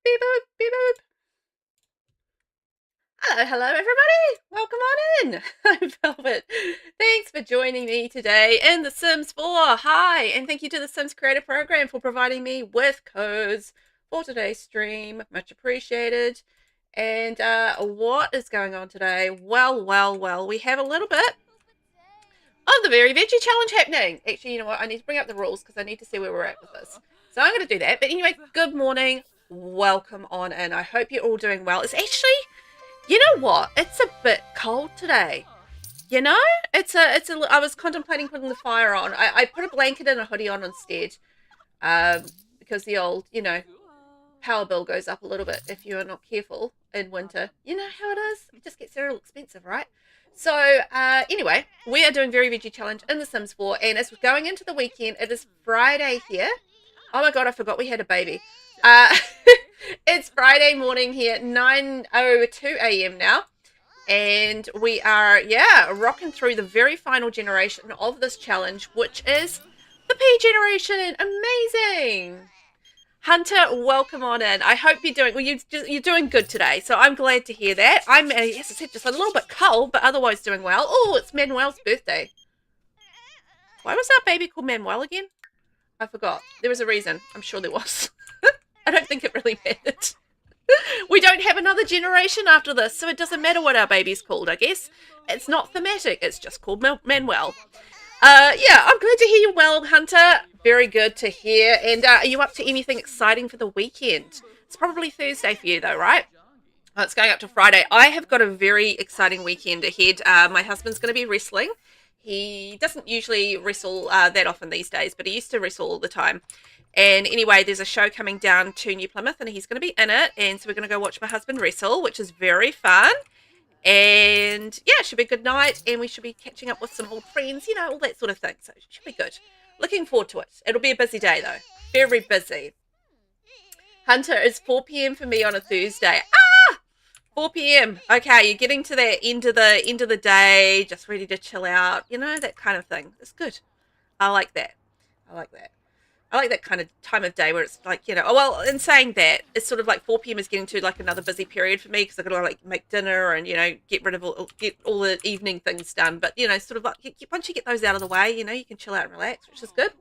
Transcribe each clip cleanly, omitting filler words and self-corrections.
Beep boop, beep boop. Hello, everybody. Welcome on in. I'm Velvet. Thanks for joining me today in The Sims 4. Hi, and thank you to the Sims Creator Program for providing me with codes for today's stream. Much appreciated. And what is going on today? Well, we have a little bit of the Very Veggie Challenge happening. Actually, you know what? I need to bring up the rules because I need to see where we're at with this. So I'm going to do that. But anyway, good morning. Welcome on in. I hope you're all doing well. It's actually, you know what? It's a bit cold today. You know, I was contemplating putting the fire on. I put a blanket and a hoodie on instead, because the old, power bill goes up a little bit if you're not careful in winter. You know how it is. It just gets real expensive, right? So anyway, we are doing Very Veggie Challenge in The Sims 4, and it's going into the weekend. It is Friday here. Oh my god, I forgot we had a baby. It's Friday morning here, 9:02 a.m. now, and we are, rocking through the very final generation of this challenge, which is the P generation. Amazing. Hunter, welcome on in. I hope you're doing, well, you're doing good today, so I'm glad to hear that. I'm, yes, I said, just a little bit cold, but otherwise doing well. Oh, it's Manuel's birthday. Why was our baby called Manuel again? I forgot. There was a reason. I'm sure there was. I don't think it really mattered. We don't have another generation after this, so it doesn't matter what our baby's called, I guess. It's not thematic. It's just called Manuel. I'm glad to hear you well, Hunter. Very good to hear. And are you up to anything exciting for the weekend? It's probably Thursday for you, though, right? Oh, it's going up to Friday. I have got a very exciting weekend ahead. My husband's going to be wrestling. He doesn't usually wrestle that often these days, but he used to wrestle all the time. And anyway, there's a show coming down to New Plymouth, and he's going to be in it. And so we're going to go watch my husband wrestle, which is very fun. And yeah, it should be a good night, and we should be catching up with some old friends, you know, all that sort of thing. So it should be good. Looking forward to it. It'll be a busy day, though. Very busy. Hunter, it's 4 p.m. for me on a Thursday. 4 p.m. Okay, you're getting to that end of the day, just ready to chill out, you know, that kind of thing. It's good. I like that. I like that kind of time of day where it's like, you know, oh, well, in saying that, it's sort of like 4 p.m. is getting to like another busy period for me because I've got to like make dinner and, you know, get all the evening things done. But, you know, sort of like once you get those out of the way, you know, you can chill out and relax, which is good.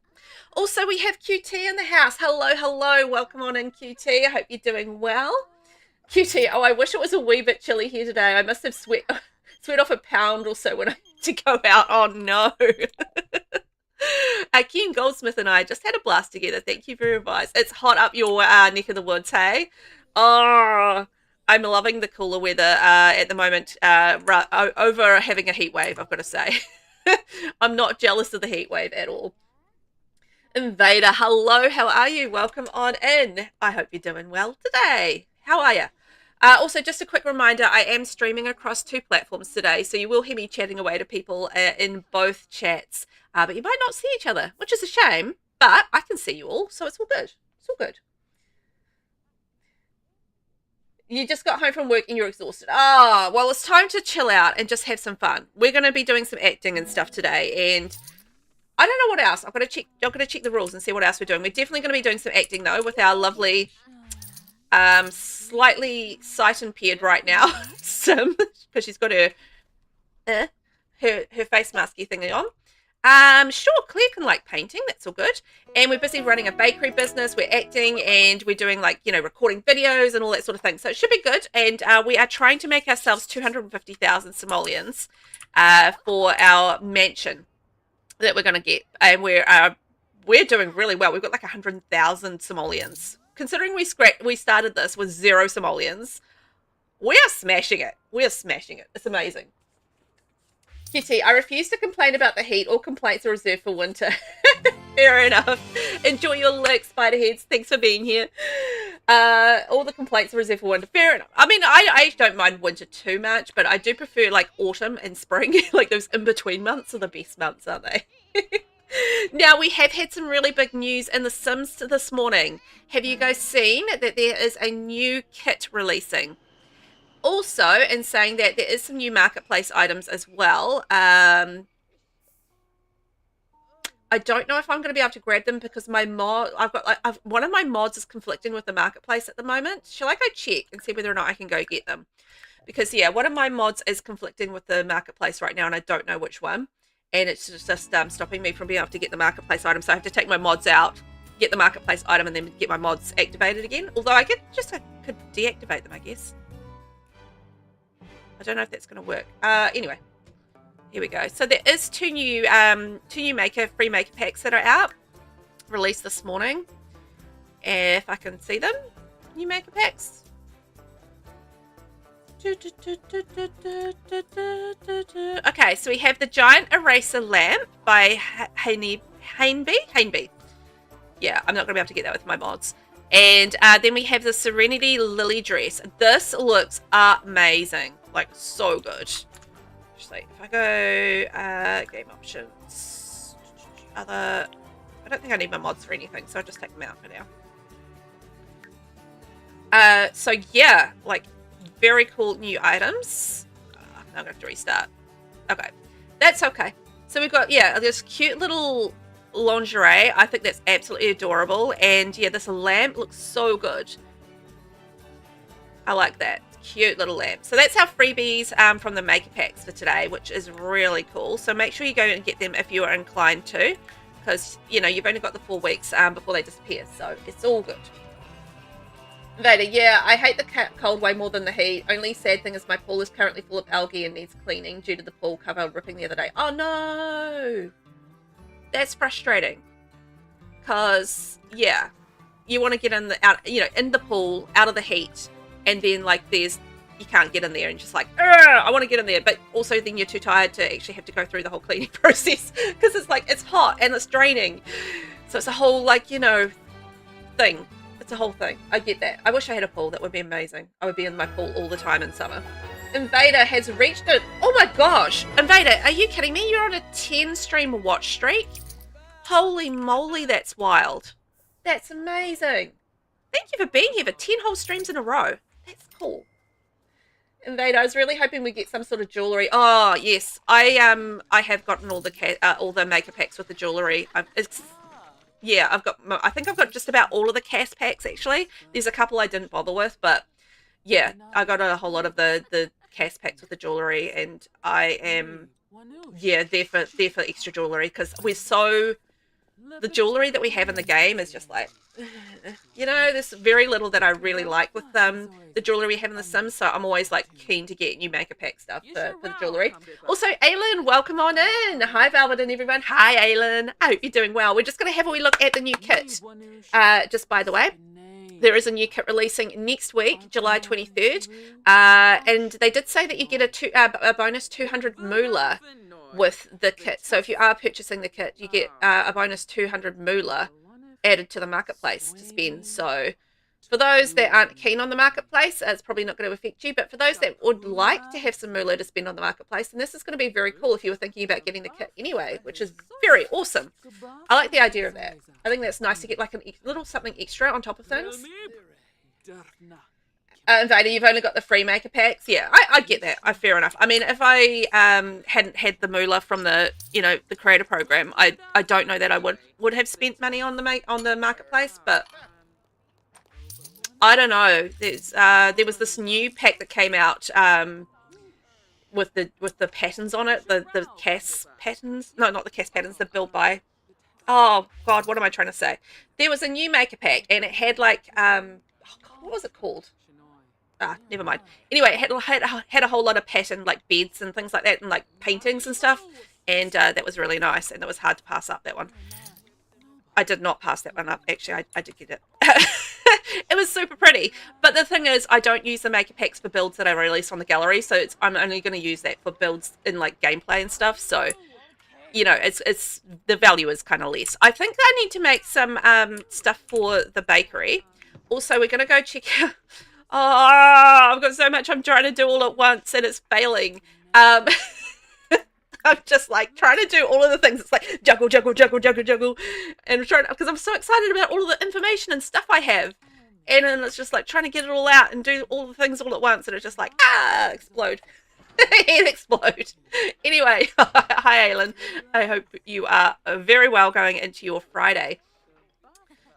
Also, we have QT in the house. Hello. Welcome on in, QT. I hope you're doing well. QT, oh, I wish it was a wee bit chilly here today. I must have sweat off a pound or so when I had to go out. Oh, no. Keen Goldsmith and I just had a blast together. Thank you for your advice. It's hot up your neck of the woods, hey? Oh, I'm loving the cooler weather at the moment over having a heat wave, I've got to say. I'm not jealous of the heat wave at all. Invader, hello, how are you? Welcome on in. I hope you're doing well today. How are you? Also, just a quick reminder, I am streaming across 2 platforms today, so you will hear me chatting away to people in both chats. But you might not see each other, which is a shame, but I can see you all, so it's all good. It's all good. You just got home from work and you're exhausted. Ah, well, it's time to chill out and just have some fun. We're going to be doing some acting and stuff today, and I don't know what else. I've got to check the rules and see what else we're doing. We're definitely going to be doing some acting, though, with our lovely, slightly sight-impaired right now, Sim, because she's got her face masky thingy on. Sure, Claire can like painting, that's all good. And we're busy running a bakery business, we're acting, and we're doing like, you know, recording videos and all that sort of thing. So it should be good. And we are trying to make ourselves 250,000 simoleons for our mansion that we're going to get. And we're doing really well. We've got like 100,000 simoleons. Considering we started this with 0 simoleons, we are smashing it. We are smashing it. It's amazing. Kitty, I refuse to complain about the heat. All complaints are reserved for winter. Fair enough. Enjoy your lurk, Spiderheads. Thanks for being here. All the complaints are reserved for winter. Fair enough. I mean, I don't mind winter too much, but I do prefer like autumn and spring. Like those in-between months are the best months, aren't they? Now, we have had some really big news in The Sims this morning. Have you guys seen that there is a new kit releasing? Also, in saying that, there is some new marketplace items as well. I don't know if I'm going to be able to grab them because my mod, one of my mods is conflicting with the marketplace at the moment. Shall I go check and see whether or not I can go get them? Because yeah, one of my mods is conflicting with the marketplace right now, and I don't know which one. And it's just stopping me from being able to get the marketplace item. So I have to take my mods out, get the marketplace item, and then get my mods activated again. Although I could deactivate them, I guess. I don't know if that's going to work. Anyway, here we go. So there is two new free maker packs that are out, released this morning. If I can see them, new maker packs. Okay, so we have the Giant Eraser Lamp by Hainby. Yeah, I'm not going to be able to get that with my mods. And then we have the Serenity Lily Dress. This looks amazing. Like, so good. Just like, if I go game options, other... I don't think I need my mods for anything, so I'll just take them out for now. So yeah, like, very cool new items. Now I'm going to have to restart. Okay. That's okay. So we've got, yeah, this cute little lingerie. I think that's absolutely adorable. And yeah, this lamp looks so good. I like that. Cute little lamp. So that's our freebies from the maker packs for today, which is really cool. So make sure you go and get them if you are inclined to. Because, you know, you've only got the 4 weeks before they disappear. So it's all good. Vader, yeah, I hate the cold way more than the heat. Only sad thing is my pool is currently full of algae and needs cleaning due to the pool cover ripping the other day. Oh no! That's frustrating. Because, yeah, you want to get in the pool, out of the heat, and then like you can't get in there and just like, I want to get in there, but also then you're too tired to actually have to go through the whole cleaning process because it's like, it's hot and it's draining. So it's a whole like, you know, thing. It's a whole thing. I get that. I wish I had a pool. That would be amazing. I would be in my pool all the time in summer. Invader has reached it. Oh my gosh. Invader, are you kidding me? You're on a 10 stream watch streak? Holy moly, that's wild. That's amazing. Thank you for being here for 10 whole streams in a row. That's cool. Invader, I was really hoping we get some sort of jewelry. Oh, yes. I have gotten all the maker packs with the jewelry. Yeah, I think I've got just about all of the cast packs, actually. There's a couple I didn't bother with, but yeah, I got a whole lot of the cast packs with the jewelry, and I am, yeah, there for extra jewelry, because the jewelry that we have in the game is just like, you know, there's very little that I really like with the jewelry we have in The Sims, so I'm always like keen to get new maker pack stuff for the jewelry. Also, Aylin, welcome on in. Hi, Velvet and everyone. Hi, Aylin. I hope you're doing well. We're just going to have a wee look at the new kit. Just by the way, there is a new kit releasing next week, July 23rd, and they did say that you get a bonus 200 moolah with the kit. So if you are purchasing the kit, you get a bonus 200 moolah added to the marketplace to spend. So for those that aren't keen on the marketplace, it's probably not going to affect you, but for those that would like to have some moolah to spend on the marketplace, then this is going to be very cool if you were thinking about getting the kit anyway, which is very awesome. I like the idea of that. I think that's nice to get like a little something extra on top of things. Invader, you've only got the free maker packs. Yeah, I get that. Fair enough. I mean, if I hadn't had the moolah from the the creator program, I don't know that I would have spent money on the marketplace. But I don't know. There was this new pack that came out with the patterns on it, the CAS patterns. No, not the CAS patterns. The build by. Oh God, what am I trying to say? There was a new maker pack, and it had like oh God, what was it called? Never mind. Anyway, it had a whole lot of pattern, like beds and things like that, and like paintings and stuff, and that was really nice, and it was hard to pass up that one. I did not pass that one up, actually. I did get it. It was super pretty, but the thing is, I don't use the maker packs for builds that I release on the gallery, so I'm only going to use that for builds in like gameplay and stuff, so you know, it's the value is kind of less. I think I need to make some stuff for the bakery. Also, we're going to go check out. Oh, I've got so much I'm trying to do all at once and it's failing. I'm just like trying to do all of the things. It's like juggle. And I'm trying, because I'm so excited about all of the information and stuff I have. And then it's just like trying to get it all out and do all the things all at once. And it's just like, explode. He'd explode. Anyway, hi, Alan. I hope you are very well going into your Friday.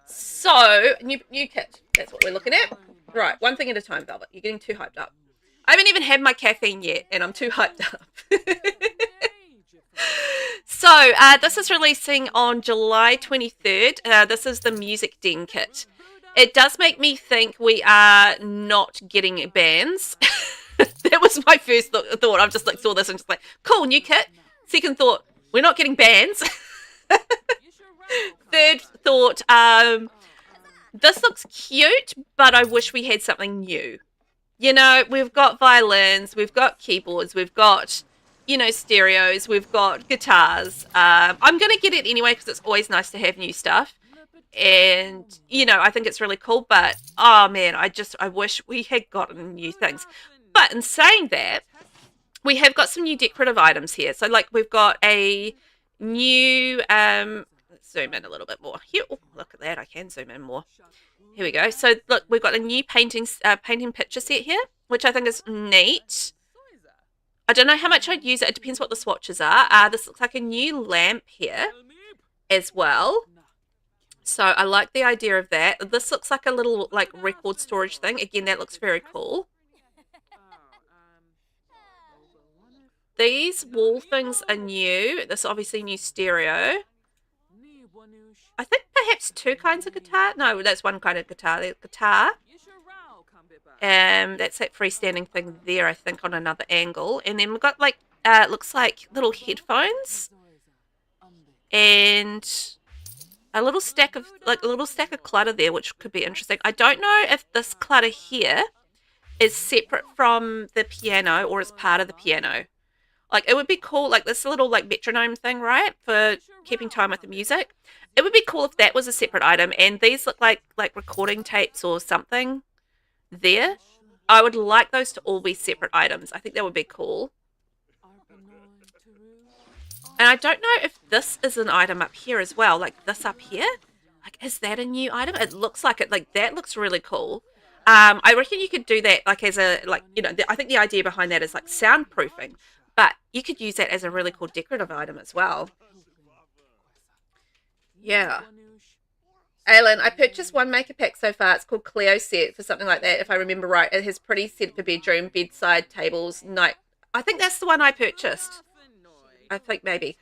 So, new kit. That's what we're looking at. Right, one thing at a time, Velvet. You're getting too hyped up. I haven't even had my caffeine yet, and I'm too hyped up. So, this is releasing on July 23rd. This is the Music Den kit. It does make me think we are not getting bands. That was my first thought. I've just like saw this and just like, cool, new kit. Second thought, we're not getting bands. Third thought, this looks cute, but I wish we had something new. You know, we've got violins, we've got keyboards, we've got, you know, stereos, we've got guitars. I'm going to get it anyway because it's always nice to have new stuff. And, you know, I think it's really cool, but, oh man, I wish we had gotten new things. But in saying that, we have got some new decorative items here. So, like, we've got a new, let's zoom in a little bit more. Here, oh, look at that, I can zoom in more. Here we go. So, look, we've got a new painting picture set here, which I think is neat. I don't know how much I'd use it. It depends what the swatches are. This looks like a new lamp here as well. So I like the idea of that. This looks like a little like record storage thing. Again, that looks very cool. These wall things are new. This is obviously new stereo. I think perhaps two kinds of guitar. No, that's one kind of guitar. The guitar. That's that freestanding thing there, I think, on another angle. And then we've got like, it looks like little headphones. And a little stack of clutter there, which could be interesting. I don't know if this clutter here is separate from the piano or is part of the piano. Like, it would be cool, like this little like metronome thing, right, for keeping time with the music. It would be cool if that was a separate item, and these look like recording tapes or something there. I would like those to all be separate items. I think that would be cool. And I don't know if this is an item up here as well, like this up here. Like, is that a new item? It looks like it. Like, that looks really cool. I reckon you could do that, like, as a, like, you know, I think the idea behind that is, like, soundproofing. But you could use that as a really cool decorative item as well. Yeah. Alan, I purchased one maker pack so far. It's called Cleo Set for something like that, if I remember right. It has pretty set for bedroom, bedside tables, night. I think that's the one I purchased. I think maybe.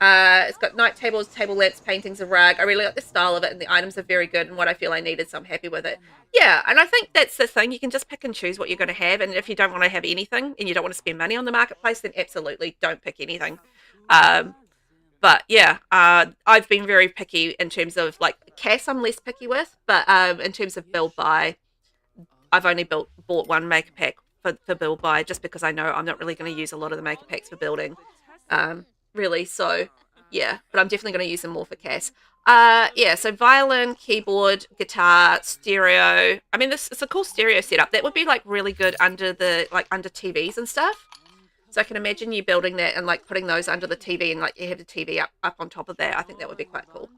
It's got night tables, table lamps, paintings, a rug. I really like the style of it, and the items are very good and what I feel I needed, so I'm happy with it. Yeah, and I think that's the thing. You can just pick and choose what you're going to have, and if you don't want to have anything and you don't want to spend money on the marketplace, then absolutely don't pick anything. But yeah, I've been very picky in terms of, like, Cass I'm less picky with, but in terms of build buy, I've only bought one maker pack for build buy just because I know I'm not really going to use a lot of the maker packs for building. Really, so yeah, but I'm definitely going to use them more for Cass. Yeah, so violin, keyboard, guitar, stereo. I mean, it's a cool stereo setup. That would be like really good under under TVs and stuff. So I can imagine you building that and like putting those under the TV and like you have the TV up on top of that. I think that would be quite cool.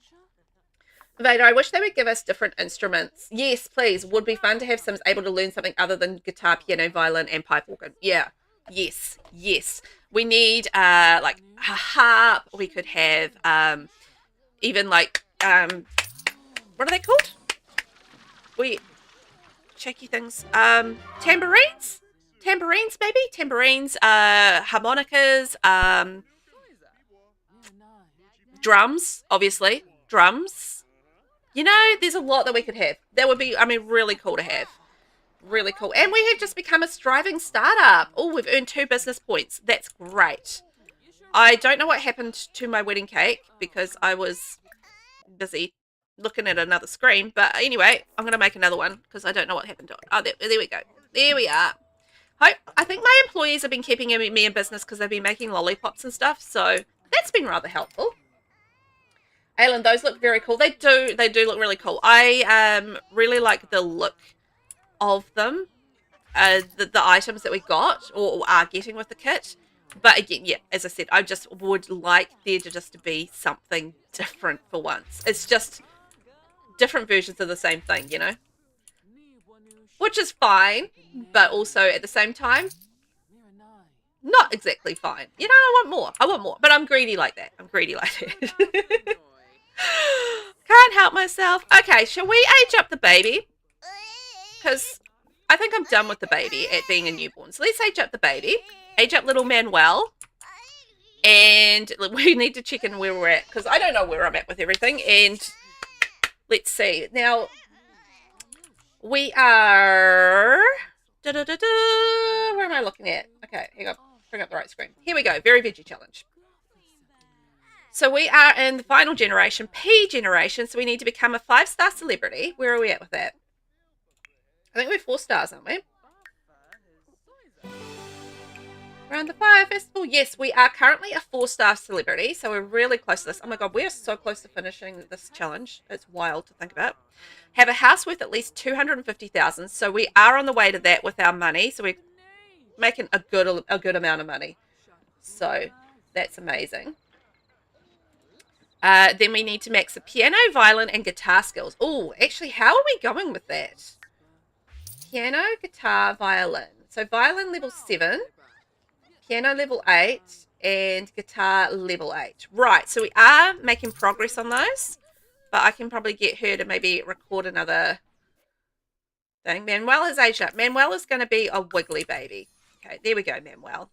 Vader, I wish they would give us different instruments. Yes, please. Would be fun to have Sims able to learn something other than guitar, piano, violin, and pipe organ. Yeah. Yes. Yes. We need like a harp. We could have even like what are they called? Shaky things. Tambourines? Tambourines, maybe? Tambourines, harmonicas, drums, obviously. Drums. You know, there's a lot that we could have. That would be, I mean, really cool to have. Really cool. And we have just become a striving startup. Oh, we've earned 2 business points. That's great. I don't know what happened to my wedding cake because I was busy looking at another screen. But anyway, I'm going to make another one because I don't know what happened to it. Oh, there we go. There we are. I think my employees have been keeping me in business because they've been making lollipops and stuff. So that's been rather helpful. Alan, those look very cool. They do look really cool. I really like the look of them, the items that we got or are getting with the kit. But again, yeah, as I said, I just would like there to just be something different for once. It's just different versions of the same thing, you know? Which is fine, but also at the same time, not exactly fine. You know, I want more. I want more. But I'm greedy like that. I'm greedy like that. Can't help myself. Okay, shall we age up the baby? Because I think I'm done with the baby at being a newborn. So let's age up the baby. Age up little Manuel. And we need to check in where we're at. Because I don't know where I'm at with everything. And let's see. Now, we are... Where am I looking at? Okay, hang on. Bring up the right screen. Here we go. Very Veggie Challenge. So we are in the final generation, P generation. So we need to become a 5-star celebrity. Where are we at with that? I think we're 4 stars, aren't we? Around the Fire Festival. Yes, we are currently a 4-star celebrity. So we're really close to this. Oh my God, we are so close to finishing this challenge. It's wild to think about. Have a house worth at least 250,000. So we are on the way to that with our money. So we're making a good amount of money. So that's amazing. Then we need to max the piano, violin, and guitar skills. Oh, actually, how are we going with that? Piano, guitar, violin. So violin level 7, piano level 8, and guitar level 8. Right, so we are making progress on those. But I can probably get her to maybe record another thing. Manuel has aged up. Manuel is going to be a wiggly baby. Okay, there we go, Manuel.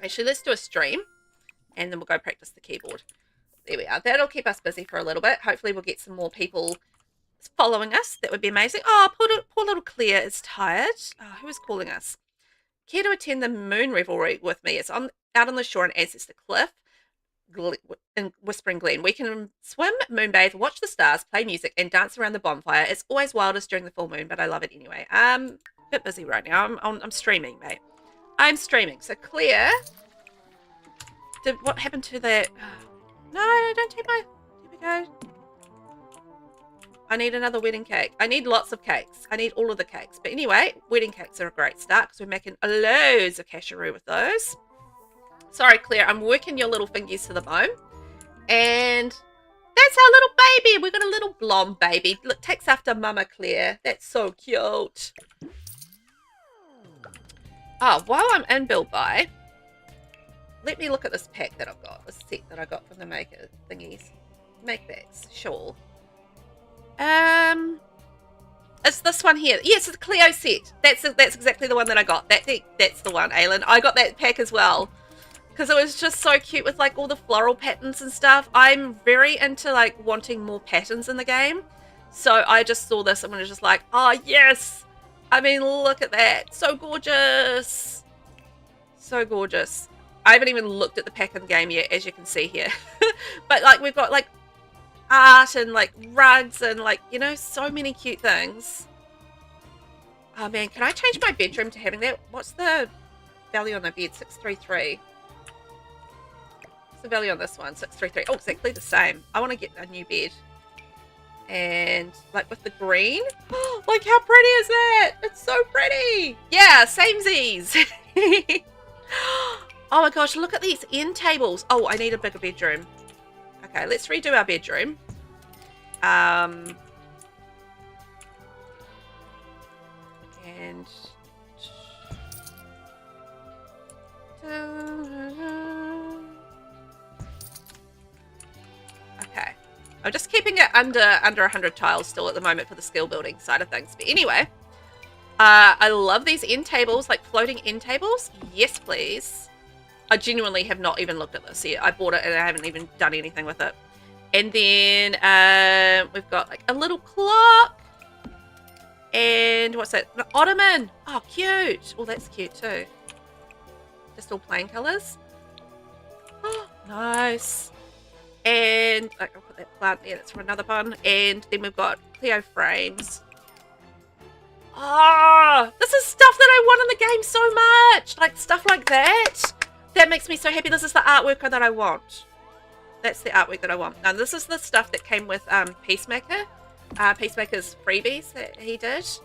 Actually, let's do a stream. And then we'll go practice the keyboard. There we are. That'll keep us busy for a little bit. Hopefully we'll get some more people following us. That would be amazing. Oh, poor little Claire is tired. Oh, who is calling us? Care to attend the moon revelry with me? It's out on the shore in Ancestor Cliff. In Whispering Glen. We can swim, moonbathe, watch the stars, play music, and dance around the bonfire. It's always wildest during the full moon, but I love it anyway. A bit busy right now. I'm streaming, mate. I'm streaming. So Claire, what happened to that? No, don't take my... Here we go. I need another wedding cake. I need lots of cakes. I need all of the cakes. But anyway, wedding cakes are a great start because we're making loads of cashew with those. Sorry, Claire, I'm working your little fingers to the bone. And that's our little baby. We've got a little blonde baby. Look, takes after Mama Claire. That's so cute. Oh, while I'm in Build Buy, let me look at this pack that I've got. This set that I got from the maker thingies. Make backs, sure. It's this one here. Yes, it's the Cleo set. That's exactly the one that I got. That's the one, Aylin. I got that pack as well. Because it was just so cute with like all the floral patterns and stuff. I'm very into like wanting more patterns in the game. So I just saw this and was just like, oh yes. I mean, look at that. So gorgeous. So gorgeous. I haven't even looked at the pack in the game yet, as you can see here. But like we've got like art and like rugs and like, you know, so many cute things. Oh man, can I change my bedroom to having that? What's the value on the bed? 633. The value on this one, 633. Oh, exactly the same. I want to get a new bed. And like with the green. Oh, like how pretty is that? It's so pretty. Yeah, samesies. Oh my gosh, look at these end tables. Oh, I need a bigger bedroom. Okay, let's redo our bedroom. And okay, I'm just keeping it under 100 tiles still at the moment for the skill building side of things. But anyway, I love these end tables, like floating end tables. Yes, please. I genuinely have not even looked at this yet. I bought it and I haven't even done anything with it. And then we've got like a little clock. And what's that? An ottoman. Oh, cute. Oh, that's cute too. Just all plain colours. Oh, nice. And I'll put that plant there. That's from another one. And then we've got Cleo frames. Oh, this is stuff that I want in the game so much. Like stuff like that. That makes me so happy. This is the artwork that I want. That's the artwork that I want. Now, this is the stuff that came with Peacemaker. Peacemaker's freebies that he did. So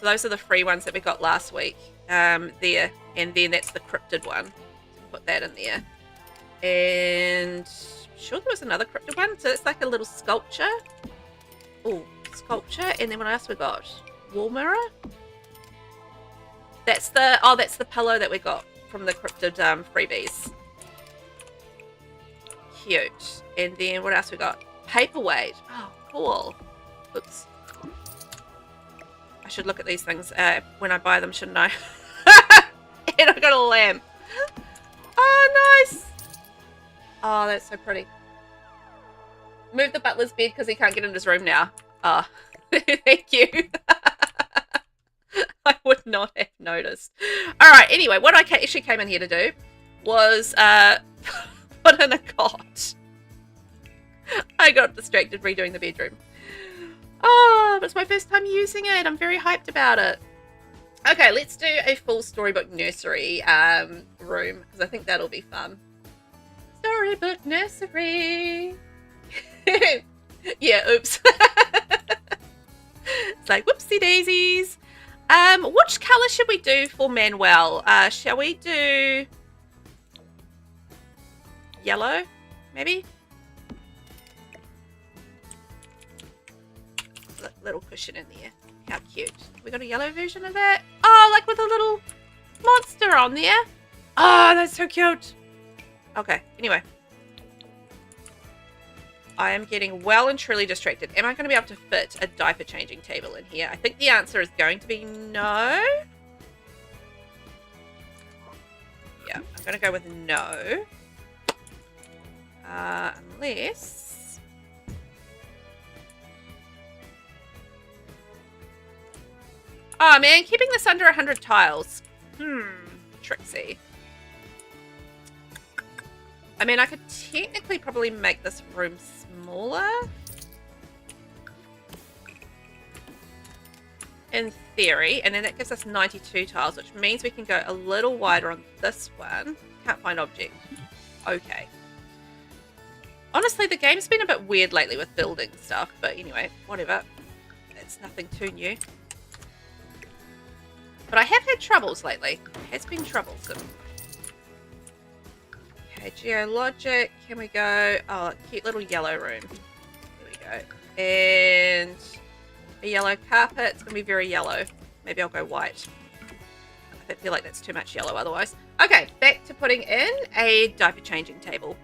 those are the free ones that we got last week. There. And then that's the cryptid one. Put that in there. And I'm sure there was another cryptid one. So it's like a little sculpture. Oh, sculpture. And then what else we got? Wall mirror. That's the pillow that we got from the cryptid freebies. Cute. And then what else we got? Paperweight. Oh, cool. Oops. I should look at these things when I buy them, shouldn't I? And I got a lamp. Oh, nice. Oh, that's so pretty. Move the butler's bed because he can't get in his room now. Oh, thank you. I would not have noticed. All right, anyway, what I actually came in here to do was put in a cot. I got distracted redoing the bedroom. Oh, but it's my first time using it. I'm very hyped about it. Okay, let's do a full storybook nursery room because I think that'll be fun. Storybook nursery. Yeah, oops. It's like whoopsie daisies. Which color should we do for Manuel? Shall we do yellow, maybe? Little cushion in there. How cute. We got a yellow version of that. Oh, like with a little monster on there. Oh, that's so cute. Okay, anyway. I am getting well and truly distracted. Am I going to be able to fit a diaper changing table in here? I think the answer is going to be no. Yeah, I'm going to go with no. Unless... Oh man, keeping this under 100 tiles. Tricksy. I mean, I could technically probably make this room smaller. In theory. And then that gives us 92 tiles, which means we can go a little wider on this one. Can't find object. Okay. Honestly, the game's been a bit weird lately with building stuff. But anyway, whatever. It's nothing too new. But I have had troubles lately. It has been troublesome. Okay, geologic. Can we go? Oh, cute little yellow room. There we go. And a yellow carpet. It's going to be very yellow. Maybe I'll go white. I feel like that's too much yellow otherwise. Okay, back to putting in a diaper changing table.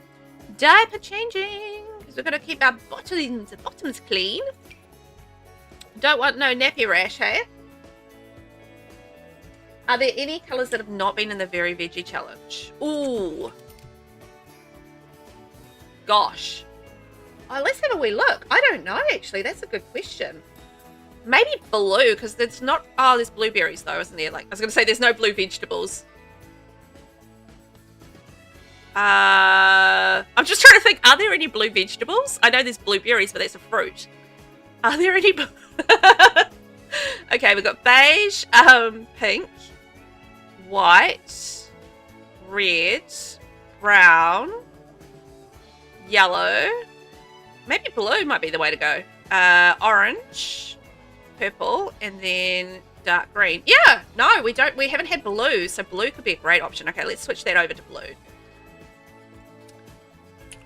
Diaper changing! Because we're going to keep our bottoms clean. Don't want no nappy rash, hey? Are there any colours that have not been in the Very Veggie Challenge? Ooh. Gosh. Oh, let's have a wee look. I don't know, actually. That's a good question. Maybe blue, because there's not... Oh, there's blueberries, though, isn't there? Like, I was going to say there's no blue vegetables. I'm just trying to think, are there any blue vegetables? I know there's blueberries, but that's a fruit. Are there any... Okay, we've got beige, pink, white, red, brown, yellow, maybe blue might be the way to go. Orange, purple, and then dark green. Yeah, no, we haven't had blue, so blue could be a great option. Okay, let's switch that over to blue.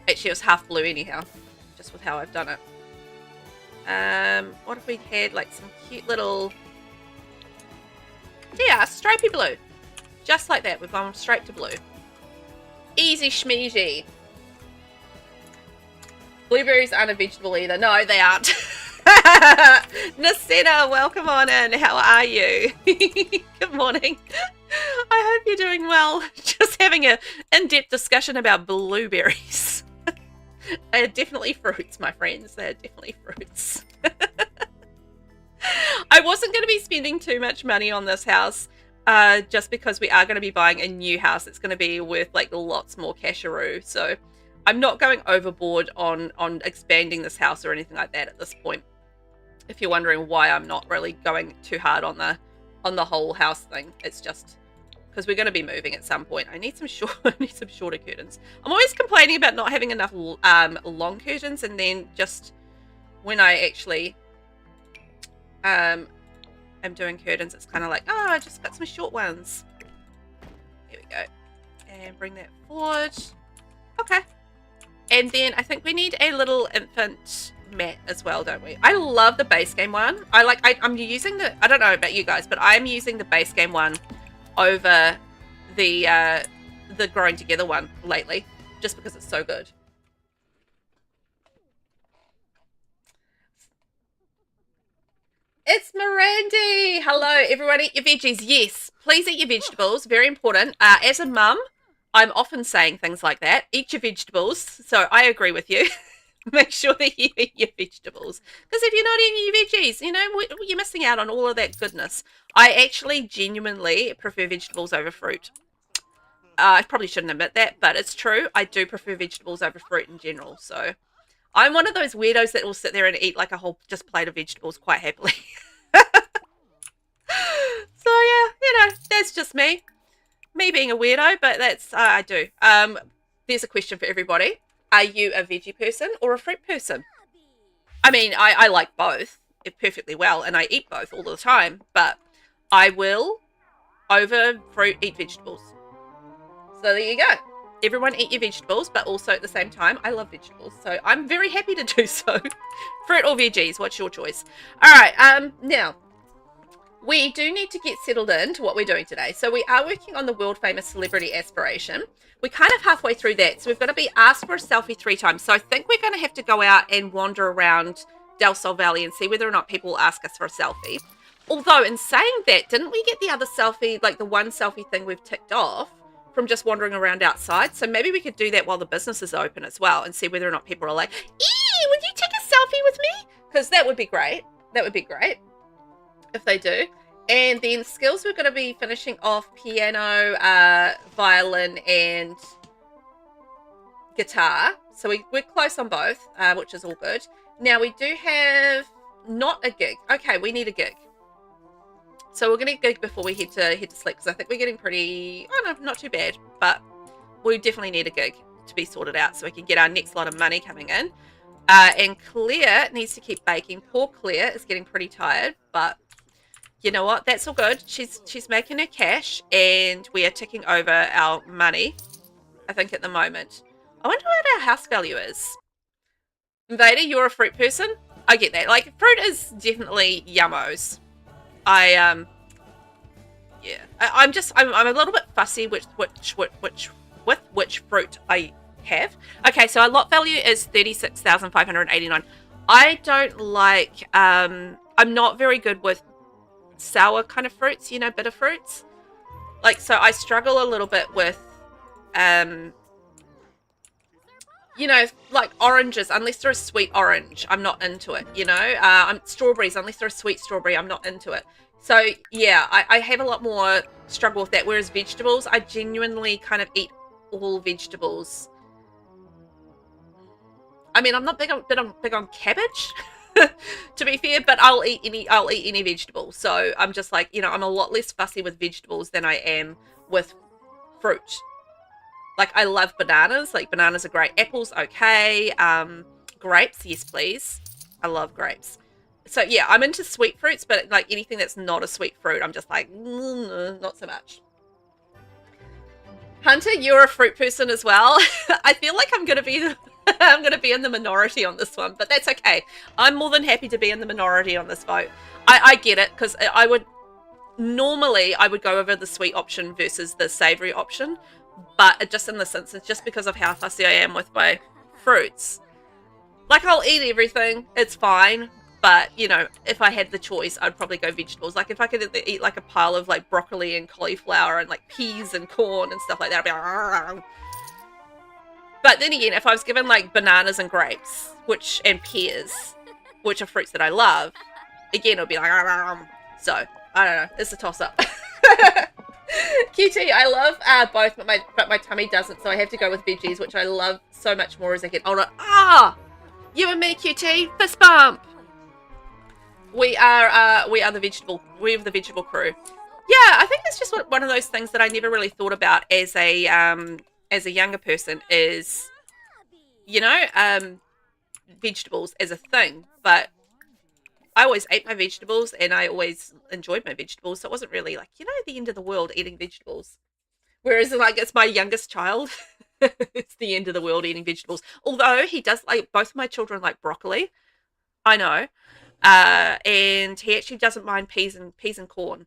Actually, it was half blue anyhow, just with how I've done it. What if we had like some cute little... Yeah, stripy blue. Just like that, we've gone straight to blue. Easy schmeezy. Blueberries aren't a vegetable either. No, they aren't. Nasina, welcome on in. How are you? Good morning. I hope you're doing well. Just having an in-depth discussion about blueberries. They are definitely fruits, my friends. They are definitely fruits. I wasn't going to be spending too much money on this house just because we are going to be buying a new house. It's going to be worth like lots more casharoo. So I'm not going overboard on expanding this house or anything like that at this point. If you're wondering why I'm not really going too hard on the whole house thing, it's just because we're going to be moving at some point. I need some shorter curtains. I'm always complaining about not having enough long curtains, and then just when I actually am doing curtains, it's kind of like, oh, I just got some short ones. Here we go. And bring that forward. Okay. And then I think we need a little infant mat as well, don't we? I love the base game one. I'm using I don't know about you guys, but I'm using the base game one over the growing together one lately, just because it's so good. It's Mirandy. Hello, everyone. Eat your veggies. Yes, please eat your vegetables. Very important. As a mum, I'm often saying things like that. Eat your vegetables. So I agree with you. Make sure that you eat your vegetables. Because if you're not eating your veggies, you know, you're missing out on all of that goodness. I actually genuinely prefer vegetables over fruit. I probably shouldn't admit that, but it's true. I do prefer vegetables over fruit in general. So I'm one of those weirdos that will sit there and eat like a whole just plate of vegetables quite happily. So yeah, you know, that's just me being a weirdo, but that's I do. There's a question for everybody. Are you a veggie person or a fruit person? I mean, I like both perfectly well, and I eat both all the time, but I will, over fruit, eat vegetables. So there you go. Everyone eat your vegetables, but also at the same time, I love vegetables, so I'm very happy to do so. Fruit or veggies, what's your choice? All right, now, we do need to get settled into what we're doing today. So we are working on the world famous celebrity aspiration. We're kind of halfway through that. So we've got to be asked for a selfie 3 times. So I think we're going to have to go out and wander around Del Sol Valley and see whether or not people ask us for a selfie. Although in saying that, didn't we get the other selfie, like the one selfie thing we've ticked off from just wandering around outside? So maybe we could do that while the business is open as well and see whether or not people are like, would you take a selfie with me? Because that would be great. That would be great if they do. And then skills, we're going to be finishing off piano, violin, and guitar. So we're close on both, which is all good. Now we do have not a gig. Okay, we need a gig. So we're going to gig before we head to sleep, because I think we're getting pretty, oh no, not too bad, but we definitely need a gig to be sorted out so we can get our next lot of money coming in. And Claire needs to keep baking. Poor Claire is getting pretty tired, but you know what? That's all good. She's making her cash, and we are ticking over our money, I think, at the moment. I wonder what our house value is. Invader, you're a fruit person? I get that. Like, fruit is definitely yummos. I'm a little bit fussy with which fruit I have. Okay, so our lot value is 36,589. I don't like, I'm not very good with sour kind of fruits, you know, bitter fruits. Like, so I struggle a little bit with, you know, like oranges, unless they're a sweet orange, I'm not into it, you know. Strawberries, unless they're a sweet strawberry, I'm not into it. So, yeah, I have a lot more struggle with that, whereas vegetables, I genuinely kind of eat all vegetables. I mean, I'm not big on cabbage, to be fair, but I'll eat any vegetable. So I'm just like, you know, I'm a lot less fussy with vegetables than I am with fruit. Like, I love bananas. Like, bananas are great. Apples, okay. Grapes, yes, please. I love grapes. So, yeah, I'm into sweet fruits, but, like, anything that's not a sweet fruit, I'm just like, not so much. Hunter, you're a fruit person as well. I feel like I'm going to be in the minority on this one, but that's okay. I'm more than happy to be in the minority on this vote. I get it, because I would go over the sweet option versus the savory option, but just in this instance, just because of how fussy I am with my fruits. Like, I'll eat everything, it's fine, but, you know, if I had the choice, I'd probably go vegetables. Like, if I could eat, like, a pile of, like, broccoli and cauliflower and, like, peas and corn and stuff like that, I'd be like... But then again, if I was given, like, bananas and grapes, and pears, which are fruits that I love, again, it would be like... So, I don't know, it's a toss-up. QT, I love both, but my tummy doesn't, so I have to go with veggies, which I love so much more as I get older. You and me, QT, fist bump. We are the vegetable crew. Yeah, I think it's just one of those things that I never really thought about as a younger person is, you know, vegetables as a thing, but I always ate my vegetables and I always enjoyed my vegetables, so it wasn't really like, you know, the end of the world eating vegetables. Whereas, like, it's my youngest child. It's the end of the world eating vegetables. Although he does, like, both of my children like broccoli. I know. And he actually doesn't mind peas and corn.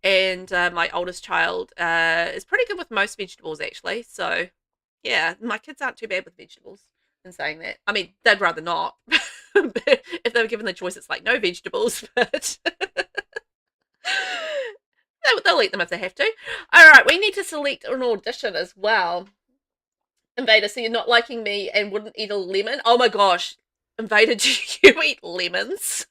and my oldest child is pretty good with most vegetables, actually. So, yeah, my kids aren't too bad with vegetables. In saying that, I mean, they'd rather not. If they were given the choice, it's like no vegetables, but they'll eat them if they have to. All right, we need to select an audition as well. Invader, so you're not liking me and wouldn't eat a lemon? Oh my gosh. Invader, do you eat lemons?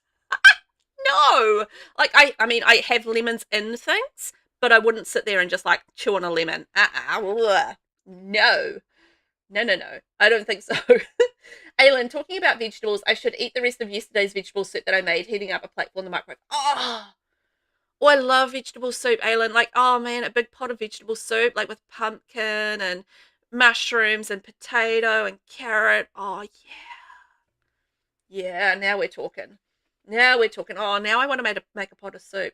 No. Like, I mean, I have lemons in things, but I wouldn't sit there and just like chew on a lemon. No. No, no, no. I don't think so. Aylin, talking about vegetables, I should eat the rest of yesterday's vegetable soup that I made, heating up a plateful in the microwave. Oh, I love vegetable soup, Aylin. Like, oh man, a big pot of vegetable soup, like with pumpkin and mushrooms and potato and carrot. Oh, yeah. Yeah, now we're talking. Now we're talking. Oh, now I want to make a pot of soup.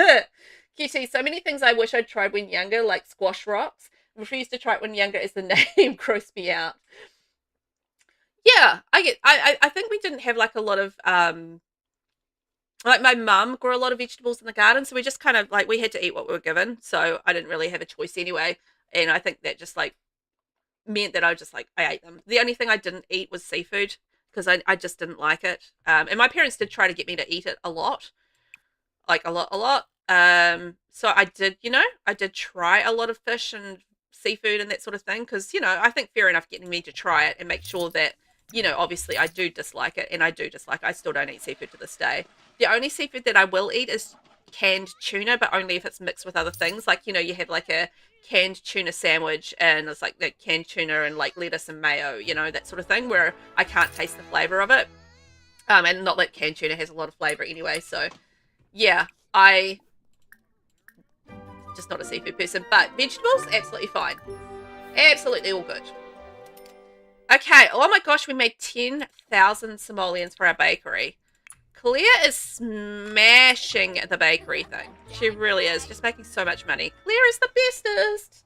QT, so many things I wish I'd tried when younger, like squash rocks. Refused to try it when younger as the name grossed me out. Yeah, I think we didn't have like a lot of like my mum grew a lot of vegetables in the garden, so we just kind of like we had to eat what we were given, so I didn't really have a choice anyway. And I think that just like meant that I ate them. The only thing I didn't eat was seafood because I just didn't like it. And my parents did try to get me to eat it a lot, like a lot. So I did, I did try a lot of fish and seafood and that sort of thing because, I think fair enough getting me to try it and make sure that, obviously I do dislike it and I still don't eat seafood to this day. The only seafood that I will eat is canned tuna, but only if it's mixed with other things. Like, you have like a canned tuna sandwich and it's like the canned tuna and like lettuce and mayo, that sort of thing where I can't taste the flavor of it. And not that canned tuna has a lot of flavor anyway. So yeah, I just not a seafood person, but vegetables, absolutely fine. Absolutely all good. Okay, oh my gosh, we made 10,000 simoleons for our bakery. Claire is smashing the bakery thing. She really is, just making so much money. Claire is the bestest.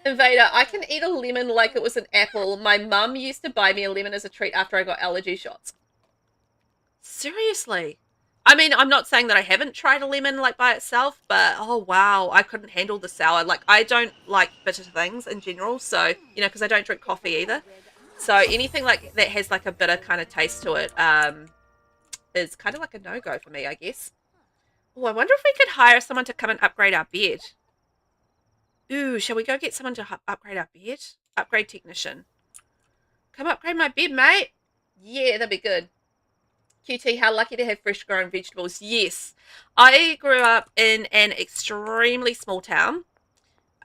Invader, I can eat a lemon like it was an apple. My mum used to buy me a lemon as a treat after I got allergy shots. Seriously? I mean, I'm not saying that I haven't tried a lemon like by itself, but oh wow, I couldn't handle the sour. Like I don't like bitter things in general, so because I don't drink coffee either. So anything like that has like a bitter kind of taste to it is kind of like a no-go for me, I guess. Oh, I wonder if we could hire someone to come and upgrade our bed. Ooh, shall we go get someone to upgrade our bed? Upgrade technician. Come upgrade my bed, mate. Yeah, that'd be good. QT, how lucky to have fresh grown vegetables. Yes, I grew up in an extremely small town.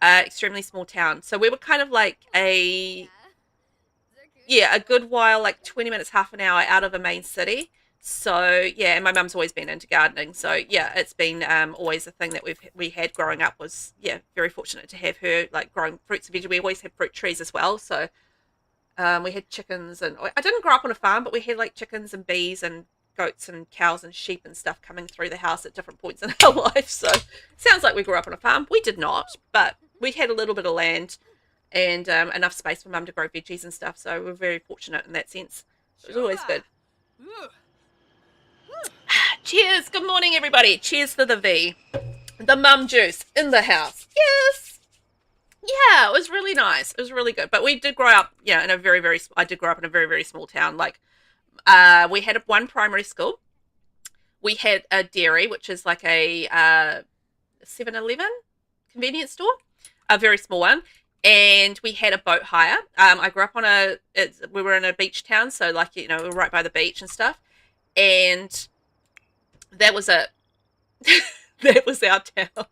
So we were kind of like a good while, like 20 minutes, half an hour out of a main city. So yeah, and my mum's always been into gardening. So yeah, it's been always a thing that we had growing up. Was very fortunate to have her like growing fruits and vegetables. We always had fruit trees as well. So we had chickens, and I didn't grow up on a farm, but we had like chickens and bees and goats and cows and sheep and stuff coming through the house at different points in our life. So it sounds like we grew up on a farm. We did not, but we had a little bit of land and enough space for mum to grow veggies and stuff. So we're very fortunate in that sense. It was always good. Cheers. Good morning, everybody. Cheers to the V. The mum juice in the house. Yes. Yeah, it was really nice. It was really good. But we did grow up, in a I did grow up in a very, very small town. Like, we had one primary school. We had a dairy, which is like a 7-Eleven convenience store, a very small one. And we had a boat hire. I grew up on we were in a beach town. So like, we were right by the beach and stuff. And that was it. That was our town.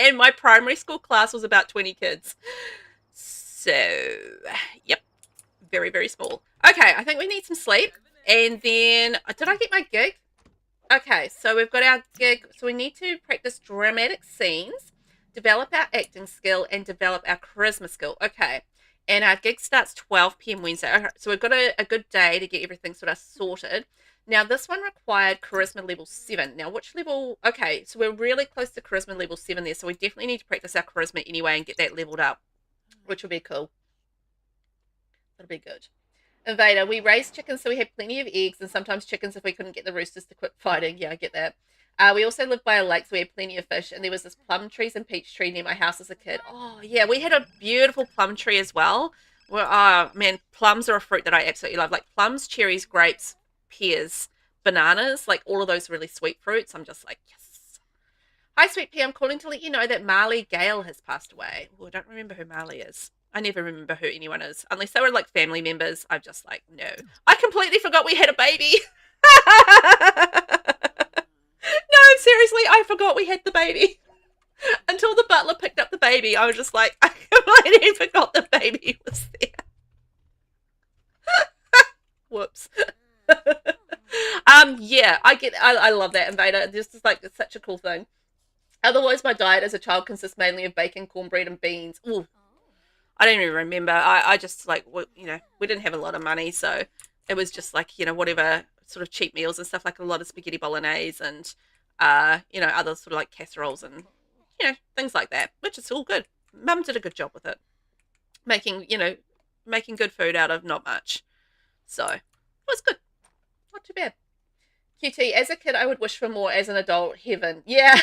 And my primary school class was about 20 kids. So, yep. Very, very small. Okay, I think we need some sleep. And then, did I get my gig? Okay, so we've got our gig. So we need to practice dramatic scenes, develop our acting skill, and develop our charisma skill. Okay, and our gig starts 12 p.m. Wednesday. Okay, so we've got a good day to get everything sort of sorted. Now, this one required charisma level 7. Now, which level? Okay, so we're really close to charisma level 7 there, so we definitely need to practice our charisma anyway and get that leveled up, which will be cool. That'll be good. Invader, we raised chickens so we had plenty of eggs and sometimes chickens if we couldn't get the roosters to quit fighting. Yeah, I get that. We also lived by a lake, so we had plenty of fish, and there was this plum trees and peach tree near my house as a kid. Oh, yeah, we had a beautiful plum tree as well. Well, oh, man, plums are a fruit that I absolutely love. Like plums, cherries, grapes, pears, bananas, like all of those really sweet fruits. I'm just like, yes. Hi, Sweet Pea. I'm calling to let you know that Marley Gale has passed away. Oh, I don't remember who Marley is. I never remember who anyone is. Unless they were like family members. I'm just like, no. I completely forgot we had a baby. No, seriously, I forgot we had the baby. Until the butler picked up the baby, I was just like, I completely forgot the baby was there. Whoops. Yeah, I love that, Invader. This is like, it's such a cool thing. Otherwise, my diet as a child consists mainly of bacon, cornbread, and beans. Ooh, I don't even remember. I just like, you know, we didn't have a lot of money, so it was just like, you know, whatever sort of cheap meals and stuff, like a lot of spaghetti bolognese and, you know, other sort of like casseroles and, you know, things like that, which is all good. Mum did a good job with it. Making, you know, making good food out of not much. So, it was good. Not too bad. QT, as a kid, I would wish for more. As an adult, heaven. Yeah.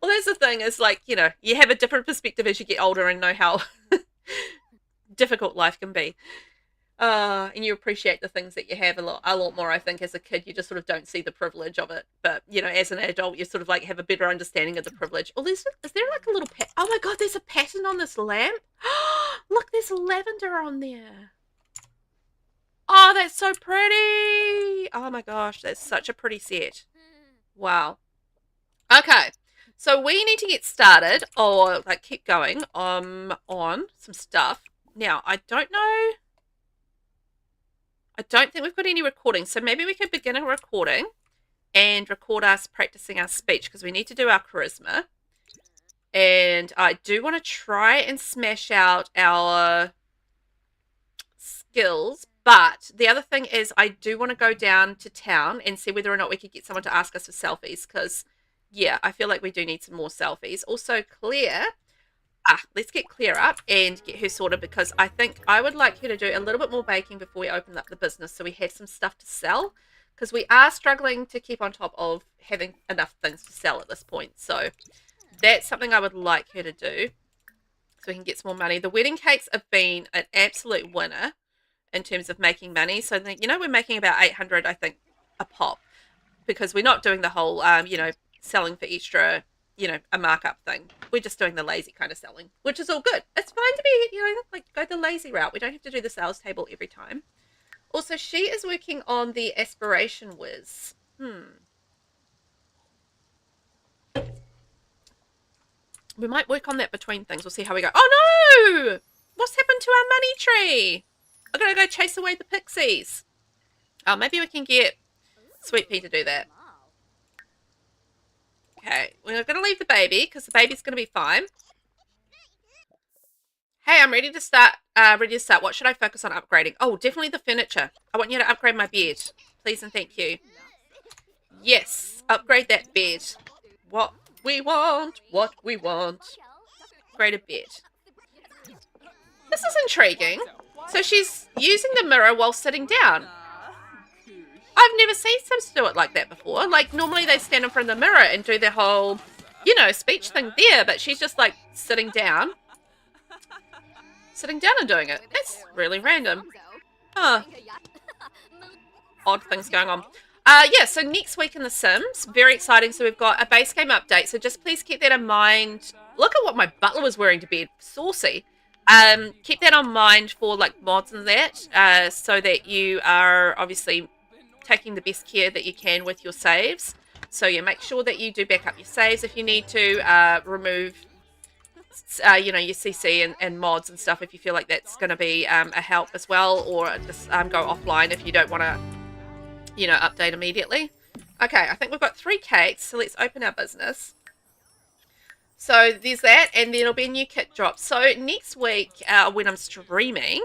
Well, that's the thing, is like, you know, you have a different perspective as you get older and know how difficult life can be. And you appreciate the things that you have a lot more. I think as a kid, you just sort of don't see the privilege of it. But, you know, as an adult, you sort of like have a better understanding of the privilege. Oh, is there like a little oh my God, there's a pattern on this lamp. Look, there's lavender on there. Oh, that's so pretty. Oh my gosh, that's such a pretty set. Wow. Okay. So we need to get started, or like keep going on some stuff. Now, I don't think we've got any recording, so maybe we could begin a recording and record us practicing our speech, because we need to do our charisma. And I do want to try and smash out our skills, but the other thing is I do want to go down to town and see whether or not we could get someone to ask us for selfies, because yeah, I feel like we do need some more selfies. Also, Claire, let's get Claire up and get her sorted, because I think I would like her to do a little bit more baking before we open up the business, so we have some stuff to sell, because we are struggling to keep on top of having enough things to sell at this point. So that's something I would like her to do, so we can get some more money. The wedding cakes have been an absolute winner in terms of making money. So, you know, we're making about 800, I think, a pop, because we're not doing the whole, you know, selling for extra, you know, a markup thing. We're just doing the lazy kind of selling, which is all good. It's fine to be, you know, like go the lazy route. We don't have to do the sales table every time. Also, she is working on the aspiration whiz. We might work on that between things. We'll see how we go. Oh no! What's happened to our money tree? I'm going to go chase away the pixies. Oh, maybe we can get Sweet Pea to do that. Okay, we're going to leave the baby, because the baby's going to be fine. Hey, I'm ready to start. What should I focus on upgrading? Oh, definitely the furniture. I want you to upgrade my bed. Please and thank you. Yes, upgrade that bed. What we want. Upgrade a bed. This is intriguing. So she's using the mirror while sitting down. I've never seen Sims do it like that before. Like, normally they stand in front of the mirror and do their whole, you know, speech thing there, but she's just, like, sitting down. Sitting down and doing it. That's really random. Huh. Odd things going on. Yeah, so next week in The Sims, very exciting. So we've got a base game update, so just please keep that in mind. Look at what my butler was wearing to bed. Saucy. Keep that in mind for, like, mods and that, so that you are obviously taking the best care that you can with your saves. So yeah, make sure that you do back up your saves if you need to, remove, you know, your CC and mods and stuff if you feel like that's going to be a help as well, or just go offline if you don't want to, you know, update immediately. Okay, I think we've got 3 cakes, so let's open our business. So there's that, and then it'll be a new kit drop. So next week, when I'm streaming,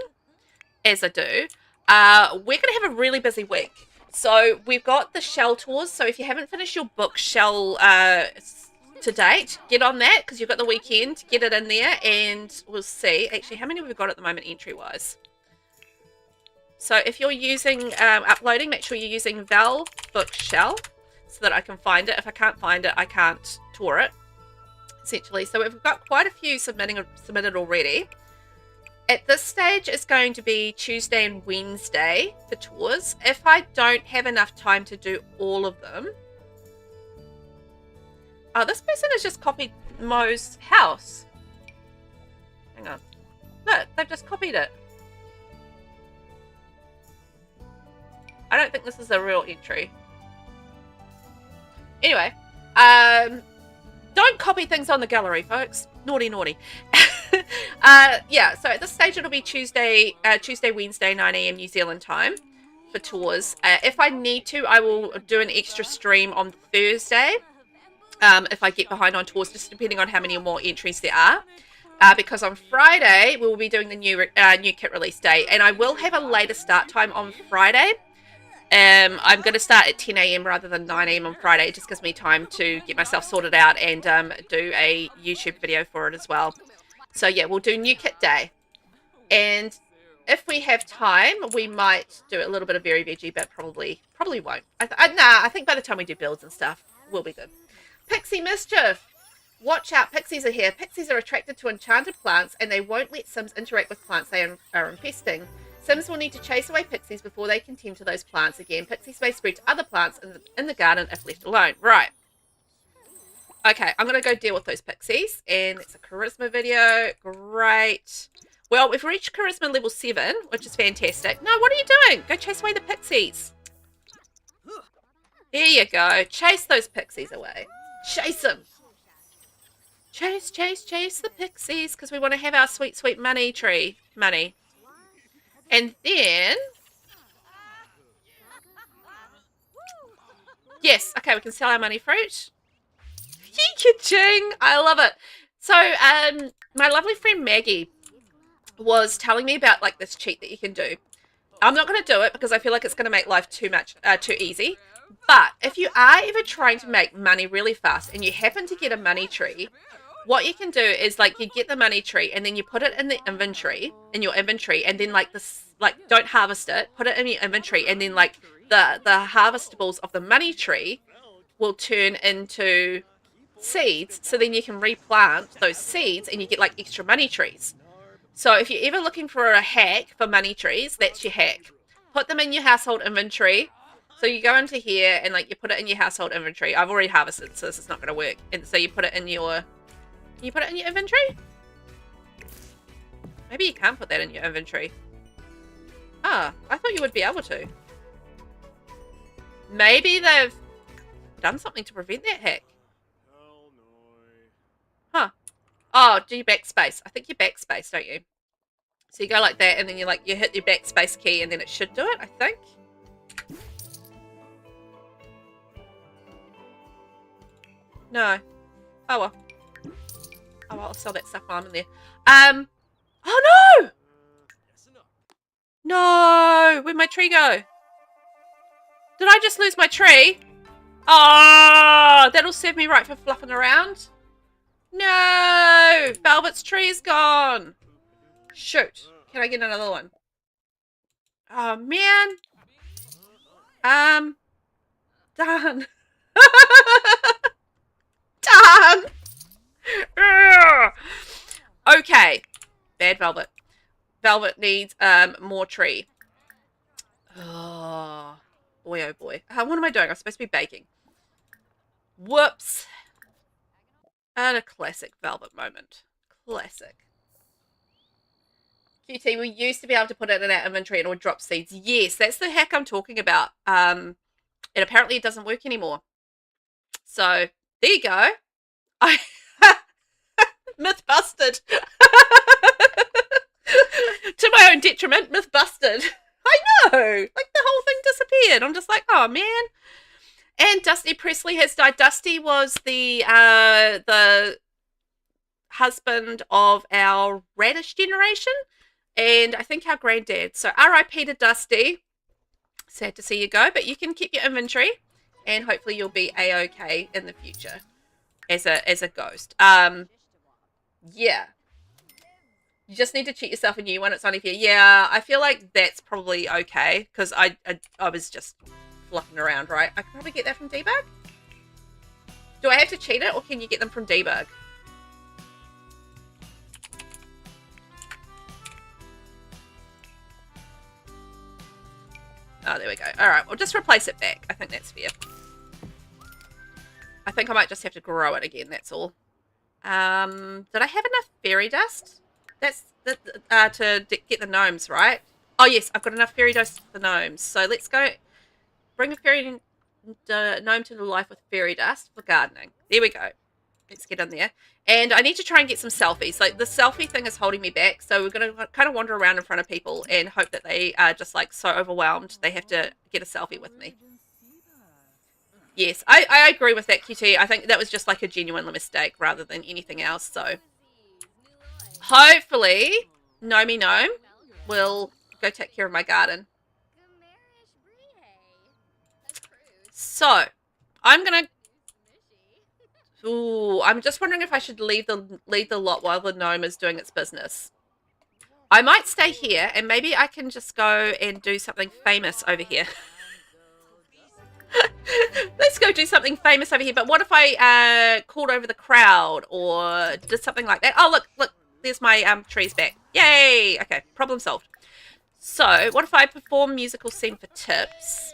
as I do, we're going to have a really busy week. So we've got the shell tours. So if you haven't finished your book shell to date, get on that, because you've got the weekend. Get it in there, and we'll see. Actually, how many have we got at the moment entry-wise? So if you're using uploading, make sure you're using VelvettB shell. so that I can find it. If I can't find it, I can't tour it, essentially. So we've got quite a few submitted already. At this stage, it's going to be Tuesday and Wednesday for tours. If I don't have enough time to do all of them... Oh, this person has just copied Mo's house. Hang on. Look, they've just copied it. I don't think this is a real entry. Anyway, don't copy things on the gallery, folks. Naughty, naughty. Yeah, so at this stage it'll be Tuesday, Wednesday, 9 AM New Zealand time for tours. If I need to, I will do an extra stream on Thursday. If I get behind on tours, just depending on how many more entries there are. Because on Friday we will be doing the new kit release day, and I will have a later start time on Friday. I'm going to start at 10 AM rather than 9 AM on Friday. It just gives me time to get myself sorted out and do a YouTube video for it as well. So yeah, we'll do new kit day. And if we have time, we might do a little bit of Very Veggie, but probably won't. I think by the time we do builds and stuff, we'll be good. Pixie Mischief. Watch out, pixies are here. Pixies are attracted to enchanted plants, and they won't let Sims interact with plants they are infesting. Sims will need to chase away pixies before they can tend to those plants again. Pixies may spread to other plants in the garden if left alone. Right. Okay, I'm going to go deal with those pixies. And it's a charisma video. Great. Well, we've reached charisma level 7, which is fantastic. No, what are you doing? Go chase away the pixies. There you go. Chase those pixies away. Chase them. Chase, chase, chase the pixies, because we want to have our sweet, sweet money tree. Money. And then... Yes, okay, we can sell our money fruit. Ching! I love it. So, my lovely friend Maggie was telling me about, like, this cheat that you can do. I'm not going to do it because I feel like it's going to make life too easy. But if you are ever trying to make money really fast and you happen to get a money tree, what you can do is, like, you get the money tree and then you put it in the inventory, and then, like, this, like, don't harvest it, put it in your inventory, and then, like, the harvestables of the money tree will turn into seeds, so then you can replant those seeds and you get, like, extra money trees. So if you're ever looking for a hack for money trees, that's your hack. Put them in your household inventory. So you go into here and, like, you put it in your household inventory. I've already harvested, so this is not going to work. And so you put it in your... Can you put it in your inventory? Maybe you can't put that in your inventory. Ah, I thought you would be able to. Maybe they've done something to prevent that hack. Huh. Oh, do you backspace? I think you backspace, don't you? So you go like that, and then you hit your backspace key, and then it should do it, I think. No. Oh well. Oh well, I'll sell that stuff while I'm in there. Oh no! No! Where'd my tree go? Did I just lose my tree? Oh, that'll serve me right for fluffing around. No! Velvet's tree is gone. Shoot. Can I get another one? Oh, man. Done. Done. Ugh. Okay. Bad Velvet. Velvet needs more tree. Oh, boy, oh boy. What am I doing? I'm supposed to be baking. Whoops. And a classic Velvet moment. Classic. QT, we used to be able to put it in our inventory and it would drop seeds. Yes, that's the hack I'm talking about. And apparently it doesn't work anymore. So, there you go. Myth busted. To my own detriment, myth busted. I know. Like, the whole thing disappeared. I'm just like, oh, man. And Dusty Presley has died. Dusty was the husband of our Radish generation, and I think our granddad. So R.I.P. to Dusty. Sad to see you go, but you can keep your inventory, and hopefully you'll be a-okay in the future as a ghost. Yeah. You just need to cheat yourself a new one. It's only for you. Yeah, I feel like that's probably okay, because I was just fluffing around, right? I could probably get that from Debug. Do I have to cheat it, or can you get them from debug? Oh, there we go. All right, we'll just replace it back. I think that's fair. I think I might just have to grow it again, that's all. Did I have enough fairy dust? That's to get the gnomes, right? Oh, yes, I've got enough fairy dust for the gnomes. So let's go bring a fairy gnome to life with fairy dust for gardening. There we go. Let's get in there. And I need to try and get some selfies. Like, the selfie thing is holding me back. So we're going to kind of wander around in front of people and hope that they are just, like, so overwhelmed they have to get a selfie with me. Yes, I agree with that, QT. I think that was just, like, a genuine mistake rather than anything else. So hopefully Nomi Gnome will go take care of my garden. So I'm going to... Ooh, I'm just wondering if I should leave the lot while the gnome is doing its business. I might stay here, and maybe I can just go and do something famous over here. Let's go do something famous over here. But what if I called over the crowd or did something like that? Oh, look, there's my trees back. Yay! Okay, problem solved. So what if I perform musical scene for tips,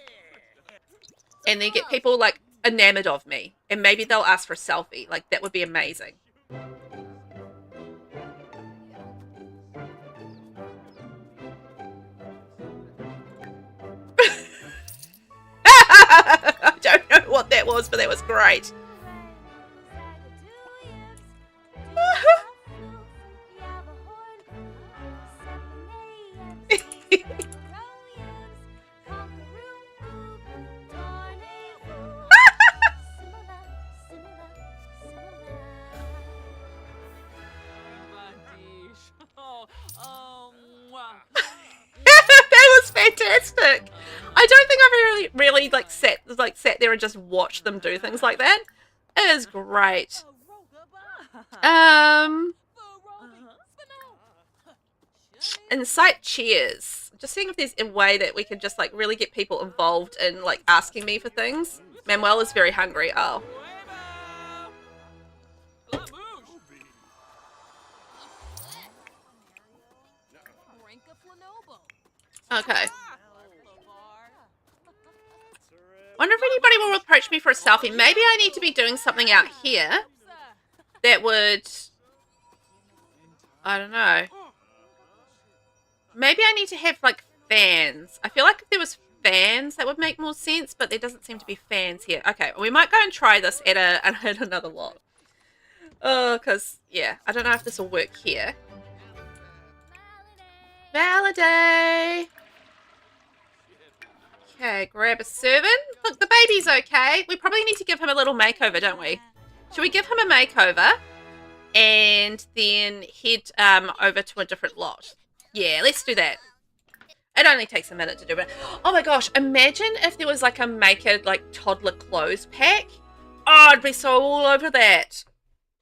and then get people like enamored of me, and maybe they'll ask for a selfie. Like, that would be amazing. I don't know what that was, but that was great. That was fantastic. I don't think I've really like sat there and just watched them do things like that. It is great. Incite cheers. Just seeing if there's a way that we can just like really get people involved in like asking me for things. Manuel is very hungry. Oh. Okay. Wonder if anybody will approach me for a selfie. Maybe I need to be doing something out here that would... I don't know. Maybe I need to have, like, fans. I feel like if there was fans, that would make more sense, but there doesn't seem to be fans here. Okay, well, we might go and try this at another lot. Oh, because, yeah, I don't know if this will work here. Validate. Okay, grab a servant. Look, the baby's okay. We probably need to give him a little makeover, don't we? Should we give him a makeover and then head over to a different lot? Yeah, let's do that. It only takes a minute to do it. Oh my gosh, imagine if there was like a make it like toddler clothes pack. Oh, I'd be so all over that.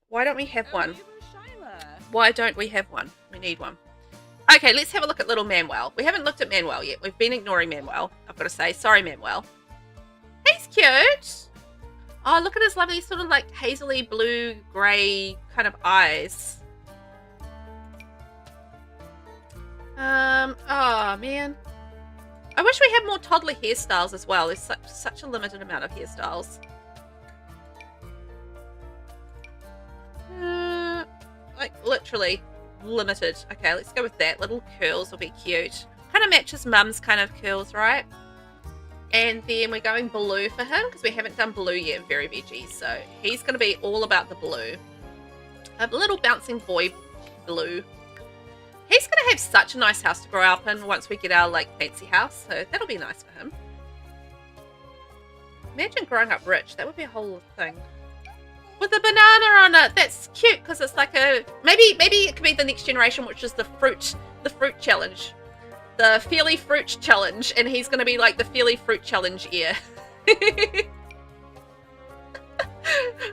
Why don't we have one? Why don't we have one? We need one. Okay, let's have a look at little Manuel. We haven't looked at Manuel yet. We've been ignoring Manuel, I've got to say. Sorry, Manuel. He's cute. Oh, look at his lovely sort of like hazily blue, grey kind of eyes. Oh, man. I wish we had more toddler hairstyles as well. There's such a limited amount of hairstyles. Like, literally... limited. Okay, let's go with that. Little curls will be cute. Kind of matches Mum's kind of curls, right? And then we're going blue for him because we haven't done blue yet in Very Veggie. So he's going to be all about the blue. A little bouncing boy blue. He's going to have such a nice house to grow up in once we get our like fancy house. So that'll be nice for him. Imagine growing up rich. That would be a whole thing. With a banana on it. That's cute because it's like a... Maybe it could be the next generation, which is the fruit challenge. The Feely Fruit Challenge. And he's going to be like the Feely Fruit Challenge ear.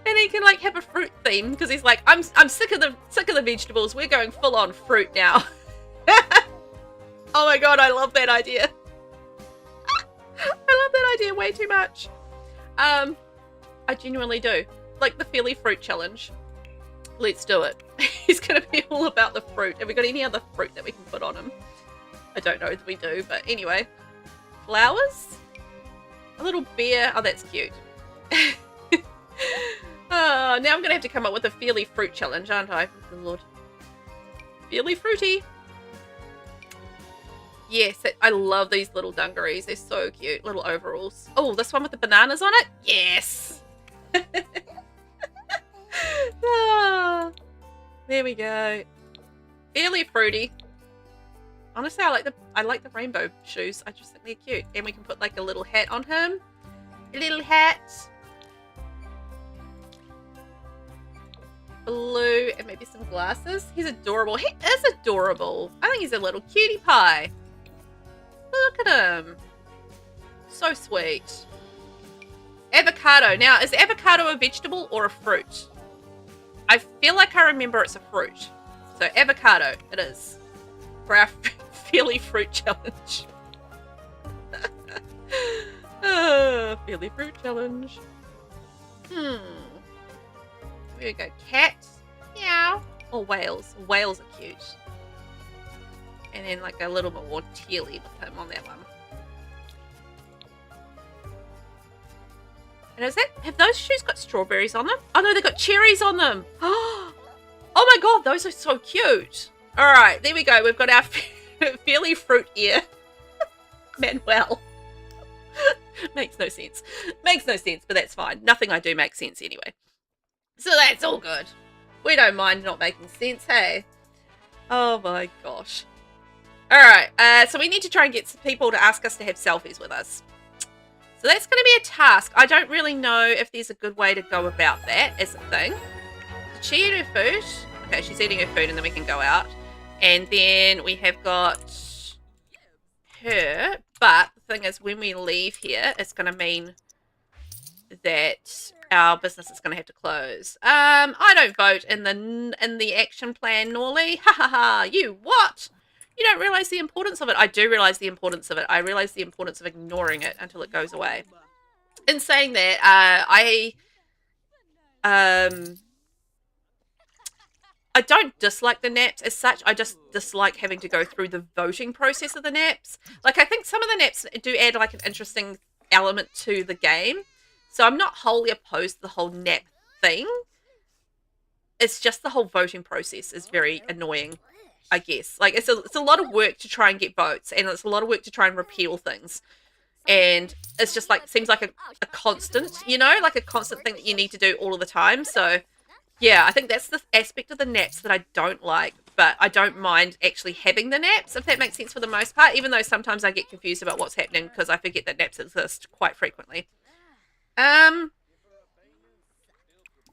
And he can like have a fruit theme because he's like, I'm sick of the vegetables. We're going full on fruit now. Oh my god, I love that idea. I love that idea way too much. I genuinely do. like the Fairly Fruit Challenge. Let's do it. He's going to be all about the fruit. Have we got any other fruit that we can put on him? I don't know if we do, but anyway. Flowers? A little bear. Oh, that's cute. Oh, now I'm going to have to come up with a Fairly Fruit Challenge, aren't I? Oh, Lord. Fairly fruity. Yes, I love these little dungarees. They're so cute. Little overalls. Oh, this one with the bananas on it? Yes! Oh, there we go. Fairly fruity. Honestly, I like the rainbow shoes. I just think they're cute. And we can put like a little hat on him. A little hat. Blue and maybe some glasses. He's adorable. He is adorable. I think he's a little cutie pie. Look at him. So sweet. Avocado. Now, is avocado a vegetable or a fruit? I feel like I remember it's a fruit. So avocado it is. For our Fairly Fruit Challenge. Fairly Fruit Challenge. Here we go. Cat. Meow. Or whales. Whales are cute. And then like a little bit more tealy with him on that one. And is that, have those shoes got strawberries on them? Oh no, they've got cherries on them. Oh my god, those are so cute. Alright, there we go. We've got our Fairly Fruit ear. Manuel. Makes no sense. Makes no sense, but that's fine. Nothing I do makes sense anyway. So that's all good. We don't mind not making sense, hey? Oh my gosh. Alright, so we need to try and get some people to ask us to have selfies with us. So that's going to be a task. I don't really know if there's a good way to go about that as a thing. Did she eat her food? Okay, she's eating her food and then we can go out. And then we have got her. But the thing is, when we leave here, it's going to mean that our business is going to have to close. I don't vote in the action plan, Norley. Ha ha ha. You what? You don't realise the importance of it. I do realise the importance of it. I realise the importance of ignoring it until it goes away. In saying that, I don't dislike the naps as such. I just dislike having to go through the voting process of the naps. Like, I think some of the naps do add like an interesting element to the game. So I'm not wholly opposed to the whole nap thing. It's just the whole voting process is very annoying, I guess. Like, it's a lot of work to try and get votes, and it's a lot of work to try and repeal things. And it's just like, seems like a constant, you know, like a constant thing that you need to do all of the time. So, yeah, I think that's the aspect of the naps that I don't like, but I don't mind actually having the naps, if that makes sense for the most part, even though sometimes I get confused about what's happening because I forget that naps exist quite frequently.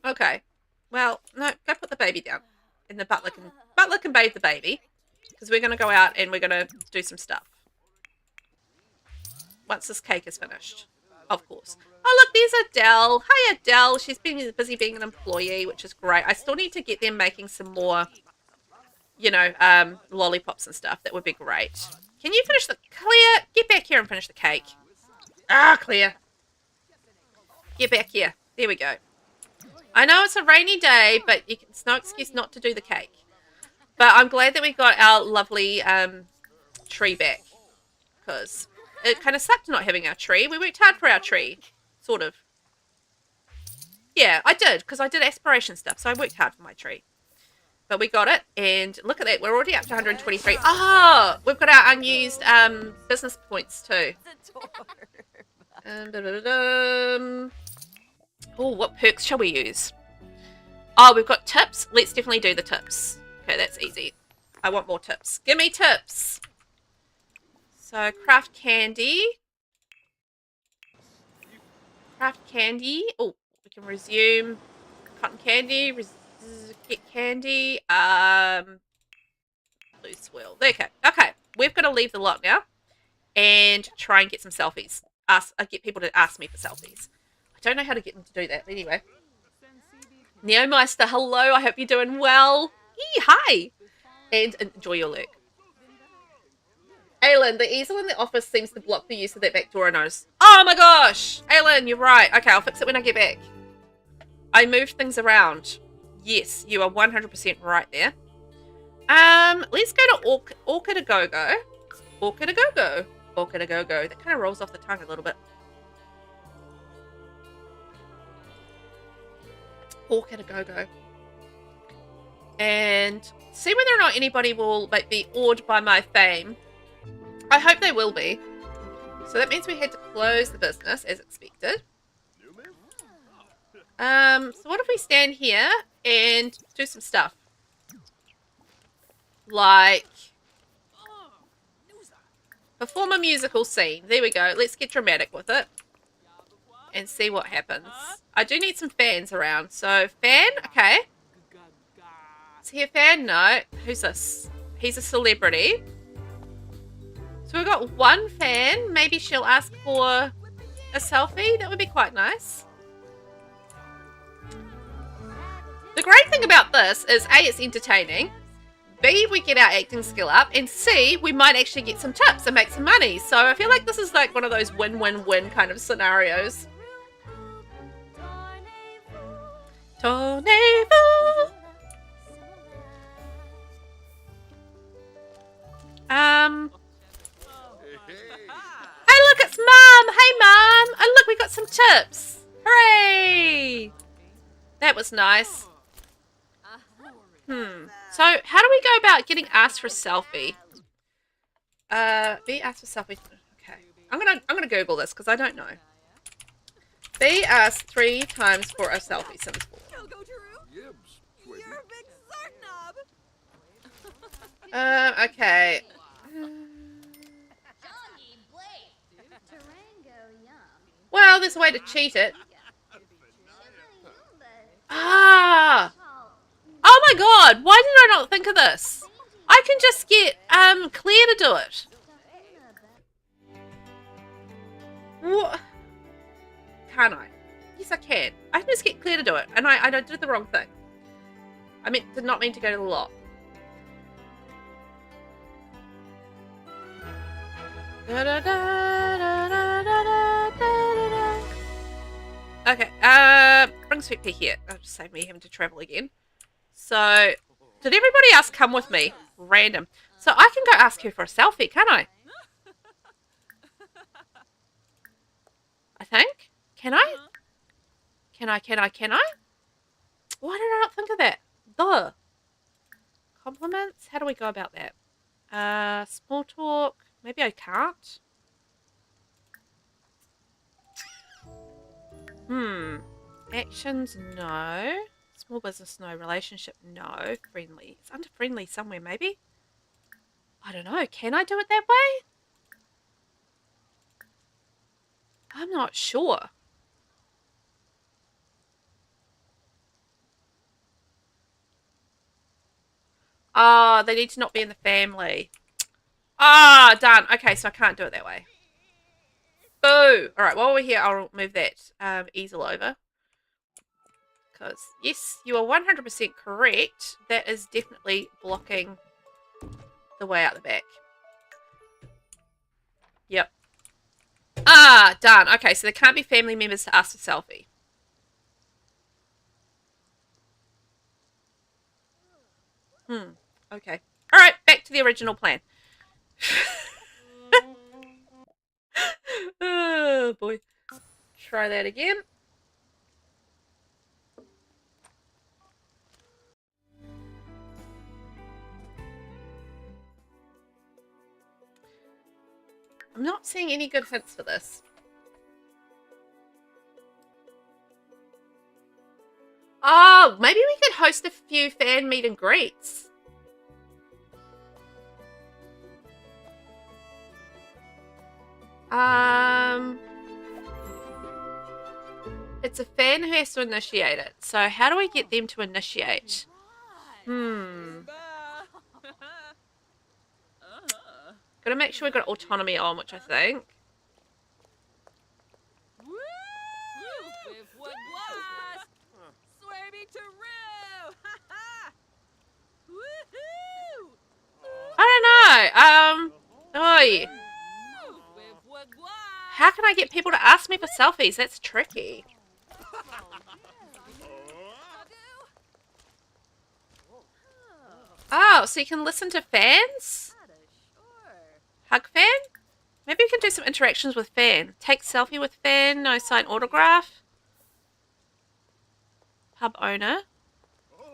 Okay. Well, no, go put the baby down. And the butler can bathe the baby. Because we're going to go out and we're going to do some stuff. Once this cake is finished. Of course. Oh, look, there's Adele. Hi, Adele. She's been busy being an employee, which is great. I still need to get them making some more, you know, lollipops and stuff. That would be great. Can you finish the... Claire, get back here and finish the cake. Ah, Claire. Get back here. There we go. I know it's a rainy day, but it's no excuse not to do the cake. But I'm glad that we got our lovely tree back. Because it kind of sucked not having our tree. We worked hard for our tree. Sort of. Yeah, I did. Because I did aspiration stuff. So I worked hard for my tree. But we got it. And look at that. We're already up to 123. Oh, we've got our unused business points too. Oh, what perks shall we use? Oh, we've got tips. Let's definitely do the tips. Okay, that's easy. I want more tips. Give me tips. So, craft candy. Craft candy. Oh, we can resume cotton candy. Get candy. Blue swirl. Okay. Okay. We've got to leave the lot now and try and get some selfies. Get people to ask me for selfies. I don't know how to get them to do that, but anyway. Neomeister, hello. I hope you're doing well. Hi. And enjoy your lurk. Aylin, the easel in the office seems to block the use of that back door notice. Oh my gosh. Aylin, you're right. Okay, I'll fix it when I get back. I moved things around. Yes, you are 100% right there. Let's go to Orchid-a-Go-Go. Orchid-a-Go-Go. Orchid-a-Go-Go. That kind of rolls off the tongue a little bit. Orchid-a-Go-Go. And see whether or not anybody will be awed by my fame. I hope they will be. So that means we had to close the business as expected. So what if we stand here and do some stuff? Like perform a musical scene. There we go. Let's get dramatic with it and see what happens. I do need some fans around. So fan, okay. Is he a fan? No. Who's this? He's a celebrity. So we've got one fan. Maybe she'll ask for a selfie. That would be quite nice. The great thing about this is A, it's entertaining. B, we get our acting skill up. And C, we might actually get some tips and make some money. So I feel like this is like one of those win-win-win kind of scenarios. Tornado. Hey, look, it's Mum. Hey, Mum. And look, we got some tips. Hooray. That was nice. So, how do we go about getting asked for a selfie? Be asked for selfie. Okay. I'm gonna Google this because I don't know. Be asked 3 times for a selfie. Sims 4. Okay. Well, there's a way to cheat it. Ah! Oh my god, why did I not think of this? I can just get Claire to do it. What? Can't I? Yes, I can. I can just get Claire to do it. And I did the wrong thing. I did not mean to go to the lot. Okay, bring Sweet Pea here. I'll just save me having to travel again. So, did everybody else come with me? Random. So I can go ask her for a selfie, can't I? I think. Can I? Can I? Why did I not think of that? Duh. Compliments? How do we go about that? Small talk. Maybe I can't. Actions, no. Small business, no. Relationship, no. Friendly. It's under friendly somewhere, maybe? I don't know. Can I do it that way? I'm not sure. Ah, they need to not be in the family. Ah, done. Okay, so I can't do it that way. Boo! Alright, while we're here, I'll move that easel over. Because, yes, you are 100% correct. That is definitely blocking the way out the back. Yep. Ah, done. Okay, so there can't be family members to ask for selfie. Okay. Alright, back to the original plan. Oh, boy. Try that again. I'm not seeing any good hints for this. Oh, maybe we could host a few fan meet and greets. It's a fan who has to initiate it. So how do we get them to initiate? Gotta make sure we've got autonomy on, which I think. I don't know. Oi. How can I get people to ask me for selfies? That's tricky. Oh, so you can listen to fans? Hug fan? Maybe we can do some interactions with fan. Take selfie with fan, no sign autograph. Pub owner.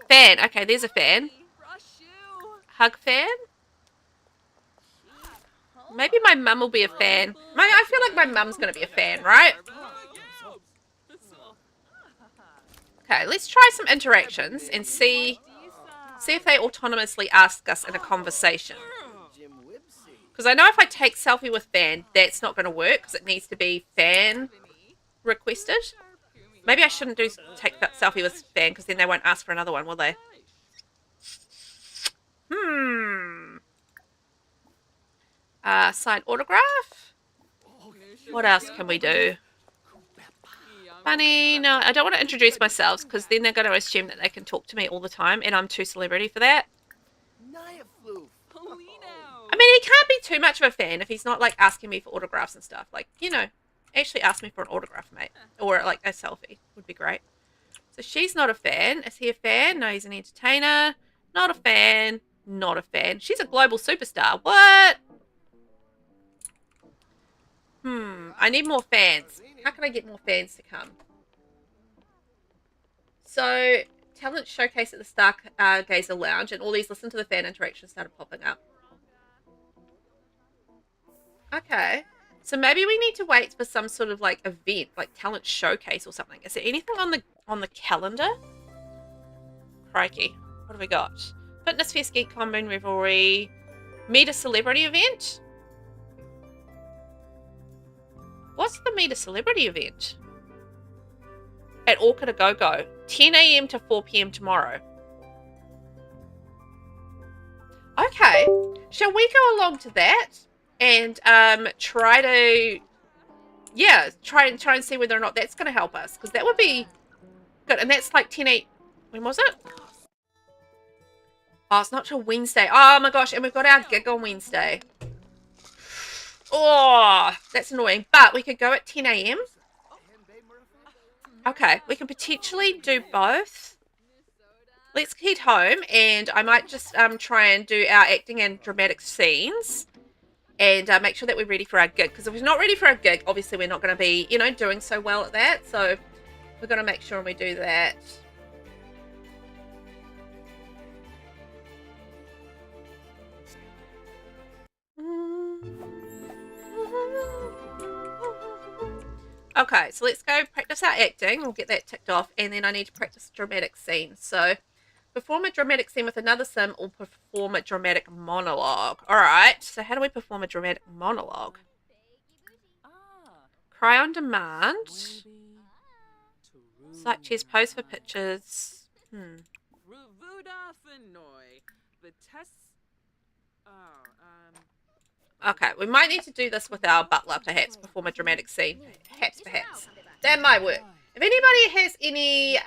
Fan, okay, there's a fan. Hug fan? Maybe my mum will be a fan. I feel like my mum's going to be a fan, right? Okay, let's try some interactions and see if they autonomously ask us in a conversation. Because I know if I take selfie with fan, that's not going to work because it needs to be fan requested. Maybe I shouldn't take that selfie with fan because then they won't ask for another one, will they? Sign autograph. What else can we do? Funny. No, I don't want to introduce myself because then they're going to assume that they can talk to me all the time and I'm too celebrity for that. I mean, he can't be too much of a fan if he's not, like, asking me for autographs and stuff. Like, you know, actually ask me for an autograph, mate. Or, like, a selfie would be great. So she's not a fan. Is he a fan? No, he's an entertainer. Not a fan. Not a fan. She's a global superstar. What? I need more fans. How can I get more fans to come? So, talent showcase at the Stargazer Lounge, and all these listen to the fan interactions started popping up. Okay. So maybe we need to wait for some sort of like event, like talent showcase or something. Is there anything on the calendar? Crikey. What have we got? Fitness Fest, Geek Con, Moon Revelry, Meet a Celebrity event. What's the Meet a Celebrity event? At Orchid A Go Go. 10 a.m. to 4 p.m. tomorrow. Okay. Shall we go along to that? And try to, yeah, try and see whether or not that's going to help us. Because that would be good. And that's like 10-8. When was it? Oh, it's not till Wednesday. Oh my gosh. And we've got our gig on Wednesday. Oh, that's annoying. But we could go at 10 a.m. Okay. We can potentially do both. Let's head home. And I might just try and do our acting and dramatic scenes. And make sure that we're ready for our gig. Because if we're not ready for our gig, obviously we're not going to be, you know, doing so well at that. So we're going to make sure we do that. Okay, so let's go practice our acting. We'll get that ticked off. And then I need to practice dramatic scenes. So perform a dramatic scene with another sim or perform a dramatic monologue. Alright, so how do we perform a dramatic monologue? Cry on demand. Site chairs, pose for pictures. Okay, we might need to do this with our butler, perhaps. Perform a dramatic scene. Perhaps. That might work. If anybody has any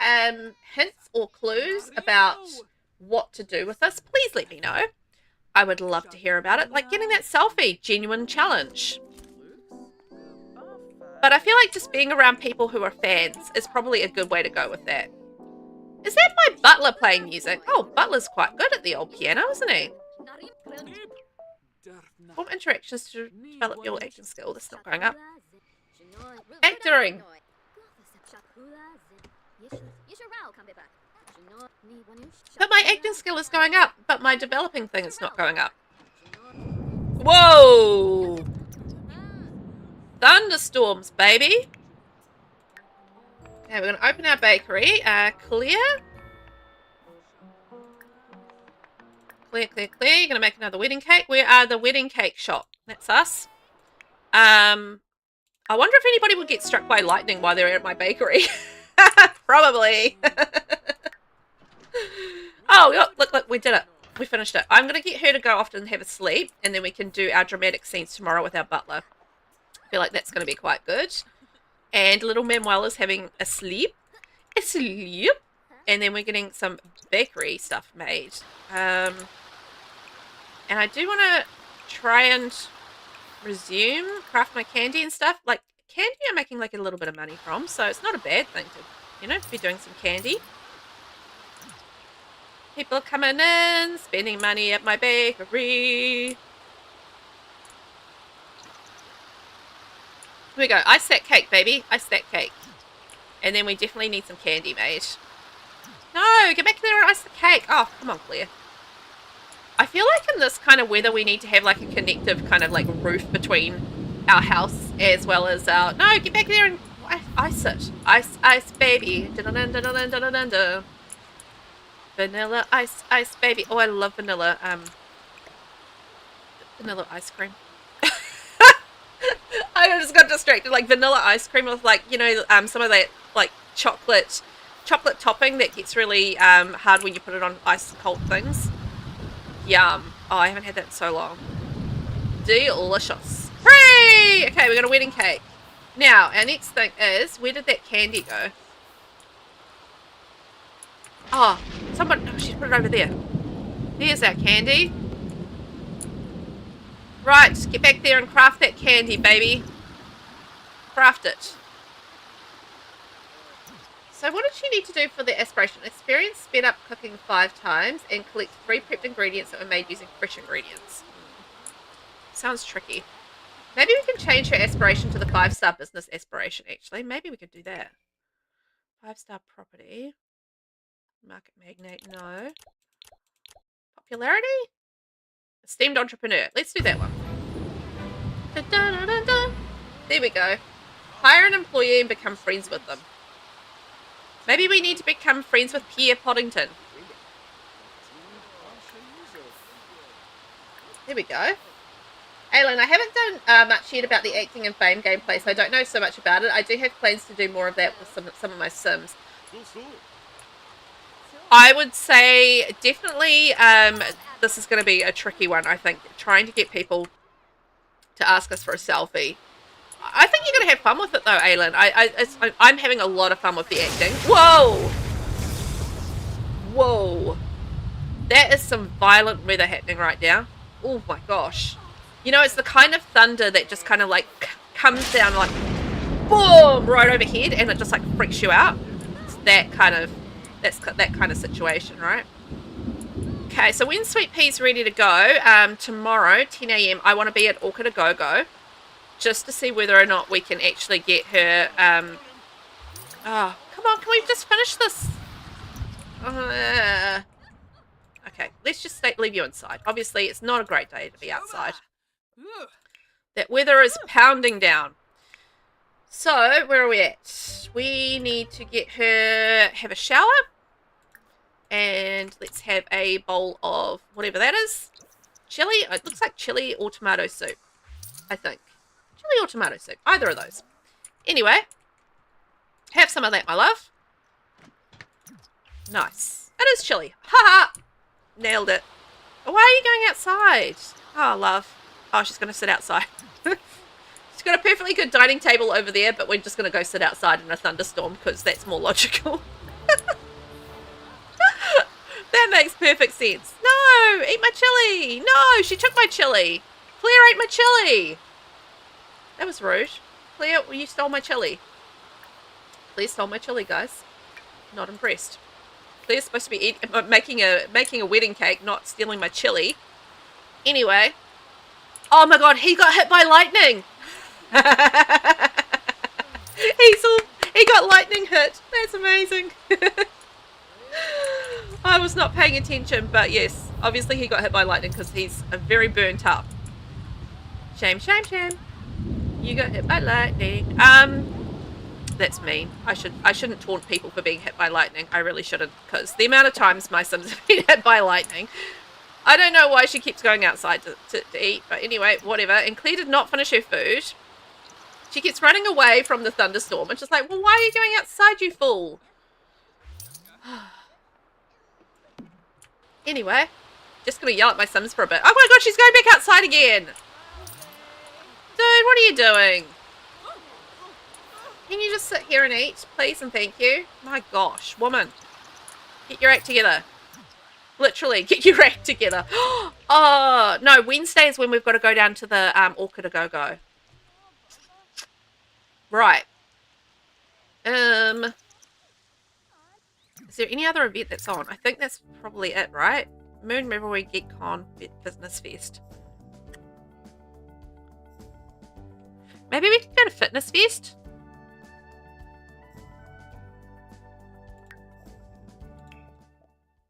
hints or clues about what to do with this, please let me know. I would love to hear about it. Like getting that selfie, genuine challenge. But I feel like just being around people who are fans is probably a good way to go with that. Is that my butler playing music? Oh, Butler's quite good at the old piano, isn't he? Form interactions to develop your acting skill. That's not going up. Acting. But my acting skill is going up, but my developing thing is not going up. Whoa! Thunderstorms, baby. Okay, we're going to open our bakery. Clear. Clear. You're going to make another wedding cake. We are the wedding cake shop. That's us. I wonder if anybody would get struck by lightning while they're at my bakery. Probably. Oh, look, we did it. We finished it. I'm going to get her to go off and have a sleep, and then we can do our dramatic scenes tomorrow with our butler. I feel like that's going to be quite good. And little Manuel is having a sleep. And then we're getting some bakery stuff made. And I do want to try and resume craft my candy and stuff. Like, candy I'm making like a little bit of money from, so it's not a bad thing to, you know, be doing some candy. People are coming in, spending money at my bakery. Here we go. Ice that cake, baby. Ice that cake. And then we definitely need some candy made. No, get back there and ice the cake. Oh, come on, Claire. I feel like in this kind of weather we need to have like a connective kind of like roof between our house as well as our... No, get back there and ice it. Ice, baby. Dun-dun-dun-dun-dun-dun-dun. Vanilla ice, baby. Oh, I love vanilla. Vanilla ice cream. I just got distracted. Like vanilla ice cream with like, you know, some of that like chocolate topping that gets really hard when you put it on ice cold things. Yum. Oh, I haven't had that in so long. Delicious. Hooray! Okay, we got a wedding cake. Now, our next thing is, where did that candy go? Oh, someone, oh, she's put it over there. There's our candy. Right, get back there and craft that candy, baby. Craft it. So what did she need to do for the aspiration? Experience sped up cooking 5 times and collect 3 prepped ingredients that were made using fresh ingredients. Sounds tricky. Maybe we can change her aspiration to the 5-star business aspiration, actually. Maybe we could do that. 5-star property. Market magnate, no. Popularity? Esteemed entrepreneur. Let's do that one. Da, da, da, da, da. There we go. Hire an employee and become friends with them. Maybe we need to become friends with Pierre Poddington. There we go. Aylin, I haven't done much yet about the acting and fame gameplay, so I don't know so much about it. I do have plans to do more of that with some of my Sims. I would say definitely this is going to be a tricky one, I think. Trying to get people to ask us for a selfie. I think you're going to have fun with it though, Aylin. I'm having a lot of fun with the acting. Whoa! Whoa. That is some violent weather happening right now. Oh my gosh. You know, it's the kind of thunder that just kind of like comes down like boom right overhead and it just like freaks you out. It's that kind of situation, right? Okay, so when Sweet Pea's ready to go, tomorrow 10 a.m. I want to be at Orchid A Go Go just to see whether or not we can actually get her. Oh, come on, can we just finish this? Okay, let's just leave you inside. Obviously, it's not a great day to be outside. That weather is pounding down. So, where are we at? We need to get her, have a shower. And let's have a bowl of whatever that is. Chili? It looks like chili or tomato soup, I think. Chili or tomato soup. Either of those. Anyway, have some of that, my love. Nice. It is chili. Ha ha! Nailed it. Why are you going outside? Oh, love. Oh, she's going to sit outside. She's got a perfectly good dining table over there, but we're just going to go sit outside in a thunderstorm because that's more logical. That makes perfect sense. No, eat my chili. No, she took my chili. Claire ate my chili. That was rude. Claire, you stole my chili. Claire stole my chili, guys. Not impressed. Claire's supposed to be making a wedding cake, not stealing my chili. Anyway. Oh my god, he got hit by lightning. He got lightning hit. That's amazing. I was not paying attention, but yes, obviously he got hit by lightning because he's very burnt up. Shame, shame, shame. You got hit by lightning. That's mean. I shouldn't taunt people for being hit by lightning. I really shouldn't, because the amount of times my Sims have been hit by lightning. I don't know why she keeps going outside to eat, but anyway, whatever. And Claire did not finish her food. She keeps running away from the thunderstorm. It's just like, well, why are you going outside, you fool? Anyway, just going to yell at my Sims for a bit. Oh my god, she's going back outside again. Dude, what are you doing? Can you just sit here and eat, please and thank you? My gosh, woman. Get your act together. Literally, get your act together. Oh, no, Wednesday is when we've got to go down to the Orchid A Go Go. Right. Is there any other event that's on? I think that's probably it, right? Moon Revelry Geek Con Business Fest. Maybe we can go to Fitness Fest?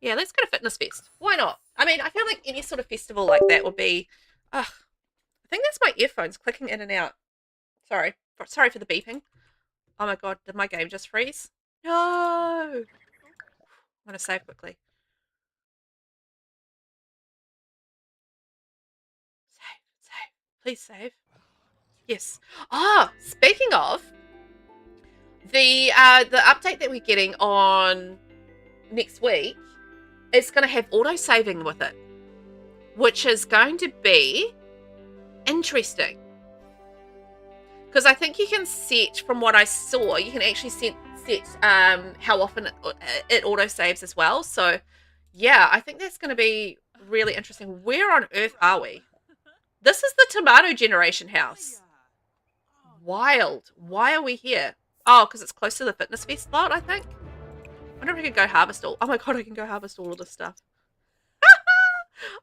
Yeah, let's go to Fitness Fest. Why not? I mean, I feel like any sort of festival like that would be... Ugh. I think that's my earphones clicking in and out. Sorry. Sorry for the beeping. Oh my god, did my game just freeze? No! I'm going to save quickly. Save. Please save. Yes. Ah, speaking of, the update that we're getting on next week is going to have auto-saving with it, which is going to be interesting. Because I think you can set, from what I saw, you can actually set how often it auto-saves as well. So, yeah, I think that's going to be really interesting. Where on earth are we? This is the tomato generation house. Wild. Why are we here? Oh, because it's close to the Fitness Fest lot, I think. I wonder if I can go harvest all. Oh my god, I can go harvest all of this stuff.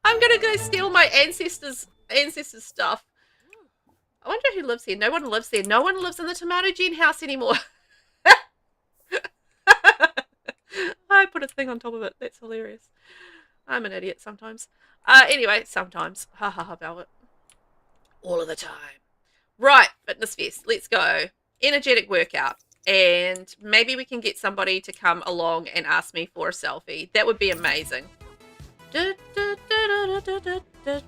I'm going to go steal my ancestors' stuff. I wonder who lives here. No one lives there. No one lives in the tomato gen house anymore. I put a thing on top of it. That's hilarious. I'm an idiot sometimes. Anyway, sometimes. Ha ha ha, Velvet. All of the time. Right, Fitness Fest. Let's go. Energetic workout. And maybe we can get somebody to come along and ask me for a selfie. That would be amazing.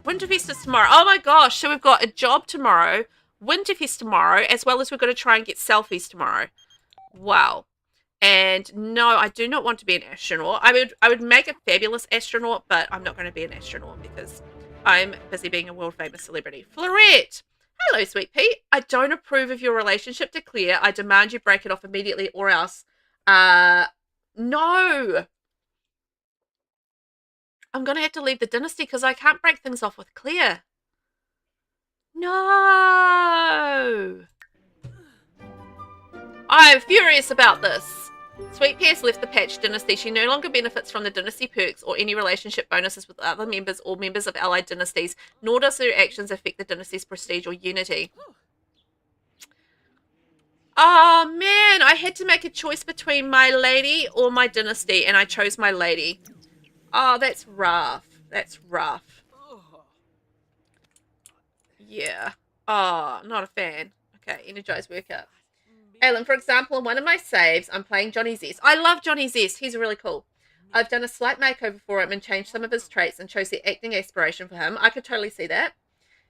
Winterfest is tomorrow. Oh my gosh, so we've got a job tomorrow, Winterfest tomorrow, as well as we've got to try and get selfies tomorrow. Wow. And no, I do not want to be an astronaut. I would make a fabulous astronaut, but I'm not going to be an astronaut because I'm busy being a world famous celebrity. Florette. Hello, sweet pea. I don't approve of your relationship to Claire. I demand you break it off immediately or else. No. I'm going to have to leave the dynasty because I can't break things off with Claire. No. I'm furious about this. Sweet Pea has left the Patch dynasty. She no longer benefits from the dynasty perks or any relationship bonuses with other members or members of allied dynasties, nor does her actions affect the dynasty's prestige or unity. Oh man, I had to make a choice between my lady or my dynasty, and I chose my lady. Oh, that's rough. That's rough. Yeah. Oh, not a fan. Okay, energized workout. Alan, for example, in one of my saves, I'm playing Johnny Zest. I love Johnny Zest. He's really cool. I've done a slight makeover for him and changed some of his traits and chose the acting aspiration for him. I could totally see that.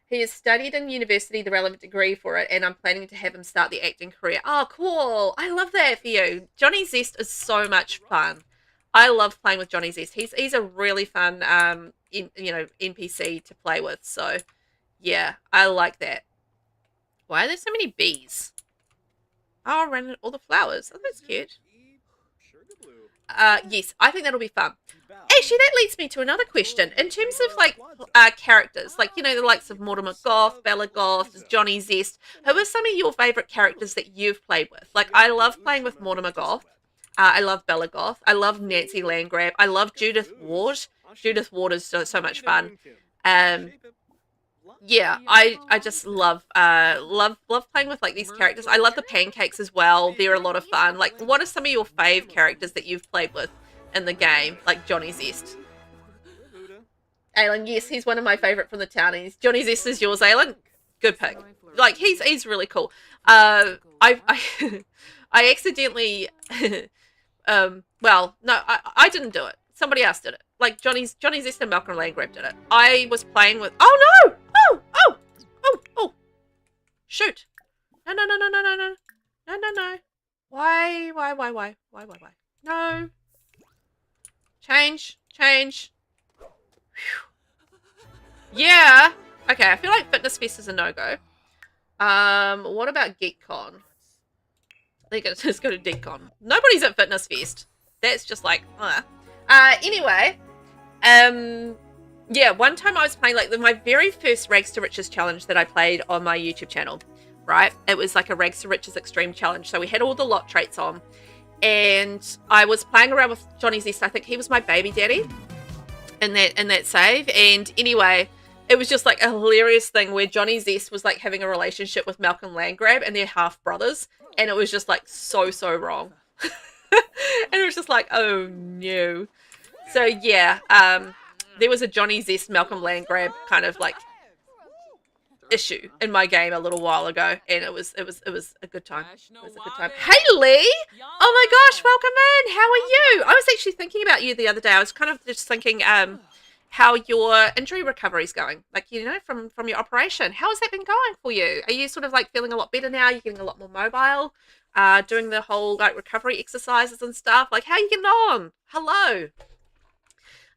He has studied in university the relevant degree for it, and I'm planning to have him start the acting career. Oh, cool. I love that for you. Johnny Zest is so much fun. I love playing with Johnny Zest. He's a really fun NPC to play with. So, yeah, I like that. Why are there so many bees? Oh, around all the flowers. Oh, that's cute. Yes, I think that'll be fun. Actually, that leads me to another question. In terms of, like, characters, like, you know, the likes of Mortimer Goth, Bella Goth, Johnny Zest, who are some of your favourite characters that you've played with? Like, I love playing with Mortimer Goth. I love Bella Goth. I love Nancy Landgrab. I love Judith Ward. Judith Ward is so much fun. Yeah, I just love playing with like these characters. I love the pancakes as well. They're a lot of fun. Like, what are some of your fave characters that you've played with in the game? Like Johnny Zest. Alan, yes, he's one of my favorite from the townies. Johnny Zest is yours, Alan. Good pick. Like, he's really cool. I accidentally well, no, I didn't do it. Somebody else did it. Like Johnny Zest and Malcolm Landgrab did it. I was playing with. Oh no! Oh! Shoot! No! Why? No. Change. Whew. Yeah. Okay, I feel like Fitness Fest is a no-go. What about GeekCon? I think it's just go to DeepCon. Nobody's at Fitness Fest. That's just like, anyway, yeah, one time I was playing, like, my very first Rags to Riches challenge that I played on my YouTube channel, right? It was like a Rags to Riches extreme challenge. So we had all the lot traits on, and I was playing around with Johnny Zest. I think he was my baby daddy in that save. And anyway, it was just like a hilarious thing where Johnny Zest was like having a relationship with Malcolm Landgrab, and they're half brothers, and it was just like so wrong. And it was just like, oh no. So yeah, there was a Johnny Zest Malcolm Landgrab kind of like issue in my game a little while ago, and it was a good time. It was a good time. Hey Lee! Oh my gosh, welcome in. How are you? I was actually thinking about you the other day. I was kind of just thinking how your injury recovery is going. Like, you know, from your operation. How has that been going for you? Are you sort of like feeling a lot better now? You're getting a lot more mobile? Doing the whole like recovery exercises and stuff. Like, how are you getting on? Hello.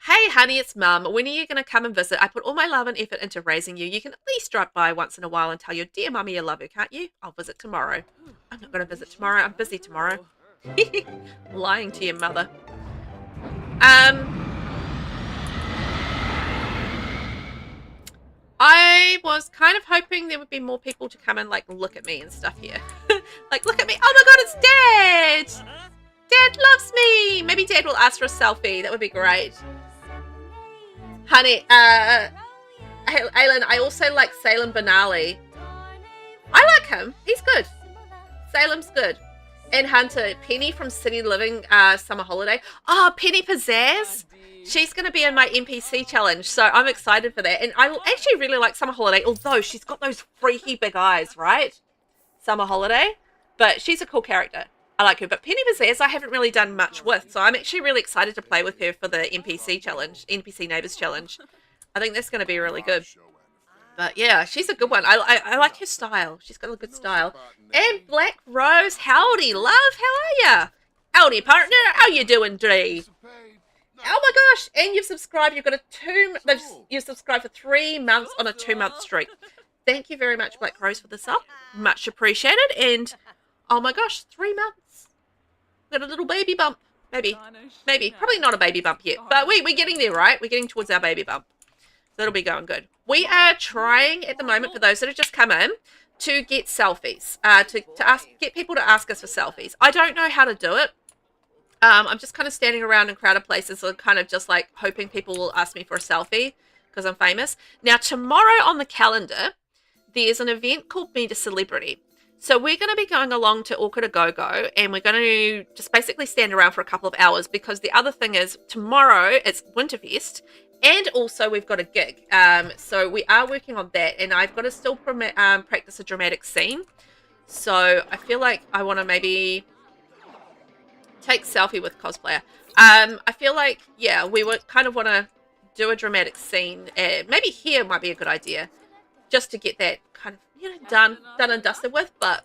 Hey, honey, it's Mum. When are you going to come and visit? I put all my love and effort into raising you. You can at least drop by once in a while and tell your dear mummy you love her, can't you? I'll visit tomorrow. I'm not going to visit tomorrow. I'm busy tomorrow. Lying to your mother. I was kind of hoping there would be more people to come and like look at me and stuff here. Like, look at me. Oh my god, it's Dad! Dad loves me! Maybe Dad will ask for a selfie. That would be great. Honey, Aylin, I also like Salem Benali. I like him. He's good. Salem's good. And Hunter, Penny from City Living Summer Holiday. Oh, Penny Pizzazz. She's going to be in my NPC challenge, so I'm excited for that. And I actually really like Summer Holiday, although she's got those freaky big eyes, right? Summer Holiday. But she's a cool character. I like her. But Penny Pizzazz I haven't really done much with, so I'm actually really excited to play with her for the NPC challenge, NPC Neighbors challenge. I think that's going to be really good. But yeah, she's a good one. I like her style. She's got a good style. And Black Rose, howdy, love. How are ya? Howdy, partner. How you doing today? Oh my gosh! And you've subscribed. You've got you've subscribed for 3 months on a 2-month streak. Thank you very much, Black Rose, for the sub. Much appreciated. And oh my gosh, 3 months. Got a little baby bump. Maybe. Probably not a baby bump yet, but we're getting there, right? We're getting towards our baby bump. So it'll be going good. We are trying at the moment, for those that have just come in, to get selfies. Get people to ask us for selfies. I don't know how to do it. I'm just kind of standing around in crowded places and kind of just like hoping people will ask me for a selfie because I'm famous. Now, tomorrow on the calendar, there's an event called Meet a Celebrity. So we're going to be going along to Orchid A Go-Go, and we're going to just basically stand around for a couple of hours, because the other thing is tomorrow it's Winterfest, and also we've got a gig. So we are working on that, and I've got to still practice a dramatic scene. So I feel like I want to maybe take selfie with cosplayer. I feel like, yeah, we would kind of want to do a dramatic scene. Maybe here might be a good idea, just to get that kind of, you know, done and dusted with. But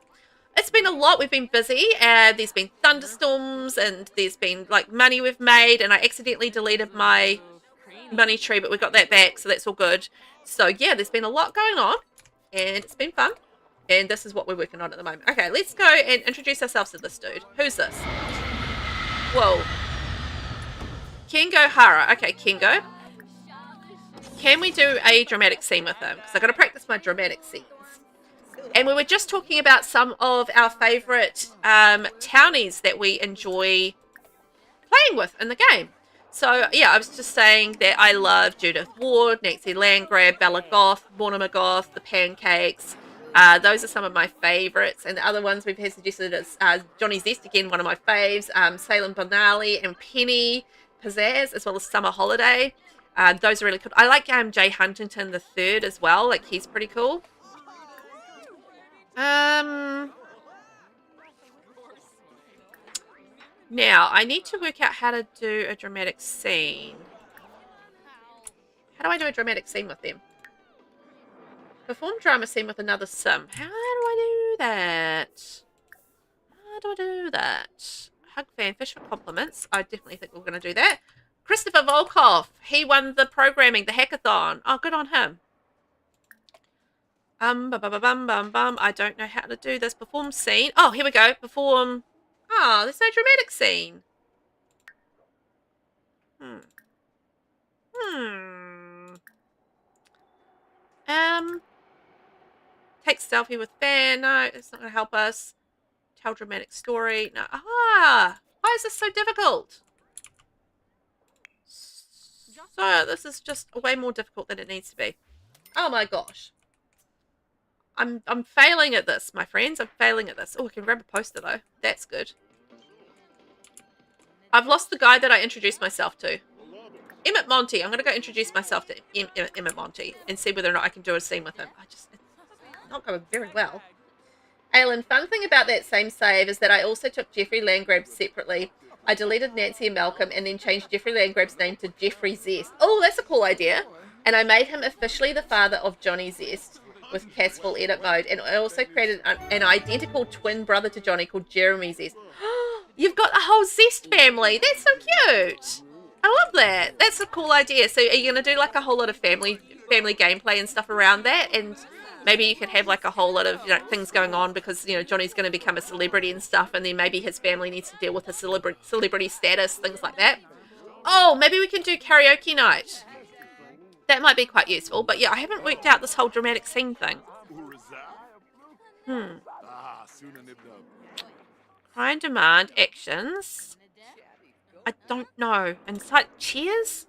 it's been a lot. We've been busy. There's been thunderstorms, and there's been like money we've made, and I accidentally deleted my money tree, but we got that back, so that's all good. So yeah, there's been a lot going on, and it's been fun. And this is what we're working on at the moment. Okay, let's go and introduce ourselves to this dude. Who's this? Whoa. Kengo Hara. Okay, Kengo. Can we do a dramatic scene with him? Because I've got to practice my dramatic scenes. And we were just talking about some of our favourite townies that we enjoy playing with in the game. So, yeah, I was just saying that I love Judith Ward, Nancy Landgrab, Bella Goth, Mortimer Goth, the Pancakes. Those are some of my favourites. And the other ones we've had suggested is Johnny Zest, again, one of my faves, Salem Benali and Penny Pizzazz, as well as Summer Holiday. Those are really cool. I like Jay Huntington the Third as well. Like, he's pretty cool. Now, I need to work out how to do a dramatic scene. How do I do a dramatic scene with them? Perform drama scene with another sim. How do I do that? How do I do that? Hug fanfish for compliments. I definitely think we're going to do that. Christopher Volkov. He won the programming, the hackathon. Oh, good on him. I don't know how to do this. Perform scene. Oh, here we go. Perform. Oh, there's no dramatic scene. Take selfie with fan. No, it's not going to help us. Tell dramatic story. No. Why is this so difficult? So this is just way more difficult than it needs to be. Oh my gosh. I'm failing at this, my friends. I'm failing at this. Oh, I can grab a poster though. That's good. I've lost the guy that I introduced myself to. Emmett Monty. I'm going to go introduce myself to Emmett Monty and see whether or not I can do a scene with him. It's not going very well. Aylin, fun thing about that same save is that I also took Jeffrey Landgrabe separately. I deleted Nancy and Malcolm and then changed Jeffrey Landgrabe's name to Jeffrey Zest. Oh, that's a cool idea. And I made him officially the father of Johnny Zest with Cass full edit mode. And I also created an identical twin brother to Johnny called Jeremy Zest. You've got a whole Zest family. That's so cute. I love that. That's a cool idea. So are you going to do like a whole lot of family gameplay and stuff around that? And maybe you could have like a whole lot of, things going on because, Johnny's going to become a celebrity and stuff. And then maybe his family needs to deal with his celebrity status, things like that. Oh, maybe we can do karaoke night. That might be quite useful. But yeah, I haven't worked out this whole dramatic scene thing. Try and demand actions. I don't know. Incite cheers?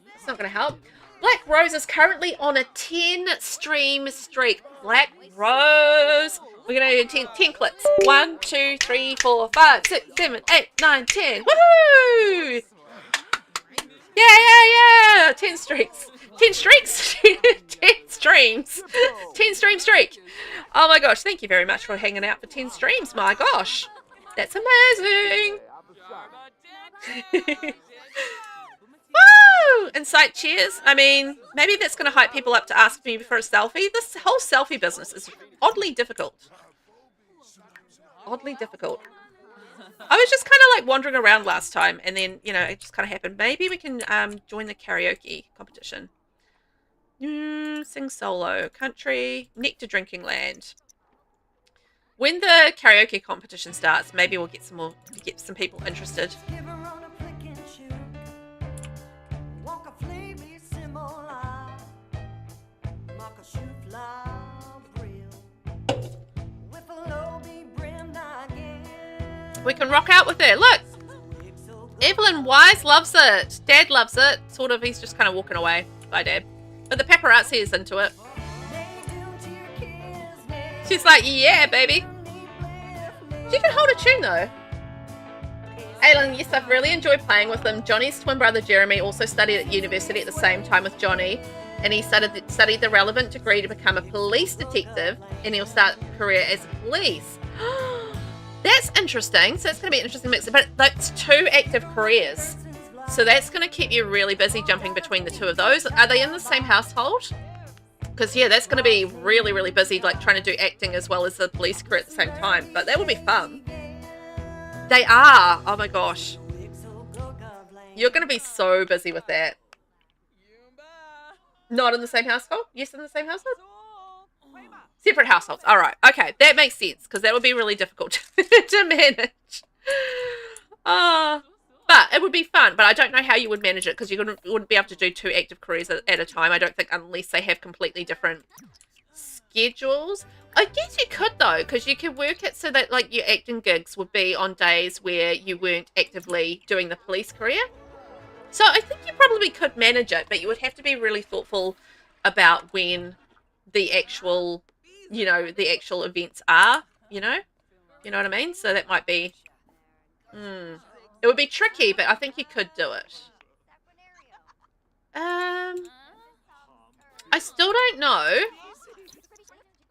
That's not going to help. Black Rose is currently on a 10 stream streak. Black Rose. We're going to do 10 clips. 1, 2, 3, 4, 5, 6, 7, 8, 9, 10. Woohoo! Yeah. 10 streaks. 10 streaks? 10 streams. 10 stream streak. Oh my gosh. Thank you very much for hanging out for 10 streams. My gosh. That's amazing. Woo! Incite cheers. I mean, maybe that's going to hype people up to ask me for a selfie. This whole selfie business is oddly difficult. Oddly difficult. I was just kind of like wandering around last time and then, it just kind of happened. Maybe we can join the karaoke competition. Sing solo. Country. Nectar Drinking Land. When the karaoke competition starts, maybe we'll get some people interested. We can rock out with it. Look, Evelyn Wise loves it. Dad loves it. Sort of. He's just kind of walking away. Bye, Dad. But the paparazzi is into it. She's like, yeah, baby. She can hold a tune, though. Aylin, yes, I've really enjoyed playing with them. Johnny's twin brother, Jeremy, also studied at university at the same time with Johnny. And he studied the relevant degree to become a police detective. And he'll start a career as police. That's interesting. So it's going to be an interesting mix. But that's 2 active careers. So that's going to keep you really busy jumping between the 2 of those. Are they in the same household? Because, yeah, that's going to be really, really busy, like trying to do acting as well as the police career at the same time. But that will be fun. They are. Oh, my gosh. You're going to be so busy with that. Not in the same household? Yes, in the same household? Separate households. All right. Okay. That makes sense because that would be really difficult to manage. But it would be fun. But I don't know how you would manage it because you wouldn't be able to do 2 active careers at a time. I don't think unless they have completely different schedules. I guess you could though because you could work it so that like your acting gigs would be on days where you weren't actively doing the police career. So I think you probably could manage it, but you would have to be really thoughtful about when the actual, the actual events are, you know what I mean? So that might be, it would be tricky, but I think you could do it. I still don't know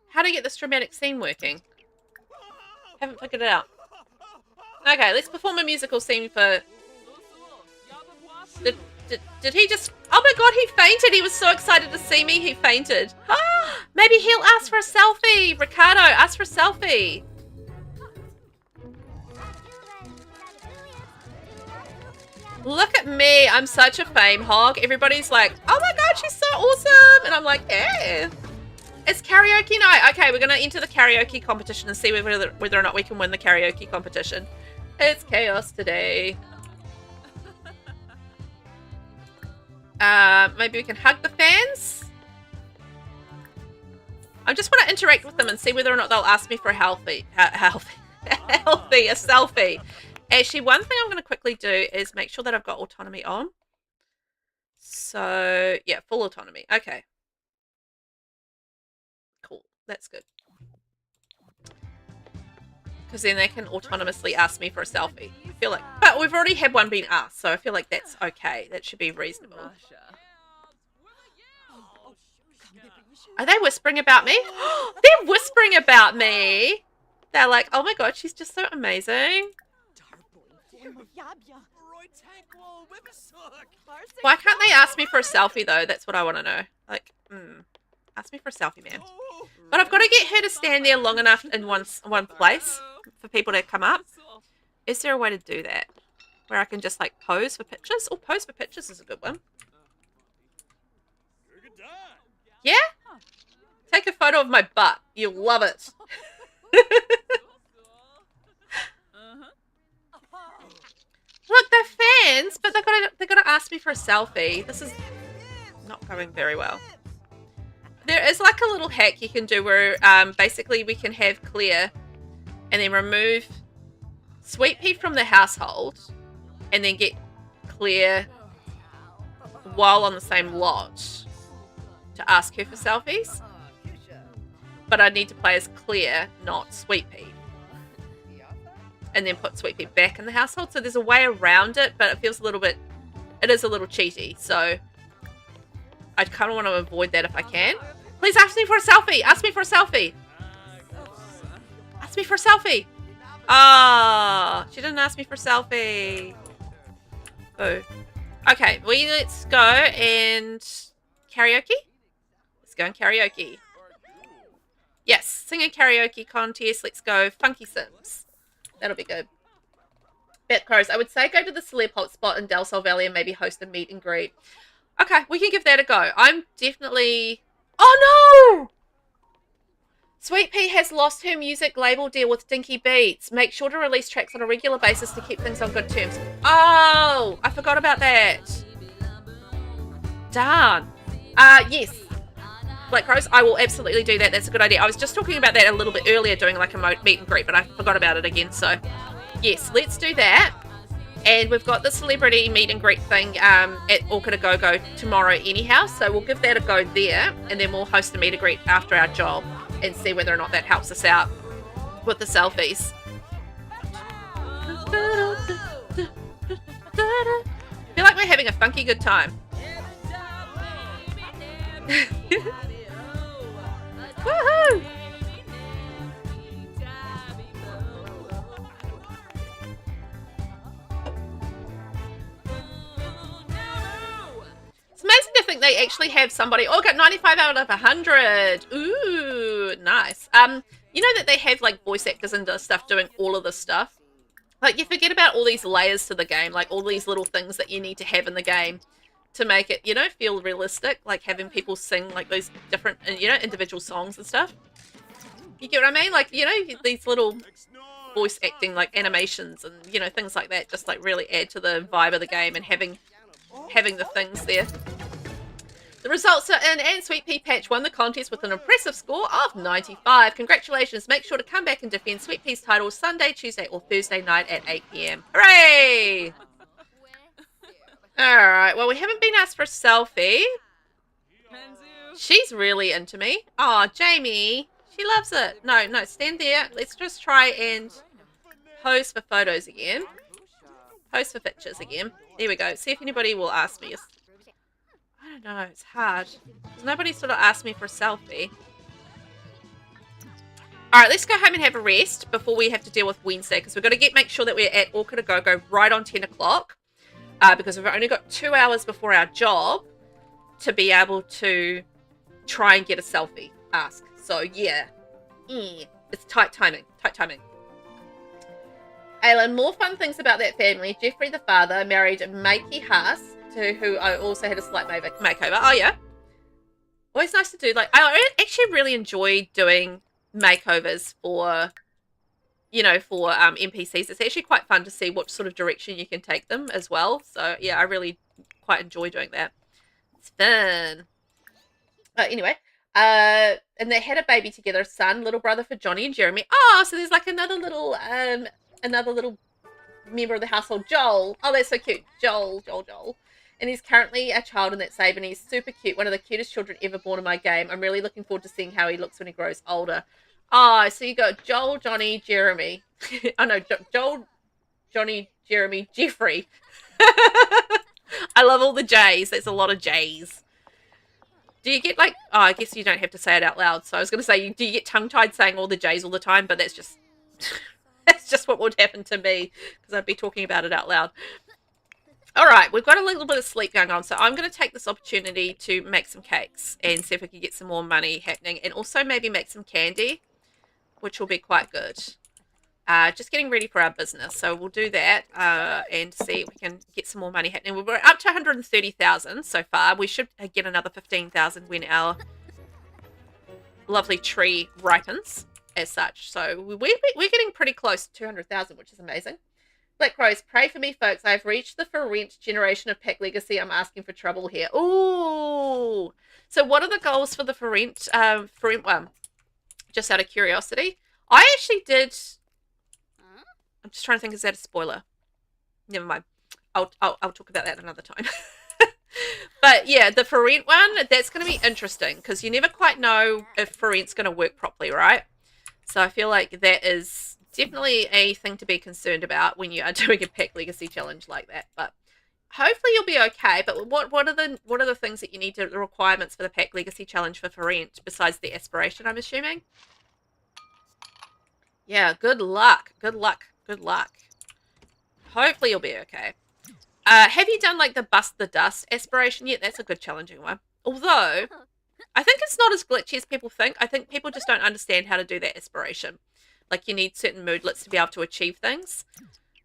how to get this dramatic scene working. Haven't figured it out. Okay, let's perform a musical scene for... Did he just... Oh my god, he fainted. He was so excited to see me, he fainted. Maybe he'll ask for a selfie. Ricardo, ask for a selfie. Look at me. I'm such a fame hog. Everybody's like, oh my god, she's so awesome. And I'm like, yeah. It's karaoke night. Okay, we're going to enter the karaoke competition and see whether or not we can win the karaoke competition. It's chaos today. Maybe we can hug the fans. I just want to interact with them and see whether or not they'll ask me for a selfie. Actually, one thing I'm going to quickly do is make sure that I've got autonomy on. So, yeah, full autonomy. Okay. Cool. That's good. Because then they can autonomously ask me for a selfie. I feel like, but we've already had one being asked, so I feel like that's okay. That should be reasonable. Are they whispering about me? They're whispering about me. They're like, oh my god, she's just so amazing. Why can't they ask me for a selfie though? That's what I want to know. Like, ask me for a selfie, man. But I've got to get her to stand there long enough in one place for people to come up. Is there a way to do that? Where I can just like pose for pictures? Oh, pose for pictures is a good one. Yeah? Take a photo of my butt. You'll love it. Look, they're fans, but they're gonna ask me for a selfie. This is not going very well. There is like a little hack you can do where basically we can have Claire and then remove Sweet Pea from the household and then get Claire while on the same lot to ask her for selfies. But I need to play as Claire, not Sweet Pea. And then put Sweet Pea back in the household. So there's a way around it, but it feels a little bit, it is a little cheaty. So I kind of want to avoid that if I can. Please ask me for a selfie. Ask me for a selfie. Ask me for a selfie. Ah, she didn't ask me for a selfie. Oh. Okay, let's go and karaoke. Let's go and karaoke. Yes, sing a karaoke contest. Let's go Funky Sims. That'll be good. Bet Crows. I would say go to the celeb hotspot in Del Sol Valley and maybe host a meet and greet. Okay, we can give that a go. I'm definitely... Oh, no! Sweet Pea has lost her music label deal with Dinky Beats. Make sure to release tracks on a regular basis to keep things on good terms. Oh, I forgot about that. Darn. Yes. Black Crows, I will absolutely do that. That's a good idea. I was just talking about that a little bit earlier, doing like a meet and greet, but I forgot about it again. So, yes, let's do that. And we've got the celebrity meet and greet thing at Orchid A Go-Go tomorrow anyhow. So we'll give that a go there. And then we'll host a meet and greet after our job and see whether or not that helps us out with the selfies. I feel like we're having a funky good time. Woohoo! It's amazing to think they actually have somebody. Oh, got 95 out of 100. Ooh, nice. You know that they have like voice actors and stuff doing all of this stuff. Like you forget about all these layers to the game, like all these little things that you need to have in the game to make it, you know, feel realistic. Like having people sing like those different, you know, individual songs and stuff. You get what I mean? Like, you know, these little voice acting like animations and, you know, things like that just like really add to the vibe of the game and having the things there. The results are in and Sweet Pea Patch won the contest with an impressive score of 95. Congratulations. Make sure to come back and defend Sweet Pea's title Sunday, Tuesday or Thursday night at 8 p.m. Hooray! Alright, well we haven't been asked for a selfie. She's really into me. Oh, Jamie. She loves it. No, stand there. Let's just try and pose for photos again. Pose for pictures again. There we go. See if anybody will ask me. I don't know. It's hard. Nobody sort of asked me for a selfie. Alright, let's go home and have a rest before we have to deal with Wednesday. Because we've got to make sure that we're at Orchid A Go-Go right on 10 o'clock. Because we've only got 2 hours before our job to be able to try and get a selfie ask. So, yeah. It's tight timing. Tight timing. Aylin, more fun things about that family. Jeffrey, the father, married Makey Haas, to who I also had a slight makeover. Oh, yeah. Always nice to do. Like, I actually really enjoy doing makeovers for, you know, for NPCs. It's actually quite fun to see what sort of direction you can take them as well. So, yeah, I really quite enjoy doing that. It's fun. Anyway. And they had a baby together, a son, little brother for Johnny and Jeremy. Oh, so there's like another little member of the household, Joel. Oh, that's so cute. Joel. And he's currently a child in that save, and he's super cute. One of the cutest children ever born in my game. I'm really looking forward to seeing how he looks when he grows older. Oh, so you got Joel, Johnny, Jeremy. Oh, no, Joel, Johnny, Jeremy, Jeffrey. I love all the J's. That's a lot of J's. Do you get like, oh, I guess you don't have to say it out loud. So I was going to say, do you get tongue-tied saying all the J's all the time? But that's just, that's just what would happen to me because I'd be talking about it out loud. All right, we've got a little bit of sleep going on. So I'm going to take this opportunity to make some cakes and see if we can get some more money happening. And also maybe make some candy, which will be quite good. Just getting ready for our business. So we'll do that and see if we can get some more money happening. We're up to 130,000 so far. We should get another 15,000 when our lovely tree ripens as such. So we're getting pretty close to 200,000, which is amazing. Black Rose, pray for me, folks. I've reached the for rent generation of Pack Legacy. I'm asking for trouble here. Ooh. So what are the goals for the for rent one? Just out of curiosity. I actually did... I'm just trying to think, is that a spoiler? Never mind. I'll talk about that another time. But yeah, the for rent one, that's going to be interesting because you never quite know if for rent's going to work properly, right? So I feel like that is definitely a thing to be concerned about when you are doing a Pack Legacy challenge like that. But hopefully you'll be okay. But what are the things that you need to, the requirements for the Pack Legacy challenge for rent besides the aspiration, I'm assuming? Yeah, good luck. Good luck. Good luck. Hopefully you'll be okay. Have you done like the bust the dust aspiration yet? That's a good challenging one. Although, I think it's not as glitchy as people think. I think people just don't understand how to do that aspiration. Like you need certain moodlets to be able to achieve things.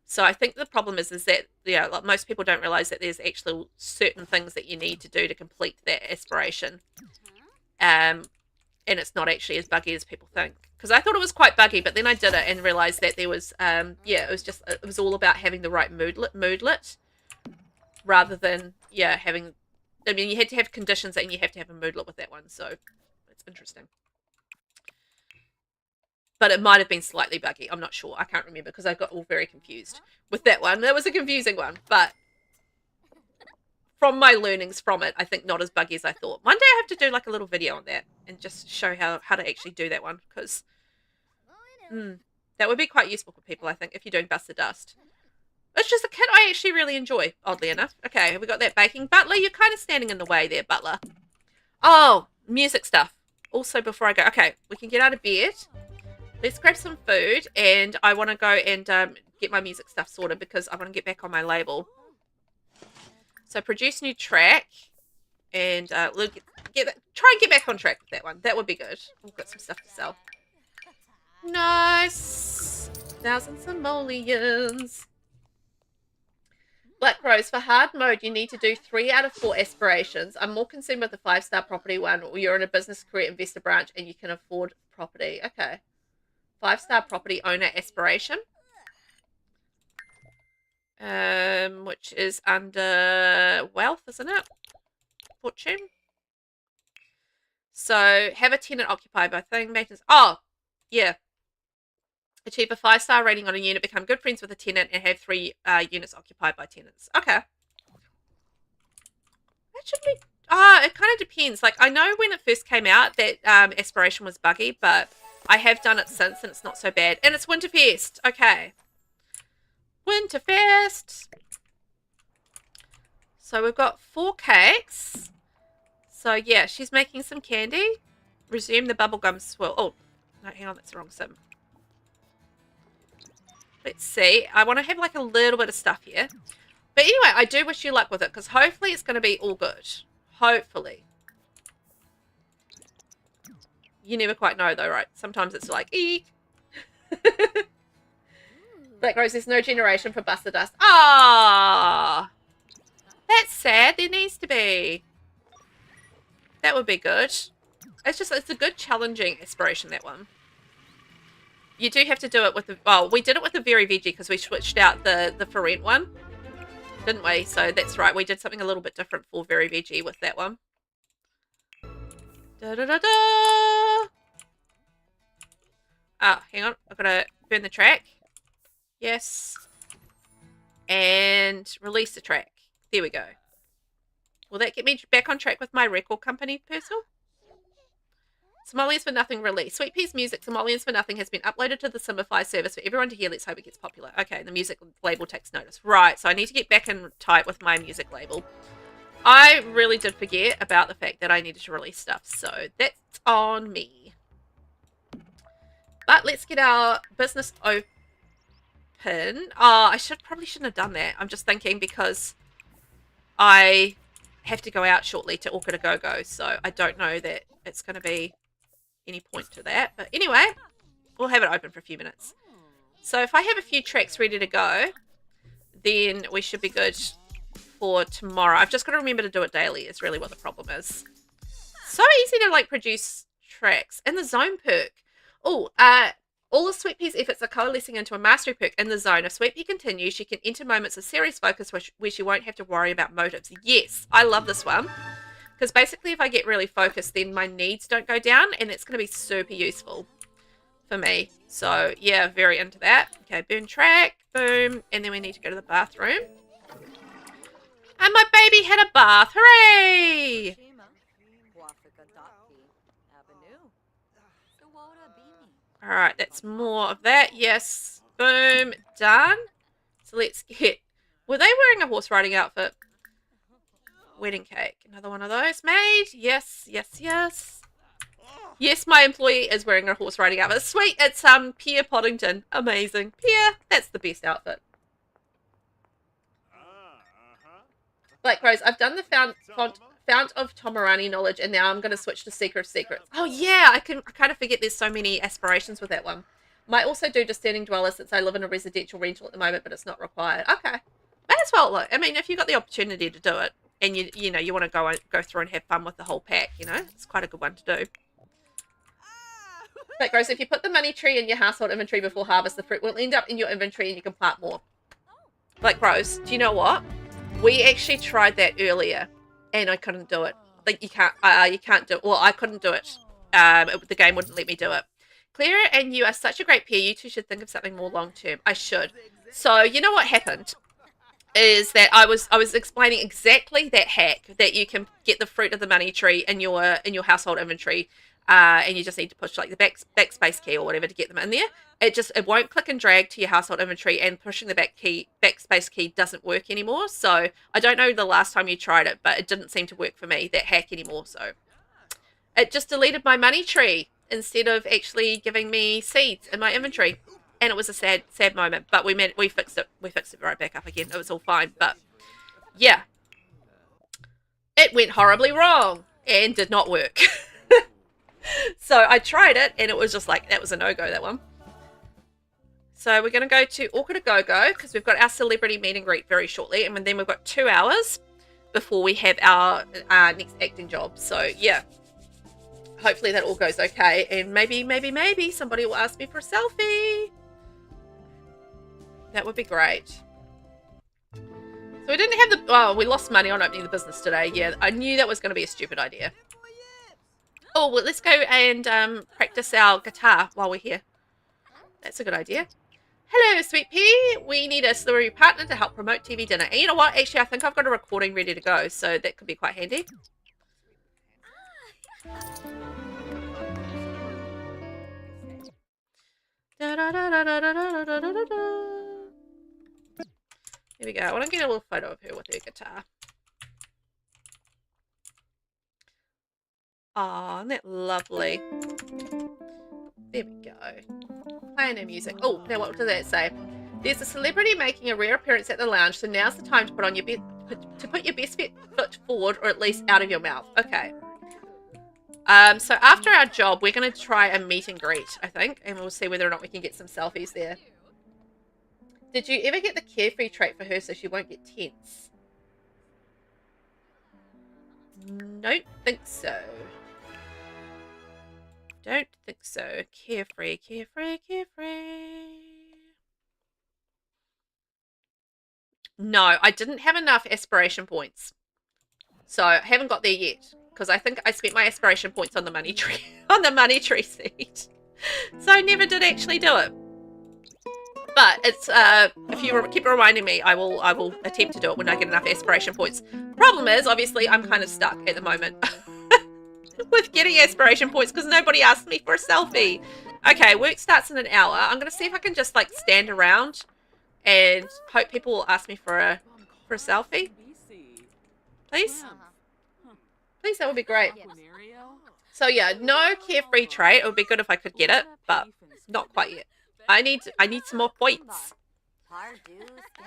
So I think the problem is that, you know, like most people don't realize that there's actually certain things that you need to do to complete that aspiration. And it's not actually as buggy as people think. Because I thought it was quite buggy, but then I did it and realized that there was, yeah, it was all about having the right moodlet rather than, yeah, having, I mean, you had to have conditions and you have to have a moodlet with that one. So it's interesting. But it might have been slightly buggy. I'm not sure. I can't remember because I got all very confused with that one. That was a confusing one, but from my learnings from it, I think not as buggy as I thought. One day I have to do like a little video on that and just show how to actually do that one because that would be quite useful for people, I think, if you're doing Bust the Dust. It's just a kit I actually really enjoy, oddly enough. Okay, have we got that baking? Butler, you're kind of standing in the way there, Butler. Oh, music stuff. Also, before I go, okay, we can get out of bed. Let's grab some food, and I want to go and get my music stuff sorted because I want to get back on my label. So produce new track, and try and get back on track with that one. That would be good. We've got some stuff to sell. Nice. 1,000 simoleons. Black Rose, for hard mode, you need to do 3 out of 4 aspirations. I'm more concerned with the 5-star property one, or you're in a business career investor branch and you can afford property. Okay. 5-star property owner aspiration. Which is under wealth, isn't it? Fortune. So, have a tenant occupied by thing, maintenance. Oh, yeah. Achieve a 5-star rating on a unit, become good friends with a tenant, and have 3 units occupied by tenants. Okay. That should be... it kind of depends. Like, I know when it first came out that aspiration was buggy, but I have done it since, and it's not so bad. And it's Winterfest. Okay. Winterfest. So we've got 4 cakes. So, yeah, she's making some candy. Resume the bubblegum swirl. Oh, no, hang on, that's the wrong sim. Let's see. I want to have like a little bit of stuff here. But anyway, I do wish you luck with it because hopefully it's going to be all good. Hopefully. You never quite know though, right? Sometimes it's like, eek. Black Rose, there's no generation for Bust the Dust. Ah, that's sad. There needs to be. That would be good. It's a good challenging aspiration, that one. You do have to do it with the... Well, we did it with the Very Veggie because we switched out the for rent one. Didn't we? So that's right. We did something a little bit different for Very Veggie with that one. Da-da-da-da! Oh, hang on. I've got to burn the track. Yes. and release the track. There we go. Will that get me back on track with my record company personal? Simoleons for Nothing release. Sweet Pea's music, Simoleons for Nothing, has been uploaded to the Simplify service for everyone to hear. Let's hope it gets popular. Okay, the music label takes notice. Right, so I need to get back in tight with my music label. I really did forget about the fact that I needed to release stuff, so that's on me. But let's get our business open. Oh, I probably shouldn't have done that. I'm just thinking because I have to go out shortly to Orchid A Go-Go, so I don't know that it's going to be any point to that. But anyway, we'll have it open for a few minutes. So if I have a few tracks ready to go, then we should be good for tomorrow. I've just got to remember to do it daily is really what the problem is. So easy to like produce tracks. And the zone perk. Oh, all of Sweet Pea's efforts are coalescing into a mastery perk in the zone. If Sweet Pea continues, she can enter moments of serious focus where she won't have to worry about motives. Yes, I love this one. Because basically if I get really focused, then my needs don't go down, and it's going to be super useful for me. So, yeah, very into that. Okay, burn track, boom, and then we need to go to the bathroom. And my baby had a bath, hooray! Alright, that's more of that, yes. Boom, done. So let's get... Were they wearing a horse riding outfit? Wedding cake. Another one of those made. Yes, yes, yes. Yes, my employee is wearing a horse riding outfit. Sweet, it's Pierre Poddington. Amazing. Pierre, that's the best outfit. Black Rose, I've done the Fount of Tomarani knowledge, and now I'm going to switch to Seeker of Secrets. Oh yeah, I kind of forget there's so many aspirations with that one. Might also do Discerning Dweller since I live in a residential rental at the moment, but it's not required. Okay. May as well look. I mean, if you've got the opportunity to do it, and you know, you want to go through and have fun with the whole pack, you know, it's quite a good one to do. But Gross, if you put the money tree in your household inventory before harvest, the fruit will end up in your inventory and you can plant more. Like Gross, do you know what? We actually tried that earlier and I couldn't do it. Like you can't do it. Well, I couldn't do it. The game wouldn't let me do it. Clara and you are such a great pair. You two should think of something more long term. I should. So you know what happened is that I was explaining exactly that hack that you can get the fruit of the money tree in your household inventory, and you just need to push like the backspace key or whatever to get them in there. It won't click and drag to your household inventory, and pushing the backspace key doesn't work anymore. So I don't know the last time you tried it, but it didn't seem to work for me, that hack, anymore. So it just deleted my money tree instead of actually giving me seeds in my inventory. And it was a sad moment, but we fixed it. We fixed it right back up again. It was all fine, but yeah, it went horribly wrong and did not work. So I tried it, and it was just like, that was a no-go, that one. So we're going to go to Orchid A Go-Go because we've got our celebrity meet and greet very shortly, and then we've got 2 hours before we have our next acting job. So yeah, hopefully that all goes okay, and maybe somebody will ask me for a selfie. That would be great. So we didn't have the... Oh, we lost money on opening the business today. Yeah, I knew that was going to be a stupid idea. Oh, well, let's go and practice our guitar while we're here. That's a good idea. Hello, Sweet Pea. We need a celebrity partner to help promote TV dinner. And you know what? Actually, I think I've got a recording ready to go, so that could be quite handy. Here we go. I want to get a little photo of her with her guitar. Oh, isn't that lovely? There we go. Playing her music. Oh, now what does that say? There's a celebrity making a rare appearance at the lounge, so now's the time to put on your put your best foot forward, or at least out of your mouth. Okay. So after our job, we're going to try a meet and greet, I think, and we'll see whether or not we can get some selfies there. Did you ever get the carefree trait for her so she won't get tense? Don't think so. Don't think so. Carefree, carefree, carefree. No, I didn't have enough aspiration points. So I haven't got there yet. Because I think I spent my aspiration points on the money tree. On the money tree seed. So I never did actually do it. But it's if you keep reminding me, I will attempt to do it when I get enough aspiration points. Problem is, obviously, I'm kind of stuck at the moment with getting aspiration points because nobody asked me for a selfie. Okay, work starts in an hour. I'm gonna see if I can just like stand around and hope people will ask me for a selfie. Please, please, that would be great. So yeah, no carefree trait. It would be good if I could get it, but not quite yet. I need some more points.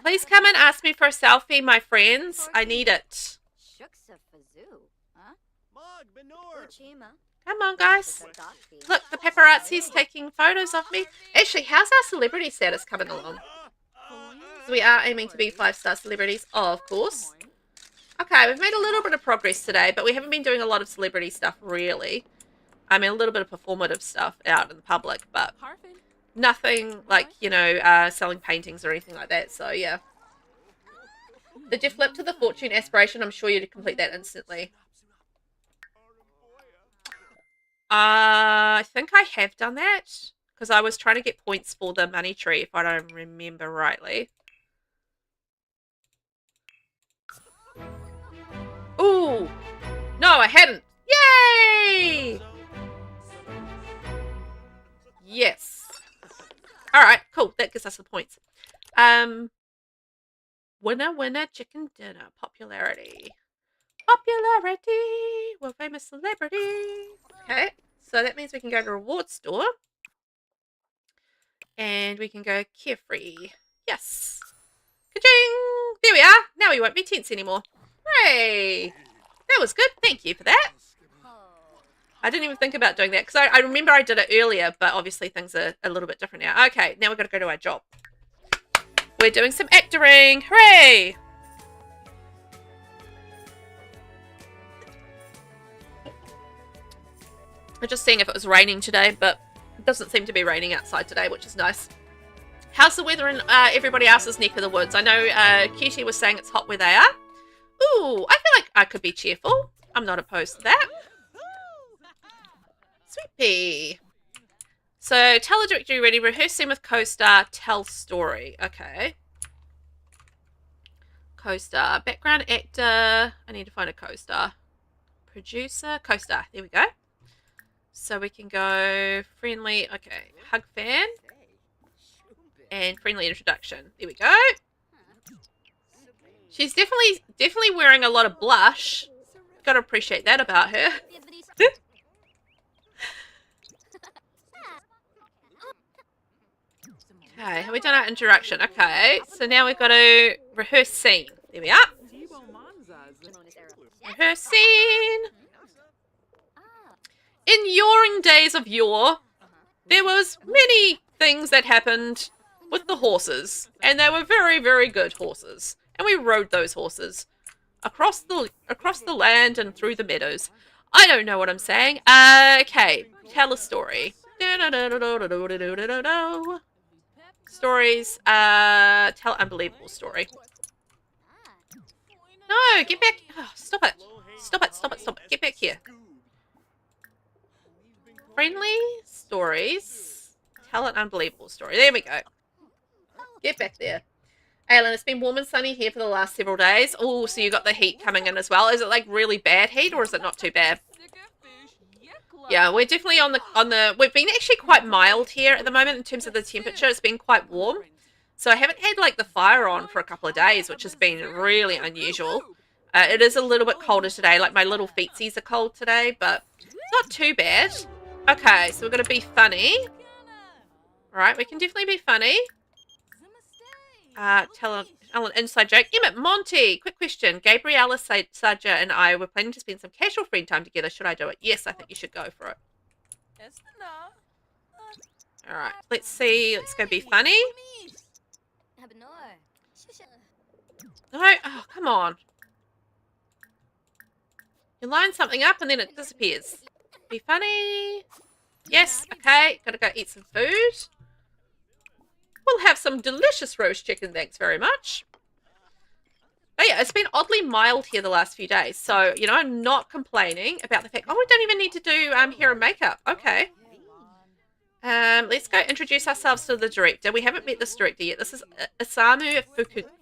Please come and ask me for a selfie, my friends. I need it. Come on, guys. Look, the paparazzi's taking photos of me. Actually, how's our celebrity status coming along? So we are aiming to be 5-star celebrities, of course. Okay, we've made a little bit of progress today, but we haven't been doing a lot of celebrity stuff, really. I mean, a little bit of performative stuff out in the public, but nothing like, you know, selling paintings or anything like that. So, yeah. Did you flip to the fortune aspiration? I'm sure you'd complete that instantly. I think I have done that because I was trying to get points for the money tree, if I don't remember rightly. Ooh! No, I hadn't. Yay! Yes. Alright, cool. That gives us the points. Winner, chicken dinner. Popularity. Popularity. We're famous celebrity. Okay, so that means we can go to reward store. And we can go carefree. Yes. Ka-ching! There we are. Now we won't be tense anymore. Hooray! That was good. Thank you for that. I didn't even think about doing that because I remember I did it earlier, but obviously things are a little bit different now. Okay, now we've got to go to our job. We're doing some actoring. Hooray! I'm just seeing if it was raining today, but it doesn't seem to be raining outside today, which is nice. How's the weather in everybody else's neck of the woods? I know Cutie was saying it's hot where they are. Ooh, I feel like I could be cheerful. I'm not opposed to that. Sweet pea. So, tell a directory ready. Rehearse scene with co-star. Tell story. Okay. Co-star. Background actor. I need to find a co-star. Producer. Co-star. There we go. So we can go friendly. Okay. Hug fan. And friendly introduction. There we go. She's definitely wearing a lot of blush. Gotta appreciate that about her. Okay, have we done our introduction? Okay, so now we've got to rehearse scene. There we are. Rehearse scene. In yoring days of yore, there was many things that happened with the horses, and they were very, very good horses. And we rode those horses across the land and through the meadows. I don't know what I'm saying. Okay, tell a story. Stories. Tell unbelievable story. No, get back. Oh, stop it. Stop it, stop it, stop it. Get back here. Friendly stories. Tell an unbelievable story. There we go. Get back there. Aylin, it's been warm and sunny here for the last several days. Oh, so you got the heat coming in as well. Is it like really bad heat or is it not too bad? Yeah, we're definitely on the we've been actually quite mild here at the moment in terms of the temperature. It's been quite warm. So I haven't had like the fire on for a couple of days, which has been really unusual. It is a little bit colder today. Like my little feetsies are cold today, but it's not too bad. Okay, so we're going to be funny. Alright, we can definitely be funny. Tell an inside joke. Emmett, Monty, quick question. Gabriella Saja and I were planning to spend some casual friend time together. Should I do it? Yes, I think you should go for it. Alright, let's see. Let's go be funny. No, oh, come on. You line something up and then it disappears. Be funny. Yes, okay. Gotta go eat some food. We'll have some delicious roast chicken, thanks very much. But yeah, it's been oddly mild here the last few days. So, you know, I'm not complaining about the fact... Oh, we don't even need to do hair and makeup. Okay. Let's go introduce ourselves to the director. We haven't met this director yet. This is Isamu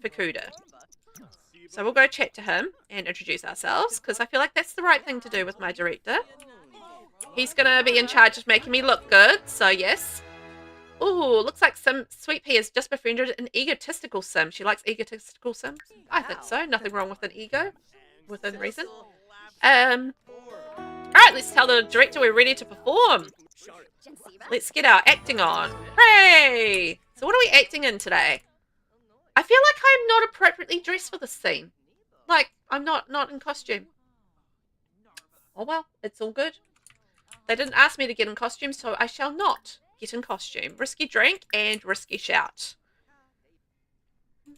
Fukuda. So we'll go chat to him and introduce ourselves, because I feel like that's the right thing to do with my director. He's going to be in charge of making me look good, so yes. Ooh, looks like Sweet Pea has just befriended an egotistical sim. She likes egotistical sims? I think so. Nothing wrong with an ego, within reason. Alright, let's tell the director we're ready to perform. Let's get our acting on. Hooray! So what are we acting in today? I feel like I'm not appropriately dressed for this scene. Like, I'm not in costume. Oh well, it's all good. They didn't ask me to get in costume, so I shall not get in costume. Risky drink and risky shout.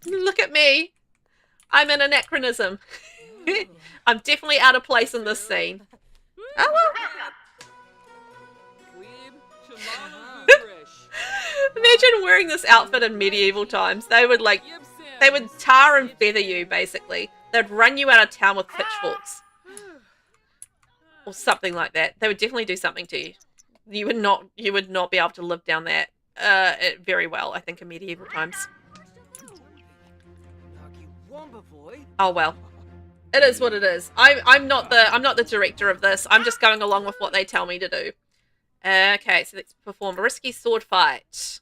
Look at me. I'm an anachronism. I'm definitely out of place in this scene. Oh well. Imagine wearing this outfit in medieval times. They would tar and feather you, basically. They'd run you out of town with pitchforks. Or something like that. They would definitely do something to you. You would not be able to live down there very well, I think, in medieval times. Oh well. It is what it is. I'm not the director of this. I'm just going along with what they tell me to do. Okay, so let's perform a risky sword fight.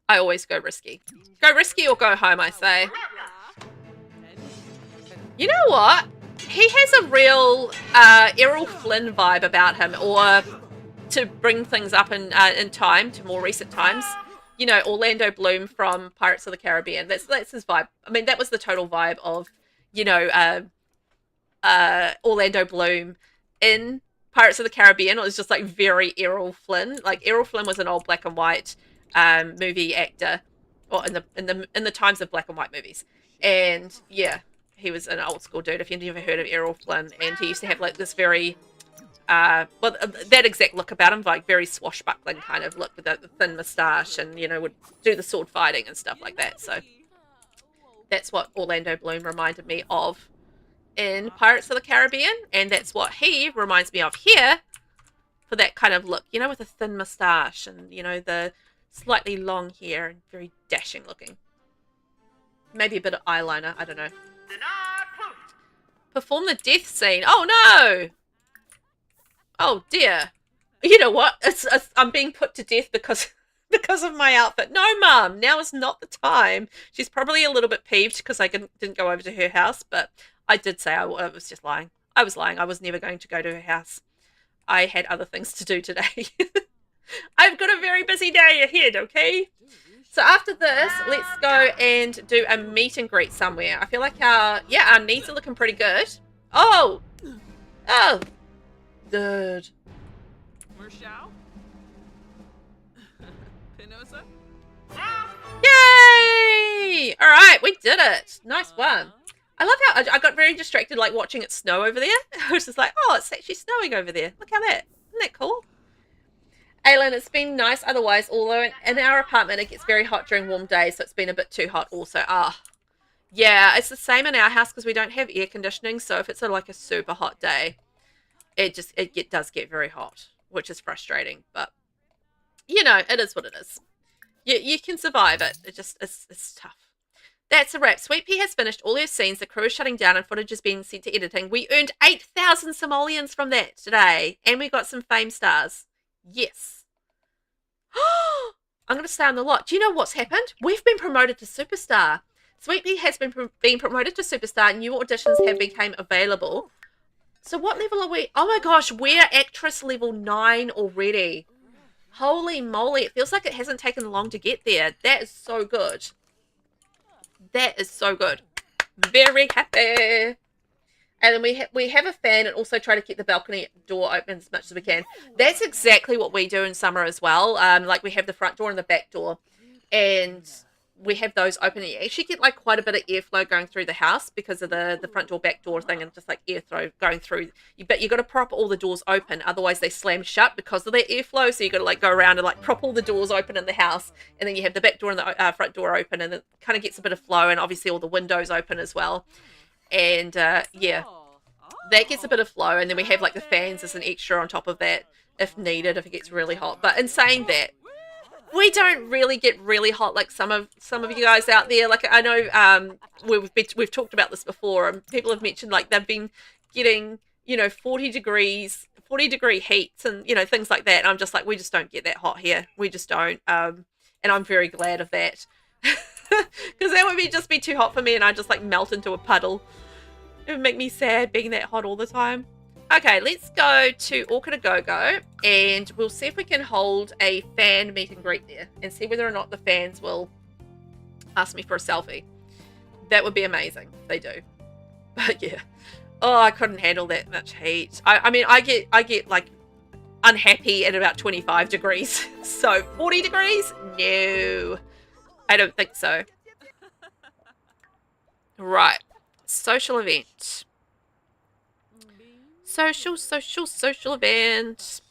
I always go risky. Go risky or go home, I say. You know what? He has a real Errol Flynn vibe about him, or to bring things up in time, to more recent times. You know, Orlando Bloom from Pirates of the Caribbean. That's his vibe. I mean, that was the total vibe of, you know, Orlando Bloom in Pirates of the Caribbean. It was just like very Errol Flynn. Like Errol Flynn was an old black and white movie actor, or in the times of black and white movies. And yeah, he was an old school dude. If you've never heard of Errol Flynn, and he used to have like this very that exact look about him, like very swashbuckling kind of look with the thin moustache, and you know, would do the sword fighting and stuff like that. So that's what Orlando Bloom reminded me of in Pirates of the Caribbean, and that's what he reminds me of here for that kind of look, you know, with a thin moustache and, you know, the slightly long hair and very dashing looking. Maybe a bit of eyeliner, I don't know. Perform the death scene. Oh no! Oh dear. You know what? I'm being put to death because of my outfit. No, Mum, now is not the time. She's probably a little bit peeved because I didn't go over to her house, but I did say I was just lying. I was lying. I was never going to go to her house. I had other things to do today. I've got a very busy day ahead, okay? So after this, let's go and do a meet and greet somewhere. I feel like our needs are looking pretty good. Oh! Oh! Dude. Yay! Alright, we did it. Nice one. I love how I got very distracted, like watching it snow over there. I was just like, oh, it's actually snowing over there. Look how isn't that cool? Aylin, it's been nice otherwise, although in our apartment it gets very hot during warm days, so it's been a bit too hot also. Yeah, it's the same in our house because we don't have air conditioning, so if it's like a super hot day, it does get very hot, which is frustrating, but you know, it is what it is. You can survive it. It's tough. That's a wrap. Sweet Pea has finished all her scenes. The crew is shutting down and footage is being sent to editing. We earned 8,000 simoleons from that today, and we got some fame stars. Yes. I'm going to stay on the lot. Do you know what's happened? We've been promoted to superstar. Sweet Pea has been promoted to superstar. New auditions have become available. So what level are we? Oh my gosh, we're actress level 9 already. Holy moly. It feels like it hasn't taken long to get there. That is so good. That is so good. Very happy. And then we have a fan and also try to keep the balcony door open as much as we can. That's exactly what we do in summer as well. Like we have the front door and the back door, and we have those open. You actually get like quite a bit of airflow going through the house because of the front door, back door thing, and just like airflow going through. But you got to prop all the doors open, otherwise they slam shut because of the airflow. So you got to like go around and like prop all the doors open in the house, and then you have the back door and the front door open, and it kind of gets a bit of flow, and obviously all the windows open as well. And yeah, that gets a bit of flow, and then we have like the fans as an extra on top of that if needed, if it gets really hot. But in saying that, we don't really get really hot like some of you guys out there. Like I know we've talked about this before, and people have mentioned like they've been getting 40 degree heats and things like that. And I'm just like, we just don't get that hot here. We just don't. And I'm very glad of that because that would just be too hot for me, and I just like melt into a puddle. It would make me sad being that hot all the time. Okay, let's go to Orchid A Go-Go and we'll see if we can hold a fan meet and greet there and see whether or not the fans will ask me for a selfie. That would be amazing if they do. But yeah. Oh, I couldn't handle that much heat. I mean, I get like unhappy at about 25 degrees. So 40 degrees? No. I don't think so. Right. Social event. Social event.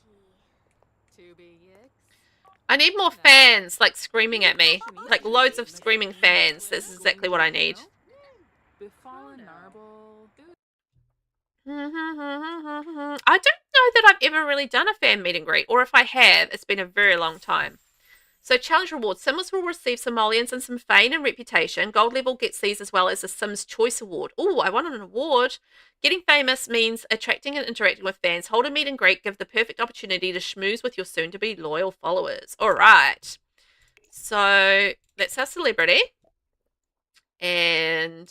I need more fans, like, screaming at me. Like, loads of screaming fans. That's exactly what I need. I don't know that I've ever really done a fan meet and greet, or if I have, it's been a very long time. So challenge rewards. Sims will receive simoleons and some fame and reputation. Gold level gets these as well as the Sims Choice Award. Oh, I won an award. Getting famous means attracting and interacting with fans. Hold a meet and greet. Give the perfect opportunity to schmooze with your soon-to-be loyal followers. All right. So that's our celebrity. And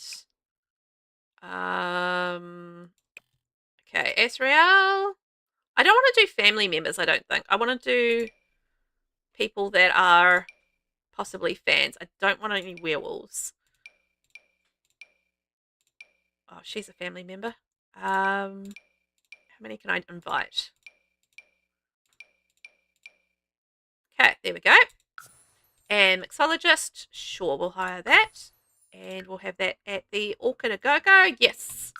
okay, Asriel. I don't want to do family members, I don't think. I want to do people that are possibly fans. I don't want any werewolves. Oh, she's a family member. How many can I invite? Okay, there we go. And mixologist, sure, we'll hire that. And we'll have that at the Orchid A Go-Go. Yes.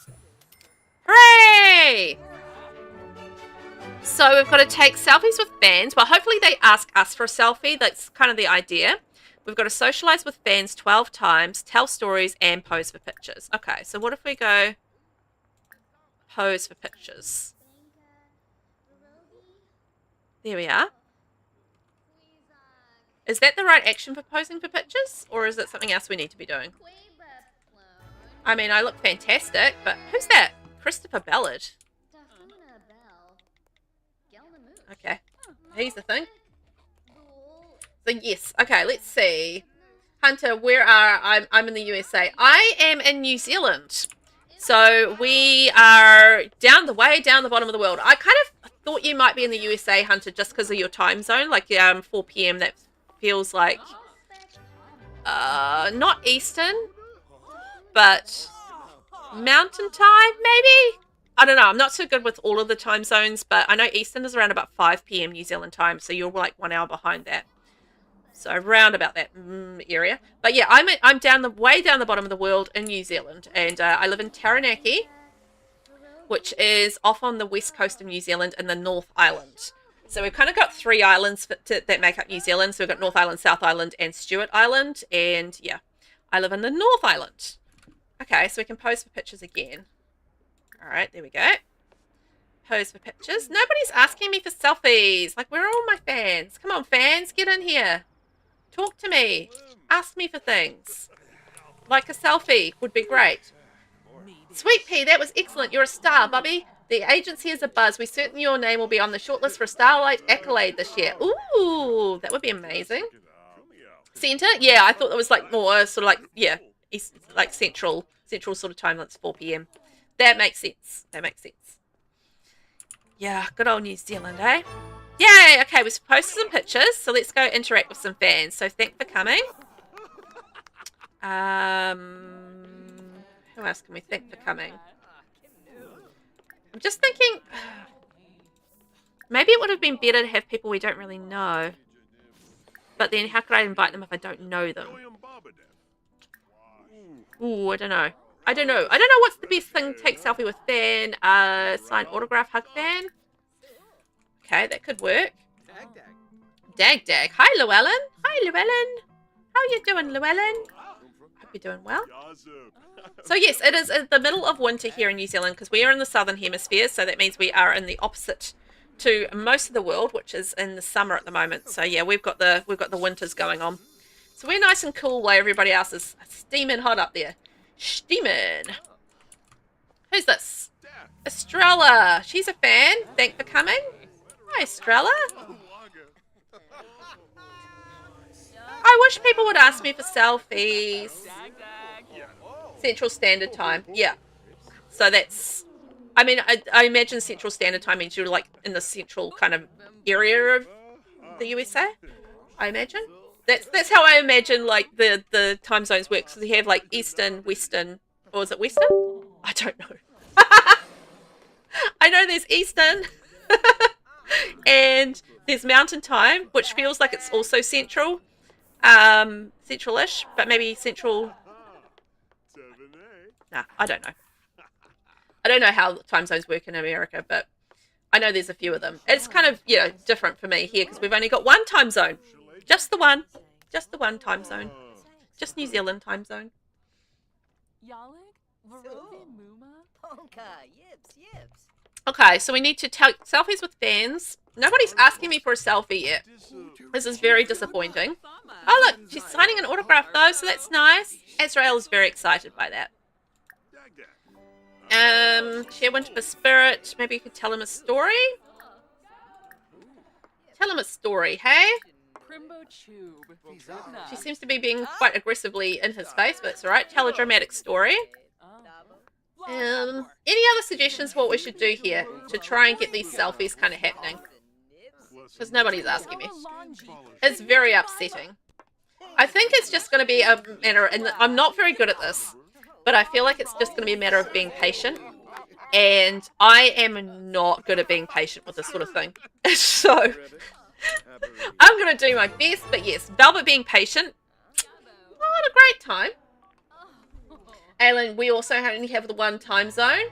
Hooray! So we've got to take selfies with fans. Well, hopefully they ask us for a selfie. That's kind of the idea. We've got to socialize with fans 12 times, tell stories, and pose for pictures. Okay, so what if we go pose for pictures? There we are. Is that the right action for posing for pictures? Or is it something else we need to be doing? I mean, I look fantastic, but who's that? Christopher Ballard. Okay, here's the thing. So yes, okay, let's see. Hunter, where are I'm in the USA. I am in New Zealand. So we are down the bottom of the world. I kind of thought you might be in the USA, Hunter, just because of your time zone. Like 4 p.m. that feels like not Eastern, but Mountain Time, maybe? I don't know. I'm not so good with all of the time zones, but I know Eastern is around about 5 p.m. New Zealand time, so you're like 1 hour behind that. So around about that area. But yeah, I'm way down the bottom of the world in New Zealand, and I live in Taranaki, which is off on the west coast of New Zealand in the North Island. So we've kind of got 3 islands that make up New Zealand. So we've got North Island, South Island, and Stewart Island. And yeah, I live in the North Island. Okay, so we can pose for pictures again. All right, there we go. Pose for pictures. Nobody's asking me for selfies. Like, where are all my fans? Come on, fans, get in here. Talk to me. Ask me for things. Like a selfie would be great. Sweet Pea, that was excellent. You're a star, Bubby. The agency is a buzz. We certain your name will be on the shortlist for a Starlight Accolade this year. Ooh, that would be amazing. Centre? Yeah, I thought it was like more sort of like, yeah, east, like central sort of time. That's 4 p.m. That makes sense. That makes sense. Yeah, good old New Zealand, eh? Yay! Okay, we've posted some pictures, so let's go interact with some fans. So thanks for coming. Who else can we thank for coming? I'm just thinking, maybe it would have been better to have people we don't really know. But then how could I invite them if I don't know them? Ooh, I don't know. I don't know what's the best thing. Take selfie with fan, sign autograph, hug fan. Okay, that could work. Dag. Hi, Llewellyn. Hi, Llewellyn. How you doing, Llewellyn? Hope you're doing well. So yes, it is the middle of winter here in New Zealand because we are in the southern hemisphere, so that means we are in the opposite to most of the world, which is in the summer at the moment. So yeah, we've got the winters going on. So we're nice and cool while everybody else is steaming hot up there. Steaming. Who's this? Estrella. She's a fan. Thanks for coming. Hi, Estrella. I wish people would ask me for selfies. Central Standard Time. Yeah. So that's... I mean, I imagine Central Standard Time means you're like in the central kind of area of the USA. I imagine. That's how I imagine like the time zones work. So you have like Eastern, Western, or is it Western? I don't know. I know there's Eastern and there's Mountain Time, which feels like it's also central, central-ish, but maybe central. Nah, I don't know. I don't know how time zones work in America, but I know there's a few of them. It's kind of, you know, different for me here because we've only got one time zone. Just the one time zone. Just New Zealand time zone. Okay, so we need to take selfies with fans. Nobody's asking me for a selfie yet. This is very disappointing. Oh, look, she's signing an autograph, though, so that's nice. Azrael is very excited by that. Share Winter Spirit. Maybe you could tell him a story? Tell him a story, hey? She seems to be being quite aggressively in his face, but it's alright. Tell a dramatic story. Any other suggestions for what we should do here to try and get these selfies kind of happening? Because nobody's asking me. It's very upsetting. I think it's just going to be a matter, and I'm not very good at this, but I feel like it's just going to be a matter of being patient. And I am not good at being patient with this sort of thing. So I'm going to do my best, but yes, Velvet being patient. What a great time. Aylin, we also only have the one time zone.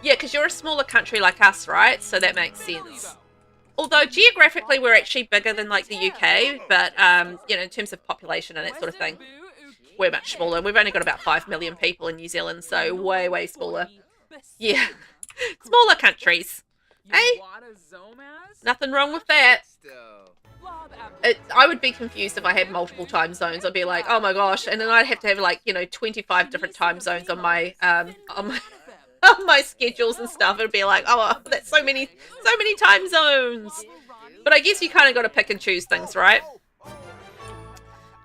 Yeah, because you're a smaller country like us, right? So that makes sense. Although geographically we're actually bigger than like the UK, but you know, in terms of population and that sort of thing, we're much smaller. We've only got about 5 million people in New Zealand, so way, way smaller. Yeah, smaller countries. Hey, nothing wrong with that. I would be confused if I had multiple time zones. I'd be like, oh my gosh, and then I'd have to have like, you know, 25 different time zones on my on my schedules and stuff. It'd be like, oh, that's so many time zones. But I guess you kind of got to pick and choose things, right?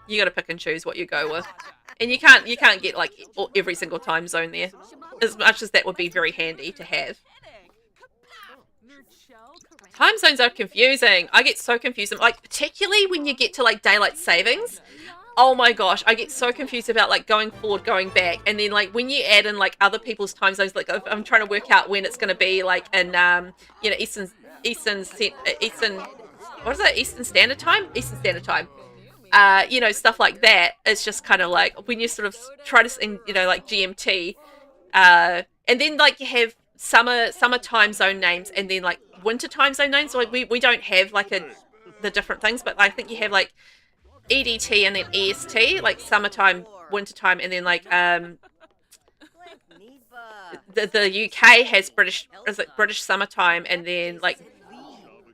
You got to pick and choose what you go with, and you can't get like every single time zone there. As much as that would be very handy to have. Time zones are confusing. I get so confused. Like, particularly when you get to like daylight savings. Oh my gosh, I get so confused about like going forward, going back, and then like when you add in like other people's time zones, like I'm trying to work out when it's going to be like in you know, Eastern what is it? Eastern Standard Time. You know, stuff like that. It's just kind of like when you sort of try to, you know, like GMT, and then like you have summer time zone names, and then like winter time zone names. Like we don't have like the different things, but I think you have like EDT and then EST, like summertime, wintertime, and then like the UK has British summertime, and then like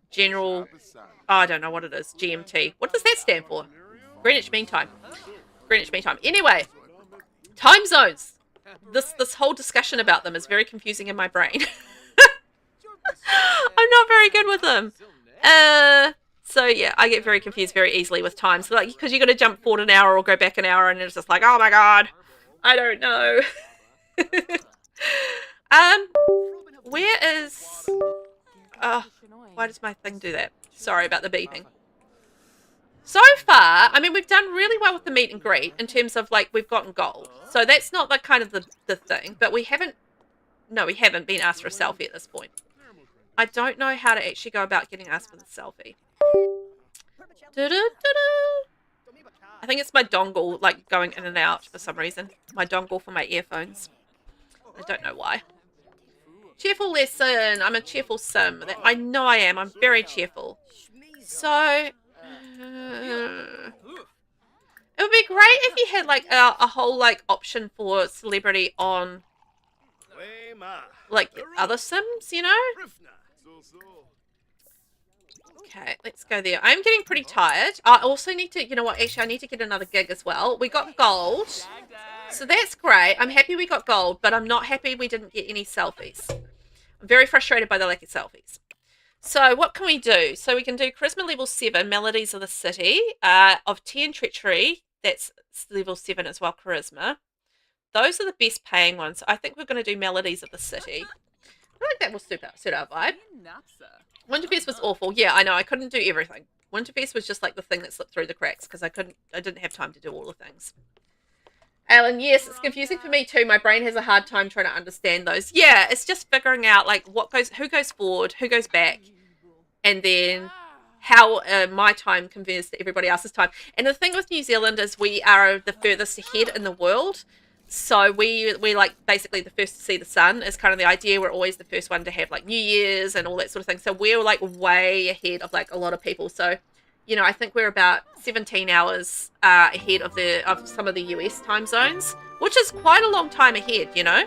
general, oh, I don't know what it is, GMT. What does that stand for? Greenwich Mean Time. Anyway, time zones. This whole discussion about them is very confusing in my brain. I'm not very good with them. So yeah, I get very confused very easily with time. So like, because you got to jump forward an hour or go back an hour, and it's just like, oh my god, I don't know. Where is? Why does my thing do that? Sorry about the beeping. So far, I mean, we've done really well with the meet and greet in terms of like we've gotten gold. So that's not like kind of the thing, but we haven't been asked for a selfie at this point. I don't know how to actually go about getting asked for the selfie. I think it's my dongle like going in and out for some reason. My dongle for my earphones. I don't know why. Cheerful lesson. I'm a cheerful sim. I know I am. I'm very cheerful. So it would be great if you had like a whole like option for celebrity on like other sims, you know? Okay, let's go there. I'm getting pretty tired. I also need to, you know what, actually I need to get another gig as well. We got gold, so that's great. I'm happy we got gold, but I'm not happy we didn't get any selfies. I'm very frustrated by the lack of selfies. So what can we do? So we can do Charisma level 7, Melodies of the City, of 10 Treachery. That's level 7 as well, Charisma. Those are the best paying ones. I think we're going to do Melodies of the City. I think that will suit our vibe. Winterfest was awful. Yeah, I know. I couldn't do everything. Winterfest was just like the thing that slipped through the cracks because I didn't have time to do all the things. Alan, yes, it's confusing for me too. My brain has a hard time trying to understand those. Yeah, it's just figuring out like who goes forward, who goes back, and then how my time compares to everybody else's time. And the thing with New Zealand is we are the furthest ahead in the world. So we're like basically the first to see the sun is kind of the idea. We're always the first one to have like New Year's and all that sort of thing. So we're like way ahead of like a lot of people. So, you know, I think we're about 17 hours ahead of some of the US time zones, which is quite a long time ahead, you know.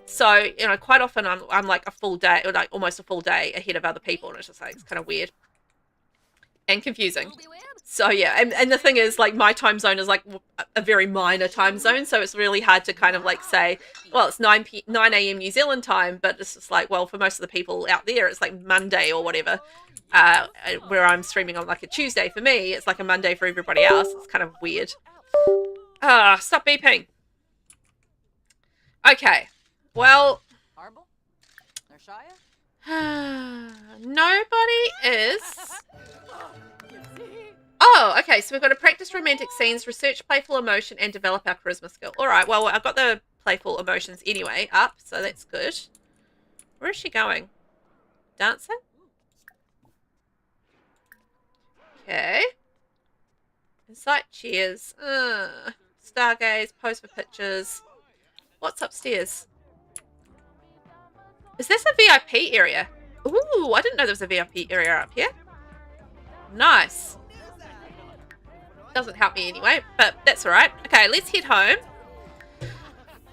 So, you know, quite often I'm like a full day or like almost a full day ahead of other people, and it's just like it's kind of weird and confusing. So yeah, and the thing is, like, my time zone is like a very minor time zone, so it's really hard to kind of like say, well, it's 9 a.m. New Zealand time, but it's just like, well, for most of the people out there, it's like Monday or whatever. Where I'm streaming on like a Tuesday for me, it's like a Monday for everybody else. It's kind of weird. Stop beeping. Okay, well, nobody is. Oh, okay, so we've got to practice romantic scenes, research playful emotion, and develop our charisma skill. All right, well, I've got the playful emotions anyway up, so that's good. Where is she going? Dancing? Okay. Insight cheers. Stargaze, pose for pictures. What's upstairs? Is this a VIP area? Ooh, I didn't know there was a VIP area up here. Nice. Doesn't help me anyway, but that's all right. Okay, let's head home.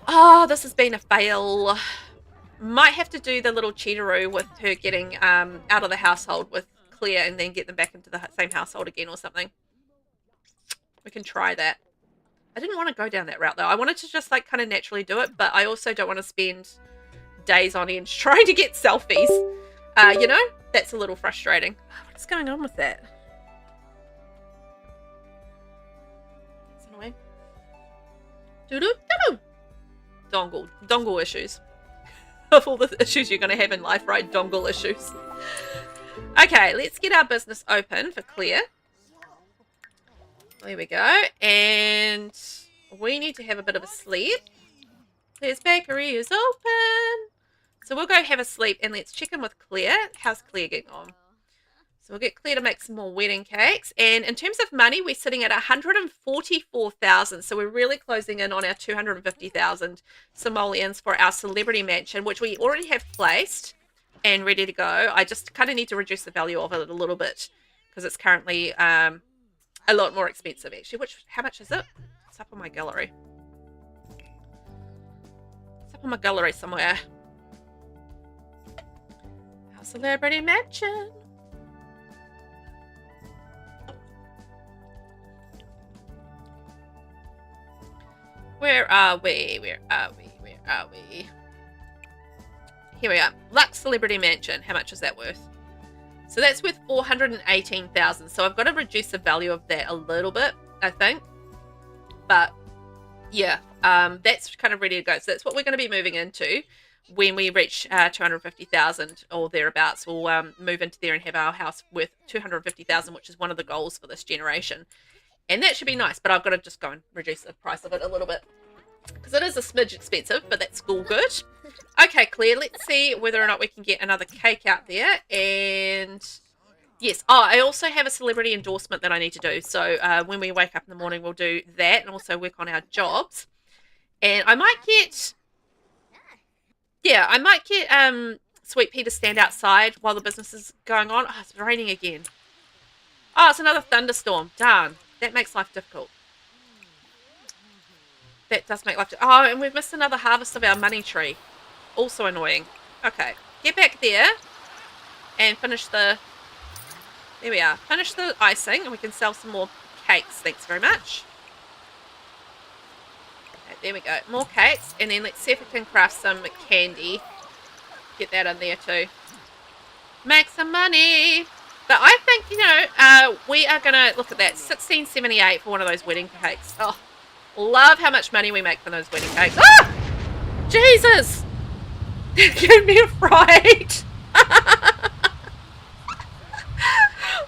Oh, this has been a fail. Might have to do the little cheateroo with her getting out of the household with Claire and then get them back into the same household again or something. We can try that. I didn't want to go down that route though. I wanted to just like kind of naturally do it, but I also don't want to spend days on end trying to get selfies. You know, that's a little frustrating. What is going on with that? That's annoying. Doo-doo-doo-doo. Dongle issues. Of all the issues you're going to have in life, right? Dongle issues. Okay, let's get our business open for Claire. There we go. And we need to have a bit of a sleep. Claire's bakery is open. So we'll go have a sleep and let's check in with Claire. How's Claire getting on? So we'll get Claire to make some more wedding cakes. And in terms of money, we're sitting at 144,000. So we're really closing in on our 250,000 simoleons for our celebrity mansion, which we already have placed and ready to go. I just kind of need to reduce the value of it a little bit because it's currently a lot more expensive actually. How much is it? It's up on my gallery. It's up on my gallery somewhere. Our celebrity mansion. Where are we? Where are we? Where are we? Here we are. Lux Celebrity Mansion. How much is that worth? So that's worth 418,000. So I've got to reduce the value of that a little bit, I think. But yeah, that's kind of ready to go. So that's what we're going to be moving into when we reach 250,000 or thereabouts. We'll move into there and have our house worth 250,000, which is one of the goals for this generation. And that should be nice, but I've got to just go and reduce the price of it a little bit. Because it is a smidge expensive, but that's all good. Okay, Claire, let's see whether or not we can get another cake out there. And yes, I also have a celebrity endorsement that I need to do. So when we wake up in the morning, we'll do that and also work on our jobs. And I might get, Sweet Pea to stand outside while the business is going on. Oh, it's raining again. Oh, it's another thunderstorm. Darn. That makes life difficult. That does make life difficult. Oh, and we've missed another harvest of our money tree. Also annoying. Okay. Get back there and finish the There we are. Finish the icing and we can sell some more cakes. Thanks very much. Okay, there we go. More cakes. And then let's see if we can craft some candy. Get that in there too. Make some money. But I think, we are going to look at that. $16.78 for one of those wedding cakes. Oh, love how much money we make from those wedding cakes. Ah! Jesus! Get me a fright.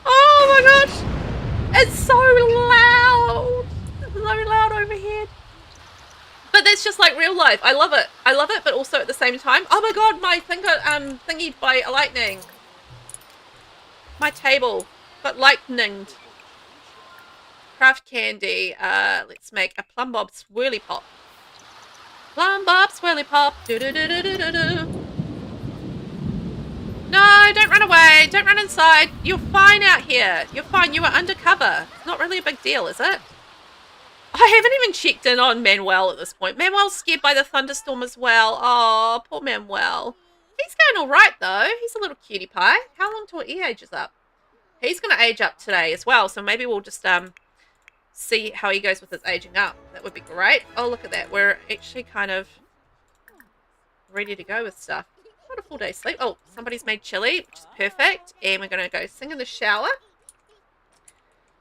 Oh my gosh. It's so loud. It's so loud overhead. But that's just like real life. I love it. I love it, but also at the same time. Oh my god, my thing got thingied by a lightning. My table got lightninged. Craft candy. Let's make a plum bob swirly pop. Plum bob swirly pop. Do do do do do do do. No, don't run away. Don't run inside. You're fine out here. You're fine. You are undercover. It's not really a big deal, is it? I haven't even checked in on Manuel at this point. Manuel's scared by the thunderstorm as well. Oh, poor Manuel. He's going all right, though. He's a little cutie pie. How long till he ages up? He's going to age up today as well, so maybe we'll just see how he goes with his aging up. That would be great. Oh, look at that. We're actually kind of ready to go with stuff. Not a full day's sleep. Oh, somebody's made chili, which is perfect. And we're going to go sing in the shower.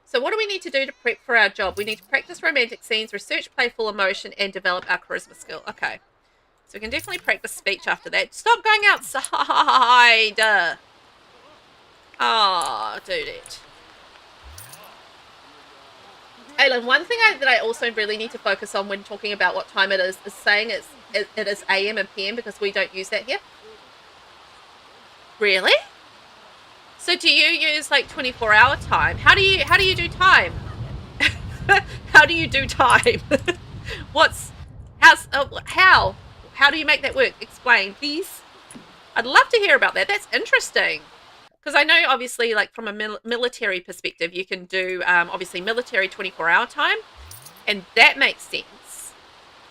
So what do we need to do to prep for our job? We need to practice romantic scenes, research playful emotion, and develop our charisma skill. Okay. So we can definitely practice speech after that. Stop going outside. Oh, dude it. Aylin, one thing that I also really need to focus on when talking about what time it is saying it is AM and PM, because we don't use that here. Really? So do you use like 24-hour time? How do you do time? How do you do time? How do you make that work? Explain, please. I'd love to hear about that. That's interesting. Because I know, obviously, like from a military perspective, you can do obviously military 24-hour time, and that makes sense.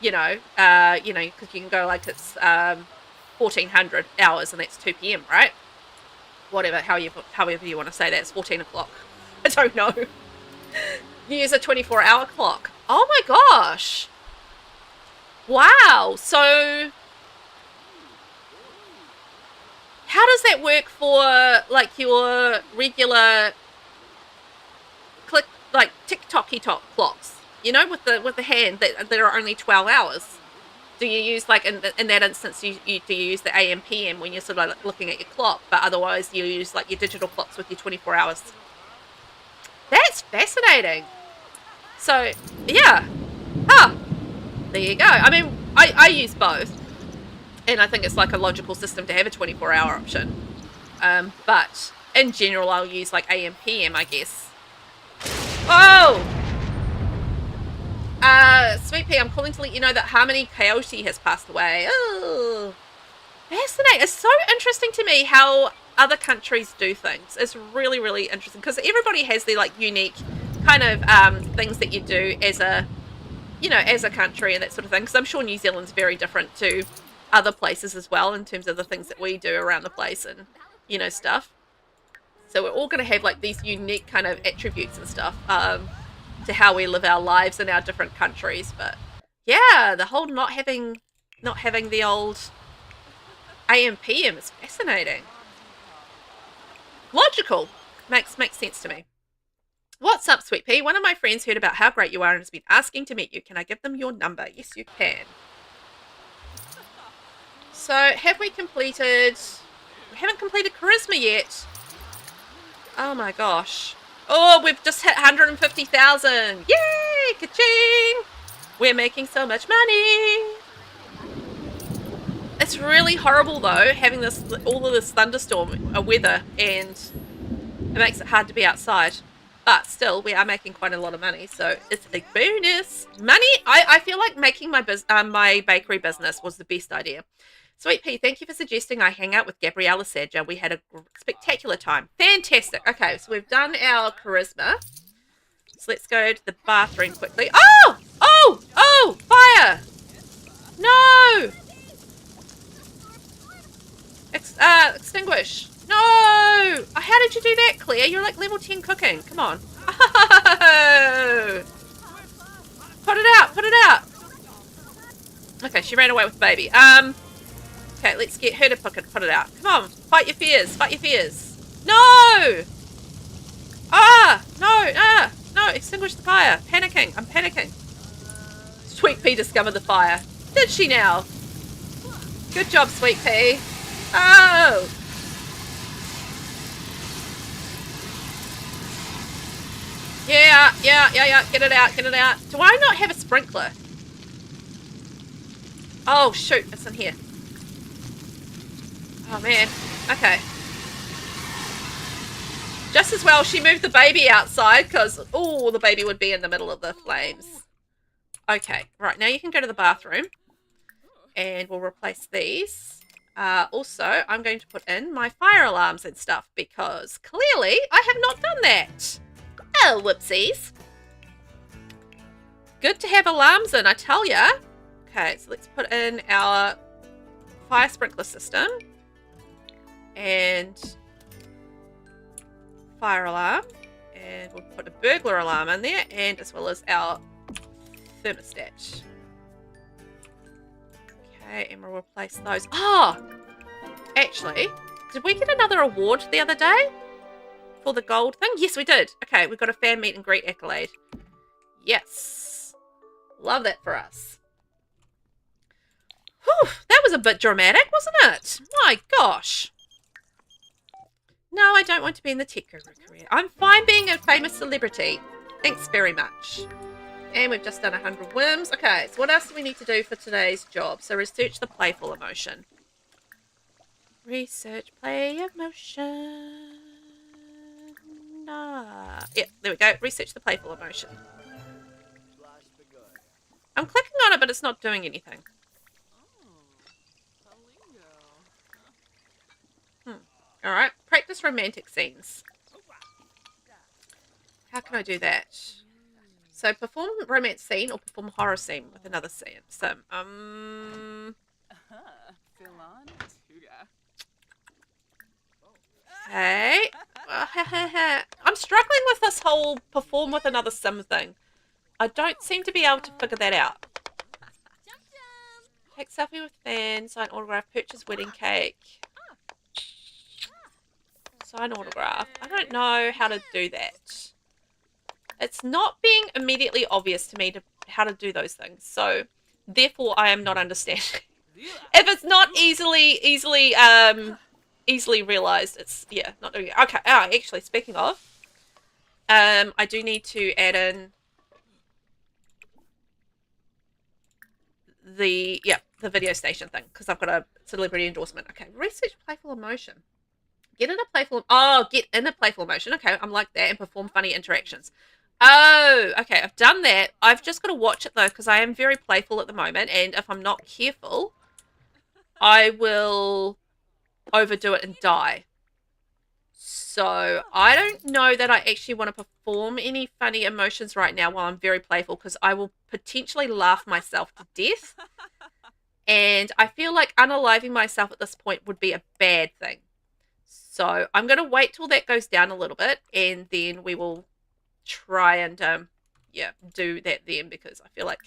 Because you can go like it's 1400 hours, and that's 2 p.m. right? Whatever, however you want to say that. It's 14 o'clock. I don't know. You use a 24-hour clock. Oh my gosh. Wow. So how does that work for like your regular like tick-tocky-tock clocks? With the hand that are only 12 hours. Do you use, like, in that instance, do you use the AM, PM when you're sort of like looking at your clock, but otherwise you use, like, your digital clocks with your 24 hours? That's fascinating. So, yeah. There you go. I mean, I use both, and I think it's, like, a logical system to have a 24-hour option. But in general, I'll use, like, AM, PM, I guess. Oh! Sweet Pea, I'm calling to let you know that Harmony Coyote has passed away. Oh, fascinating. It's so interesting to me how other countries do things. It's really, really interesting because everybody has their like unique kind of things that you do as a country and that sort of thing. Because I'm sure New Zealand's very different to other places as well in terms of the things that we do around the place and stuff. So we're all going to have like these unique kind of attributes and stuff. To how we live our lives in our different countries, but yeah, the whole not having the old AM PM is fascinating. Logical, makes sense to me. What's up, Sweet Pea? One of my friends heard about how great you are and has been asking to meet you. Can I give them your number? Yes, you can. So, have we completed? We haven't completed charisma yet. Oh my gosh. Oh, we've just hit 150,000. Yay! Ka-ching! We're making so much money. It's really horrible, though, having all of this thunderstorm weather, and it makes it hard to be outside. But still, we are making quite a lot of money, so it's a bonus. Money? I feel like making my bakery business was the best idea. Sweet Pea, thank you for suggesting I hang out with Gabriella Sadger. We had a spectacular time. Fantastic. Okay, so we've done our charisma. So let's go to the bathroom quickly. Oh! Oh! Oh! Fire! No! Extinguish. No! How did you do that, Claire? You're like level 10 cooking. Come on. Oh! Put it out. Put it out. Okay, she ran away with the baby. Okay, let's get her to put it out. Come on. Fight your fears. Fight your fears. No! No. Extinguish the fire. Panicking. I'm panicking. Sweet Pea discovered the fire. Did she now? Good job, Sweet Pea. Oh! Yeah. Get it out. Do I not have a sprinkler? Oh, shoot. It's in here. Oh, man. Okay. Just as well she moved the baby outside because, oh, the baby would be in the middle of the flames. Okay. Right. Now you can go to the bathroom. And we'll replace these. Also, I'm going to put in my fire alarms and stuff because clearly I have not done that. Oh, whoopsies. Good to have alarms in, I tell ya. Okay, so let's put in our fire sprinkler system. And fire alarm. And we'll put a burglar alarm in there. And as well as our thermostat. Okay, and we'll replace those. Oh! Actually, did we get another award the other day? For the gold thing? Yes, we did. Okay, we got a fan meet and greet accolade. Yes. Love that for us. Whew, that was a bit dramatic, wasn't it? My gosh. No, I don't want to be in the tech guru career. I'm fine being a famous celebrity. Thanks very much. And we've just done 100 whims. Okay, so what else do we need to do for today's job? So research the playful emotion. Research play emotion. Yeah, there we go. Research the playful emotion. I'm clicking on it, but it's not doing anything. Alright, practice romantic scenes. How can I do that? So perform romance scene or perform horror scene with another scene. So, okay. I'm struggling with this whole perform with another sim thing. I don't seem to be able to figure that out. Take selfie with fan, sign autograph, purchase wedding cake. Sign autograph. I don't know how to do that. It's not being immediately obvious to me how to do those things. So, therefore, I am not understanding. If it's not easily realized, it's, yeah, not doing it. Okay, actually, speaking of, I do need to add in the video station thing because I've got a celebrity endorsement. Okay, research playful emotion. Get in a playful emotion. Okay, I'm like that, and perform funny interactions. Oh, okay, I've done that. I've just got to watch it though because I am very playful at the moment, and if I'm not careful, I will overdo it and die. So I don't know that I actually want to perform any funny emotions right now while I'm very playful because I will potentially laugh myself to death. And I feel like unaliving myself at this point would be a bad thing. So I'm going to wait till that goes down a little bit and then we will try and, do that then because I feel like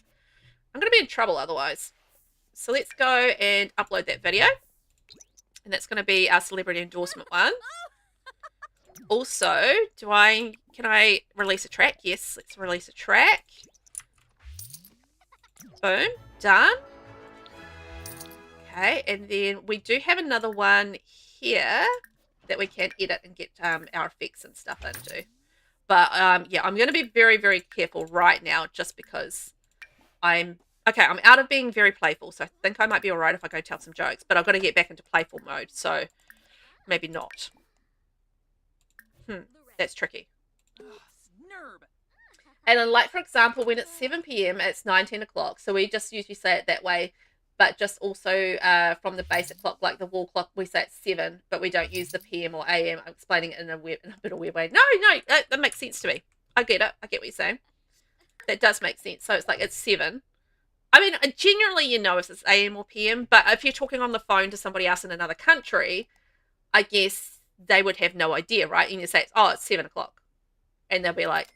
I'm going to be in trouble otherwise. So let's go and upload that video. And that's going to be our celebrity endorsement one. Also, can I release a track? Yes, let's release a track. Boom, done. Okay, and then we do have another one here that we can edit and get our effects and stuff into. But yeah, I'm going to be very, very careful right now just because I'm out of being very playful. So I think I might be all right if I go tell some jokes. But I've got to get back into playful mode. So maybe not. That's tricky. And then, like, for example, when it's 7 p.m, it's 19 o'clock. So we just usually say it that way. But just also from the basic clock, like the wall clock, we say it's 7, but we don't use the PM or AM. I'm explaining it in a bit of a weird way. No, that makes sense to me. I get it. I get what you're saying. That does make sense. So it's like it's 7. I mean, generally, you know if it's AM or PM, but if you're talking on the phone to somebody else in another country, I guess they would have no idea, right? And you say, oh, it's 7 o'clock. And they'll be like,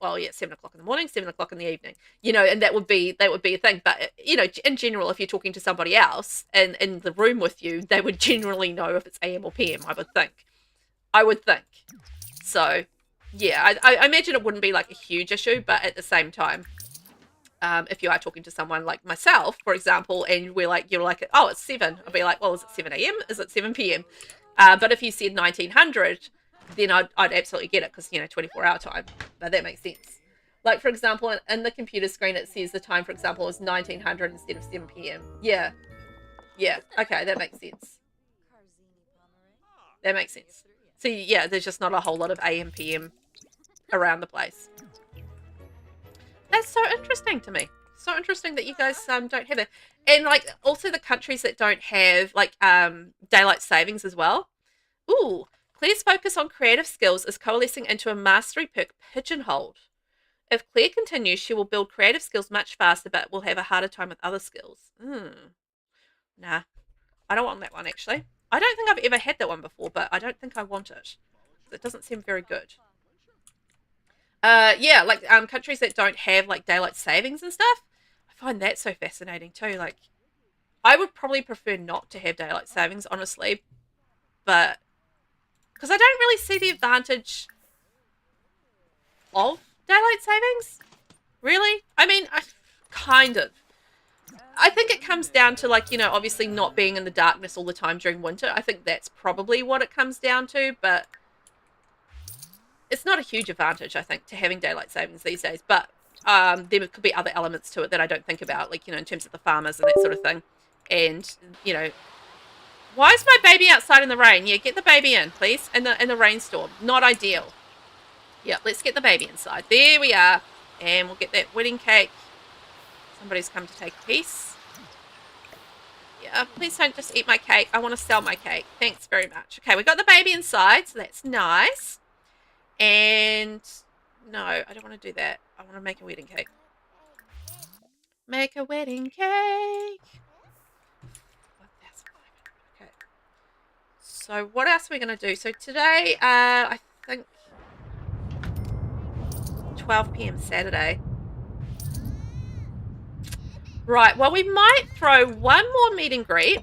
well, yeah, 7 o'clock in the morning, 7 o'clock in the evening, and that would be a thing. But, in general, if you're talking to somebody else and in the room with you, they would generally know if it's AM or PM, I would think. So, yeah, I imagine it wouldn't be like a huge issue, but at the same time, if you are talking to someone like myself, for example, and you're like, oh, it's 7, I'll be like, well, is it 7 a.m.? Is it 7 p.m.? But if you said 1900, then I'd absolutely get it because, 24-hour time. But that makes sense. Like, for example, in the computer screen, it says the time, for example, is 1900 instead of 7 p.m. Yeah. Yeah. Okay, that makes sense. That makes sense. So, yeah, there's just not a whole lot of AM, PM around the place. That's so interesting to me. So interesting that you guys don't have it. And, like, also the countries that don't have, like, daylight savings as well. Ooh, Claire's focus on creative skills is coalescing into a mastery perk pigeonholed. If Claire continues, she will build creative skills much faster, but will have a harder time with other skills. Nah, I don't want that one, actually. I don't think I've ever had that one before, but I don't think I want it. It doesn't seem very good. Yeah, like countries that don't have like daylight savings and stuff. I find that so fascinating too. Like, I would probably prefer not to have daylight savings, honestly, but because I don't really see the advantage of daylight savings. Really, I mean, kind of. I think it comes down to, like, obviously not being in the darkness all the time during winter. I think that's probably what it comes down to, but it's not a huge advantage, I think, to having daylight savings these days. But there could be other elements to it that I don't think about, like, in terms of the farmers and that sort of thing. And, why is my baby outside in the rain? Yeah, get the baby in, please, in the rainstorm. Not ideal. Yeah, let's get the baby inside. There we are. And we'll get that wedding cake. Somebody's come to take a piece. Yeah, please don't just eat my cake. I want to sell my cake. Thanks very much. Okay, we got the baby inside, so that's nice. And no, I don't want to do that. I want to make a wedding cake. Make a wedding cake. Okay. So what else are we going to do? So today, I think 12 p.m. Saturday. Right, well, we might throw one more meet and greet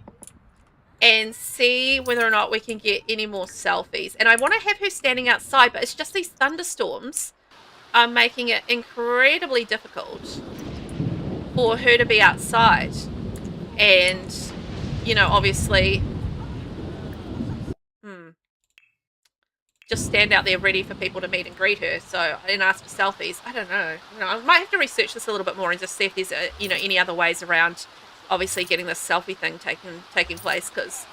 and see whether or not we can get any more selfies. And I want to have her standing outside, but it's just these thunderstorms are making it incredibly difficult for her to be outside. And, obviously, just stand out there ready for people to meet and greet her. So I didn't ask for selfies. I don't know. I might have to research this a little bit more and just see if there's any other ways around obviously getting this selfie thing taking place, because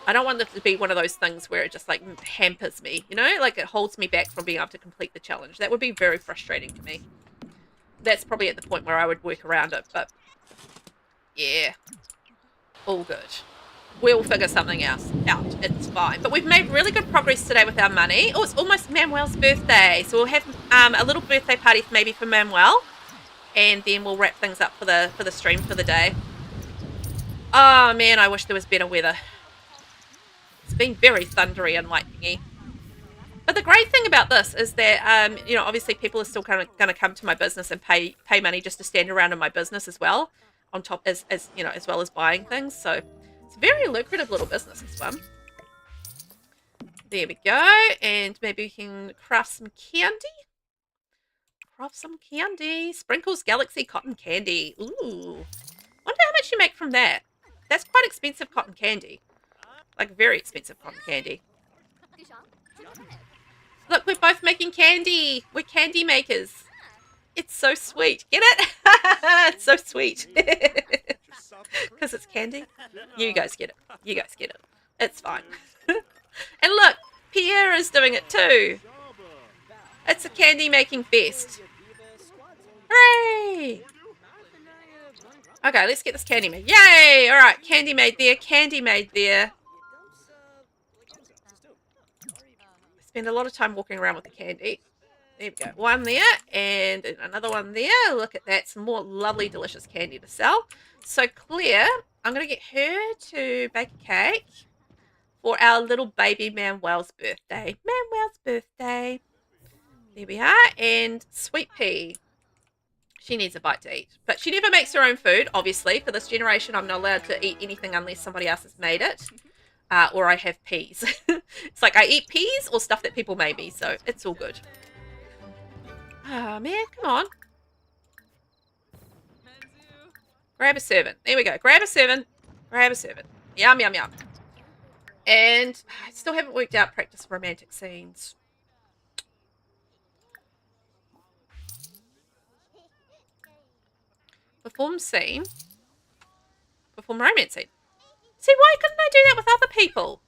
I don't want it to be one of those things where it just like hampers me, like it holds me back from being able to complete the challenge. That would be very frustrating to me. That's probably at the point where I would work around it, but yeah, all good. We'll figure something else out. It's fine. But we've made really good progress today with our money. Oh, it's almost Manuel's birthday. So we'll have a little birthday party maybe for Manuel. And then we'll wrap things up for the stream for the day. Oh, man, I wish there was better weather. It's been very thundery and lightningy. But the great thing about this is that, obviously people are still kind of going to come to my business and pay money just to stand around in my business as well. On top as well as buying things. So it's a very lucrative little business, this one. There we go. And maybe we can craft some candy. Sprinkles Galaxy Cotton Candy. Ooh. Wonder how much you make from that. That's quite expensive cotton candy. Like, very expensive cotton candy. Look, we're both making candy. We're candy makers. It's so sweet. Get it? It's so sweet. Because it's candy. You guys get it. It's fine. And look, Pierre is doing it too. It's a candy making fest. Hooray! Okay, let's get this candy made. Yay! Alright, candy made there. I spend a lot of time walking around with the candy. There we go. One there, and another one there. Look at that. Some more lovely, delicious candy to sell. So Claire, I'm going to get her to bake a cake. for our little baby Manuel's birthday. Manuel's birthday. There we are. And Sweet Pea. She needs a bite to eat. But she never makes her own food, obviously. For this generation, I'm not allowed to eat anything unless somebody else has made it. Or I have peas. It's like I eat peas or stuff that people made me, so it's all good. Oh, man, come on. Grab a servant. There we go. Grab a servant. Grab a servant. Yum, yum, yum. And I still haven't worked out practice romantic scenes. Perform scene. Perform romance scene. See, why couldn't I do that with other people?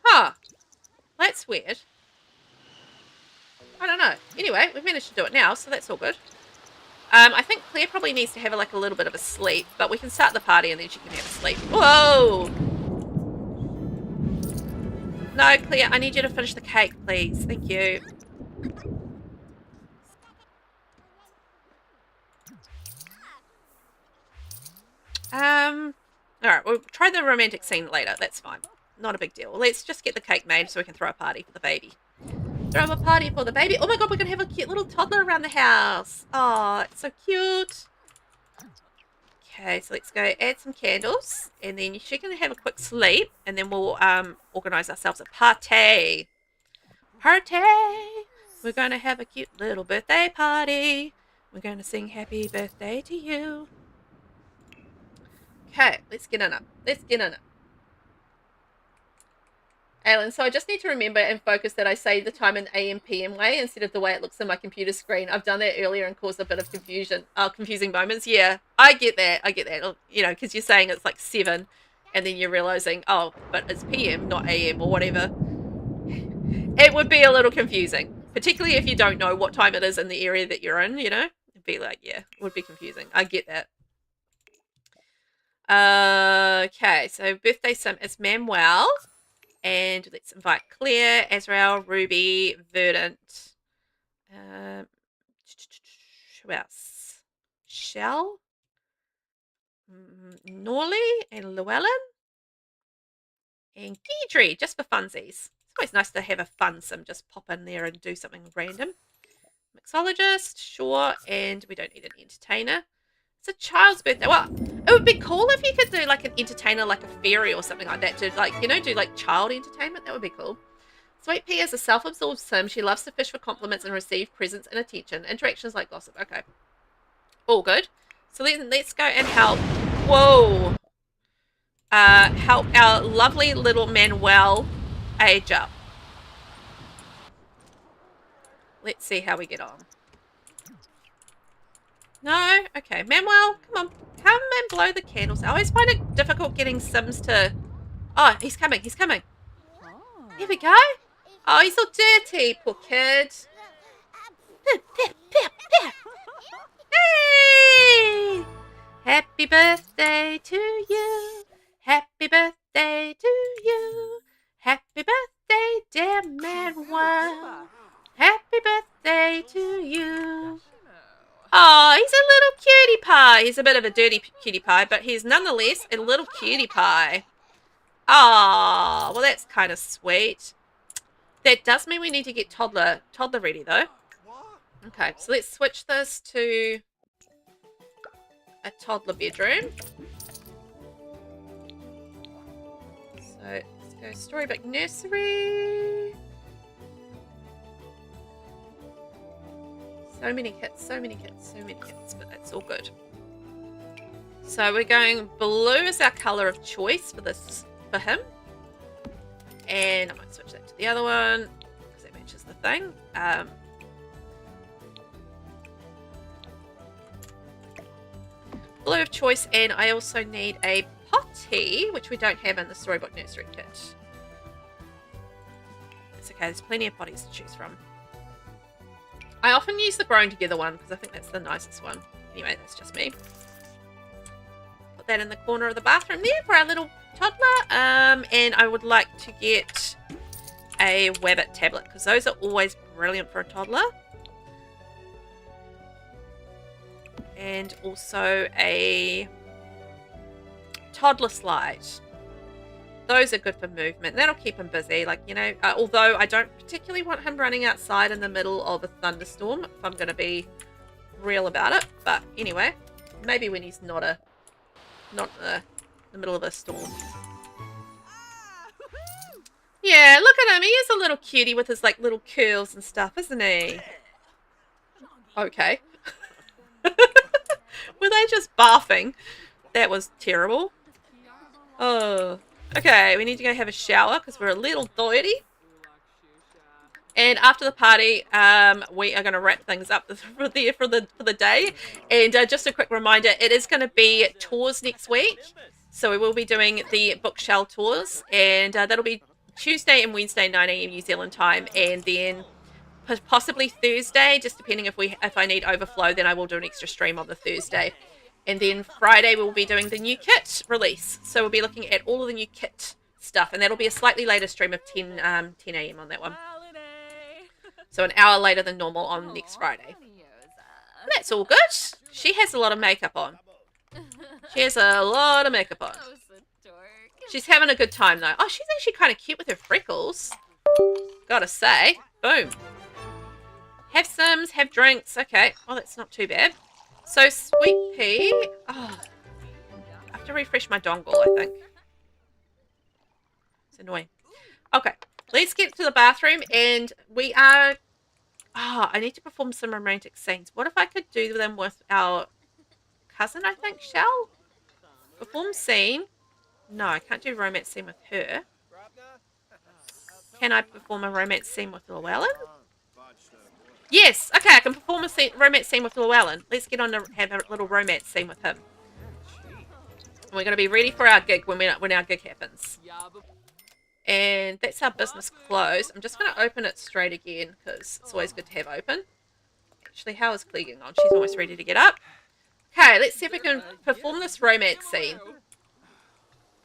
Huh. That's weird. I don't know. Anyway, we've managed to do it now, so that's all good. I think Claire probably needs to have like a little bit of a sleep, but we can start the party and then she can have a sleep. Whoa! No, Claire, I need you to finish the cake, please. Thank you. Alright, we'll try the romantic scene later. That's fine. Not a big deal. Let's just get the cake made so we can throw a party for the baby. Throw a party for the baby. Oh my god, we're going to have a cute little toddler around the house. Oh, it's so cute. Okay, so let's go add some candles. And then she can have a quick sleep. And then we'll organise ourselves a party. Party! We're going to have a cute little birthday party. We're going to sing happy birthday to you. Okay, let's get in it. Let's get in it. Alan, so I just need to remember and focus that I say the time in AM PM way instead of the way it looks on my computer screen. I've done that earlier and caused a bit of confusing moments. Yeah, I get that. You know, because you're saying it's like 7 and then you're realizing, oh, but it's PM, not AM or whatever. It would be a little confusing, particularly if you don't know what time it is in the area that you're in, you know? It'd be like, yeah, it would be confusing. I get that. Okay, so birthday sim is Manuel. And let's invite Claire, Azrael, Ruby, Verdant. Who else? Shell, Norley, and Llewellyn. And Guidry, just for funsies. It's always nice to have a fun sim, just pop in there and do something random. Mixologist, sure, and we don't need an entertainer. It's a child's birthday. Well, it would be cool if you could do like an entertainer, like a fairy or something like that, to like, you know, do like child entertainment. That would be cool. Sweet Pea is a self-absorbed sim. She loves to fish for compliments and receive presents and attention. Interactions like gossip. Okay. All good. So let's go and help. Whoa. Help our lovely little Manuel age up. Let's see how we get on. No? Okay. Manuel, come on. Come and blow the candles. I always find it difficult getting Sims to... Oh, he's coming. He's coming. Here we go. Oh, he's all dirty. Poor kid. Hey! Happy birthday to you. Happy birthday to you. Happy birthday, dear Manuel. Happy birthday to you. Oh, he's a little cutie pie. He's a bit of a dirty cutie pie, but he's nonetheless a little cutie pie. Oh, well, that's kind of sweet. That does mean we need to get toddler ready, though. Okay, so let's switch this to a toddler bedroom. So let's go Storybook Nursery. So many kits, so many kits, so many kits, but that's all good. So we're going blue as our colour of choice for him. And I might switch that to the other one because that matches the thing. Blue of choice, and I also need a potty, which we don't have in the Storybook Nursery kit. It's okay, there's plenty of potties to choose from. I often use the grown together one because I think that's the nicest one. Anyway, that's just me. Put that in the corner of the bathroom there for our little toddler. And I would like to get a VelvettB tablet because those are always brilliant for a toddler. And also a toddler slide. those are good for movement. That'll keep him busy, like, you know, although I don't particularly want him running outside in the middle of a thunderstorm, if I'm going to be real about it. But anyway, maybe when he's not in the middle of a storm. Yeah, look at him. He is a little cutie with his, like, little curls and stuff, isn't he? Okay. Were they just barfing? That was terrible. Oh. Okay, we need to go have a shower because we're a little dirty. And after the party, we are going to wrap things up for the day. And just a quick reminder, it is going to be tours next week. So we will be doing the bookshelf tours. And that'll be Tuesday and Wednesday, 9 a.m. New Zealand time. And then possibly Thursday, just depending if I need overflow, then I will do an extra stream on the Thursday. And then Friday we'll be doing the new kit release. So we'll be looking at all of the new kit stuff. And that'll be a slightly later stream of 10 a.m. on that one. So an hour later than normal on next Friday. That's all good. She has a lot of makeup on. She has a lot of makeup on. She's having a good time though. Oh, she's actually kind of cute with her freckles. Gotta say. Boom. Have sims, have drinks. Okay. Oh, that's not too bad. So, Sweet Pea. Oh, I have to refresh my dongle, I think. It's annoying. Okay. Let's get to the bathroom, and we are... Oh, I need to perform some romantic scenes. What if I could do them with our cousin, I think, Shell? Perform scene. No, I can't do romance scene with her. Can I perform a romance scene with Llewellyn? Yes! Okay, I can perform a romance scene with Llewellyn. Let's get on to have a little romance scene with him. And we're going to be ready for our gig when our gig happens. And that's our business closed. I'm just going to open it straight again because it's always good to have open. Actually, how is Clee getting on? She's almost ready to get up. Okay, let's see if we can perform this romance scene.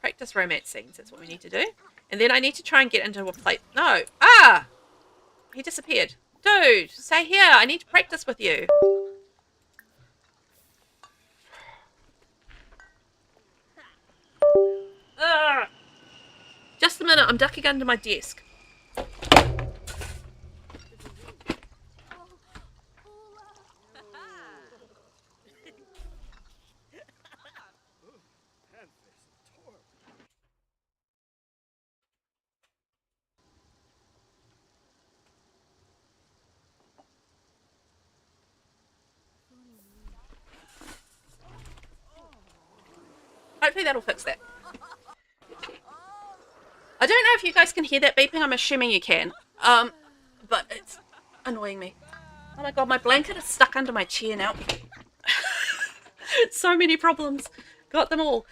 Practice romance scenes, that's what we need to do. And then I need to try and get into a plate. No. Ah! He disappeared. Dude, stay here. I need to practice with you. Just a minute, I'm ducking under my desk. Hopefully that'll fix that. I don't know if you guys can hear that beeping. I'm assuming you can. But it's annoying me. Oh my god, my blanket is stuck under my chair now. So many problems. Got them all.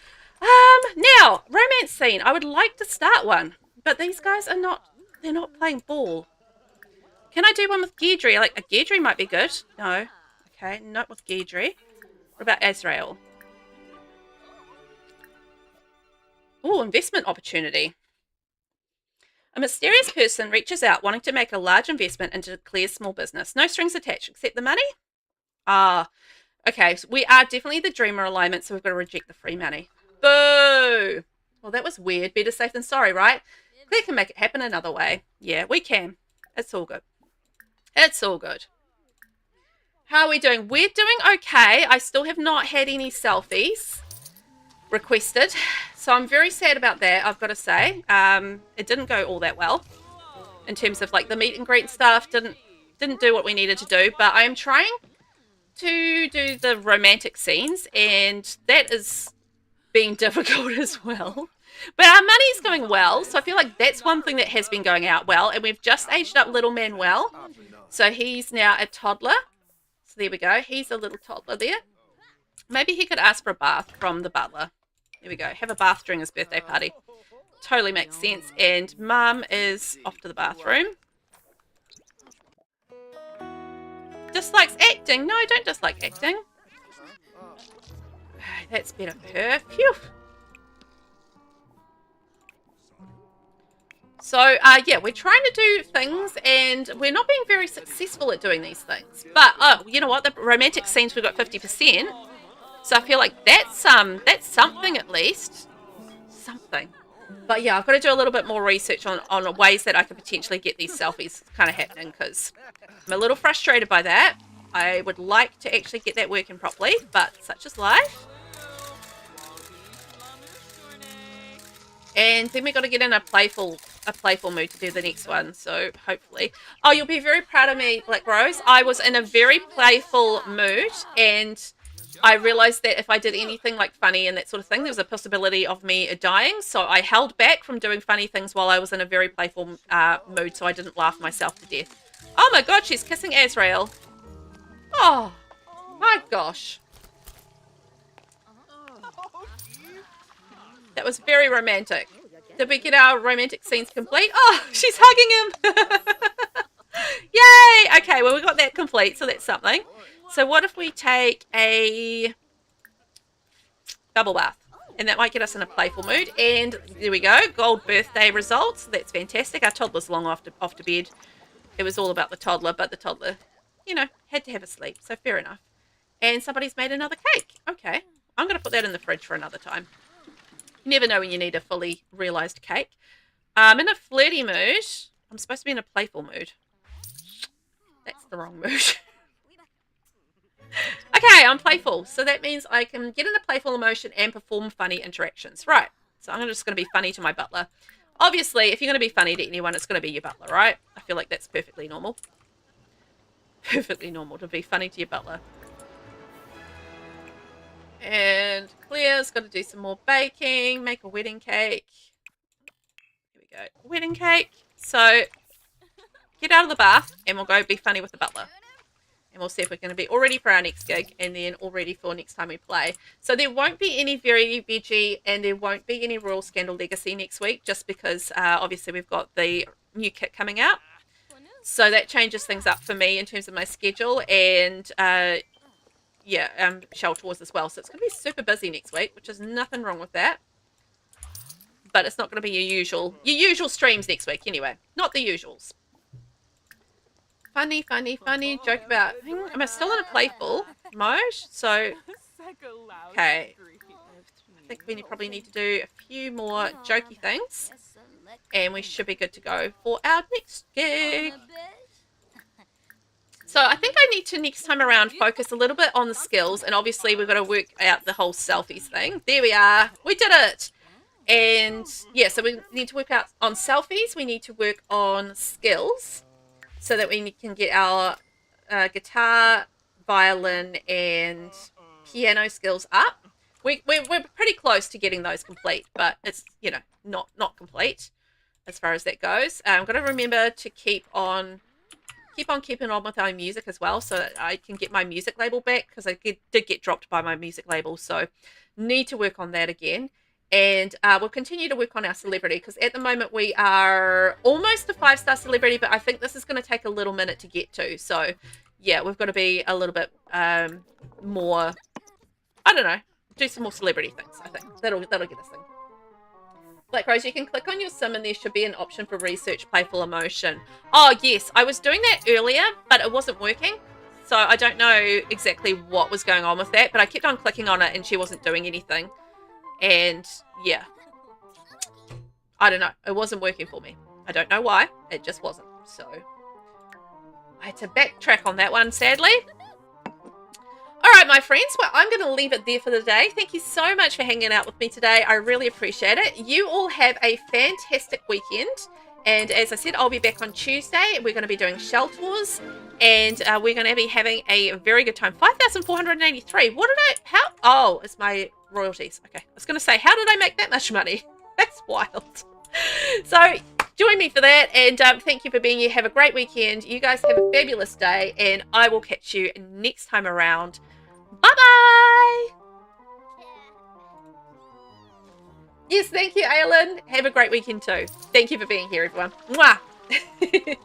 Now, romance scene. I would like to start one. But these guys are not, they're not playing ball. Can I do one with Gedry? Like, a Gedry might be good. No. Okay, not with Gedry. What about Azrael? Oh, investment opportunity. A mysterious person reaches out wanting to make a large investment into Claire's small business. No strings attached except the money? Ah, okay. So we are definitely the dreamer alignment, so we've got to reject the free money. Boo! Well, that was weird. Better safe than sorry, right? Claire can make it happen another way. Yeah, we can. It's all good. It's all good. How are we doing? We're doing okay. I still have not had any selfies requested. So I'm very sad about that, I've got to say. It didn't go all that well in terms of like the meet and greet stuff. Didn't do what we needed to do, but I am trying to do the romantic scenes, and that is being difficult as well. But our money's going well, so I feel like that's one thing that has been going out well. And we've just aged up little Manuel, so he's now a toddler. So there we go. He's a little toddler there. Maybe he could ask for a bath from the butler. There we go. Have a bath during his birthday party. Totally makes sense. And Mum is off to the bathroom. Dislikes acting. No, I don't dislike acting. That's better for her. Phew. So, yeah, we're trying to do things, and we're not being very successful at doing these things. But, oh, you know what? The romantic scenes, we've got 50%. So I feel like that's something at least. Something. But yeah, I've got to do a little bit more research on ways that I could potentially get these selfies kind of happening, because I'm a little frustrated by that. I would like to actually get that working properly, but such is life. And then we got to get in a playful mood to do the next one. So hopefully, oh, you'll be very proud of me, Black Rose. I was in a very playful mood, and I realized that if I did anything like funny and that sort of thing, there was a possibility of me dying. So I held back from doing funny things while I was in a very playful mood, so I didn't laugh myself to death. Oh my God, she's kissing Azrael. Oh my gosh. That was very romantic. Did we get our romantic scenes complete? Oh, she's hugging him. Yay! Okay, well, we got that complete, so that's something. So what if we take a bubble bath? And that might get us in a playful mood. And there we go. Gold birthday results. That's fantastic. Our toddler's long off to bed. It was all about the toddler, but the toddler, you know, had to have a sleep. So fair enough. And somebody's made another cake. Okay. I'm going to put that in the fridge for another time. You never know when you need a fully realised cake. I'm in a flirty mood. I'm supposed to be in a playful mood. That's the wrong mood. Okay, I'm playful. So that means I can get in a playful emotion and perform funny interactions. Right. So I'm just going to be funny to my butler. Obviously, if you're going to be funny to anyone, it's going to be your butler, right? I feel like that's perfectly normal. Perfectly normal to be funny to your butler. And Claire's got to do some more baking, make a wedding cake. Here we go, wedding cake. So get out of the bath and we'll go be funny with the butler. And we'll see if we're going to be all ready for our next gig and then all ready for next time we play. So there won't be any Very Veggie and there won't be any Royal Scandal Legacy next week, just because obviously we've got the new kit coming out. So that changes things up for me in terms of my schedule, and Shell Tours as well. So it's going to be super busy next week, which is nothing wrong with that. But it's not going to be your usual streams next week anyway. Not the usuals. Funny joke about... Am I still in a playful mode? So, okay. I think we probably need to do a few more jokey things. And we should be good to go for our next gig. So I think I need to next time around focus a little bit on the skills, and obviously we've got to work out the whole selfies thing. There we are. We did it. And yeah, so we need to work out on selfies. We need to work on skills so that we can get our guitar, violin, and piano skills up. We're pretty close to getting those complete, but it's, you know, not complete as far as that goes. I'm going to remember to keep on keeping on with our music as well, so that I can get my music label back, because I did get dropped by my music label, so need to work on that again. And we'll continue to work on our celebrity, because at the moment we are almost a 5-star celebrity, but I think this is going to take a little minute to get to. So yeah, we've got to be a little bit more, I don't know, do some more celebrity things. I think that'll get us thing. Black Rose, you can click on your sim and there should be an option for research playful emotion. Oh yes, I was doing that earlier, but it wasn't working. So I don't know exactly what was going on with that, but I kept on clicking on it and she wasn't doing anything. And yeah, I don't know. It wasn't working for me. I don't know why. It just wasn't. So I had to backtrack on that one, sadly. All right, my friends. Well, I'm going to leave it there for the day. Thank you so much for hanging out with me today. I really appreciate it. You all have a fantastic weekend. And as I said, I'll be back on Tuesday. We're going to be doing Shell Tours. And we're going to be having a very good time. 5,483. What did I... How... Oh, it's my royalties. Okay. I was going to say, how did I make that much money? That's wild. So join me for that. And thank you for being here. Have a great weekend. You guys have a fabulous day. And I will catch you next time around. Bye-bye. Yes, thank you, Aylin. Have a great weekend too. Thank you for being here, everyone. Mwah.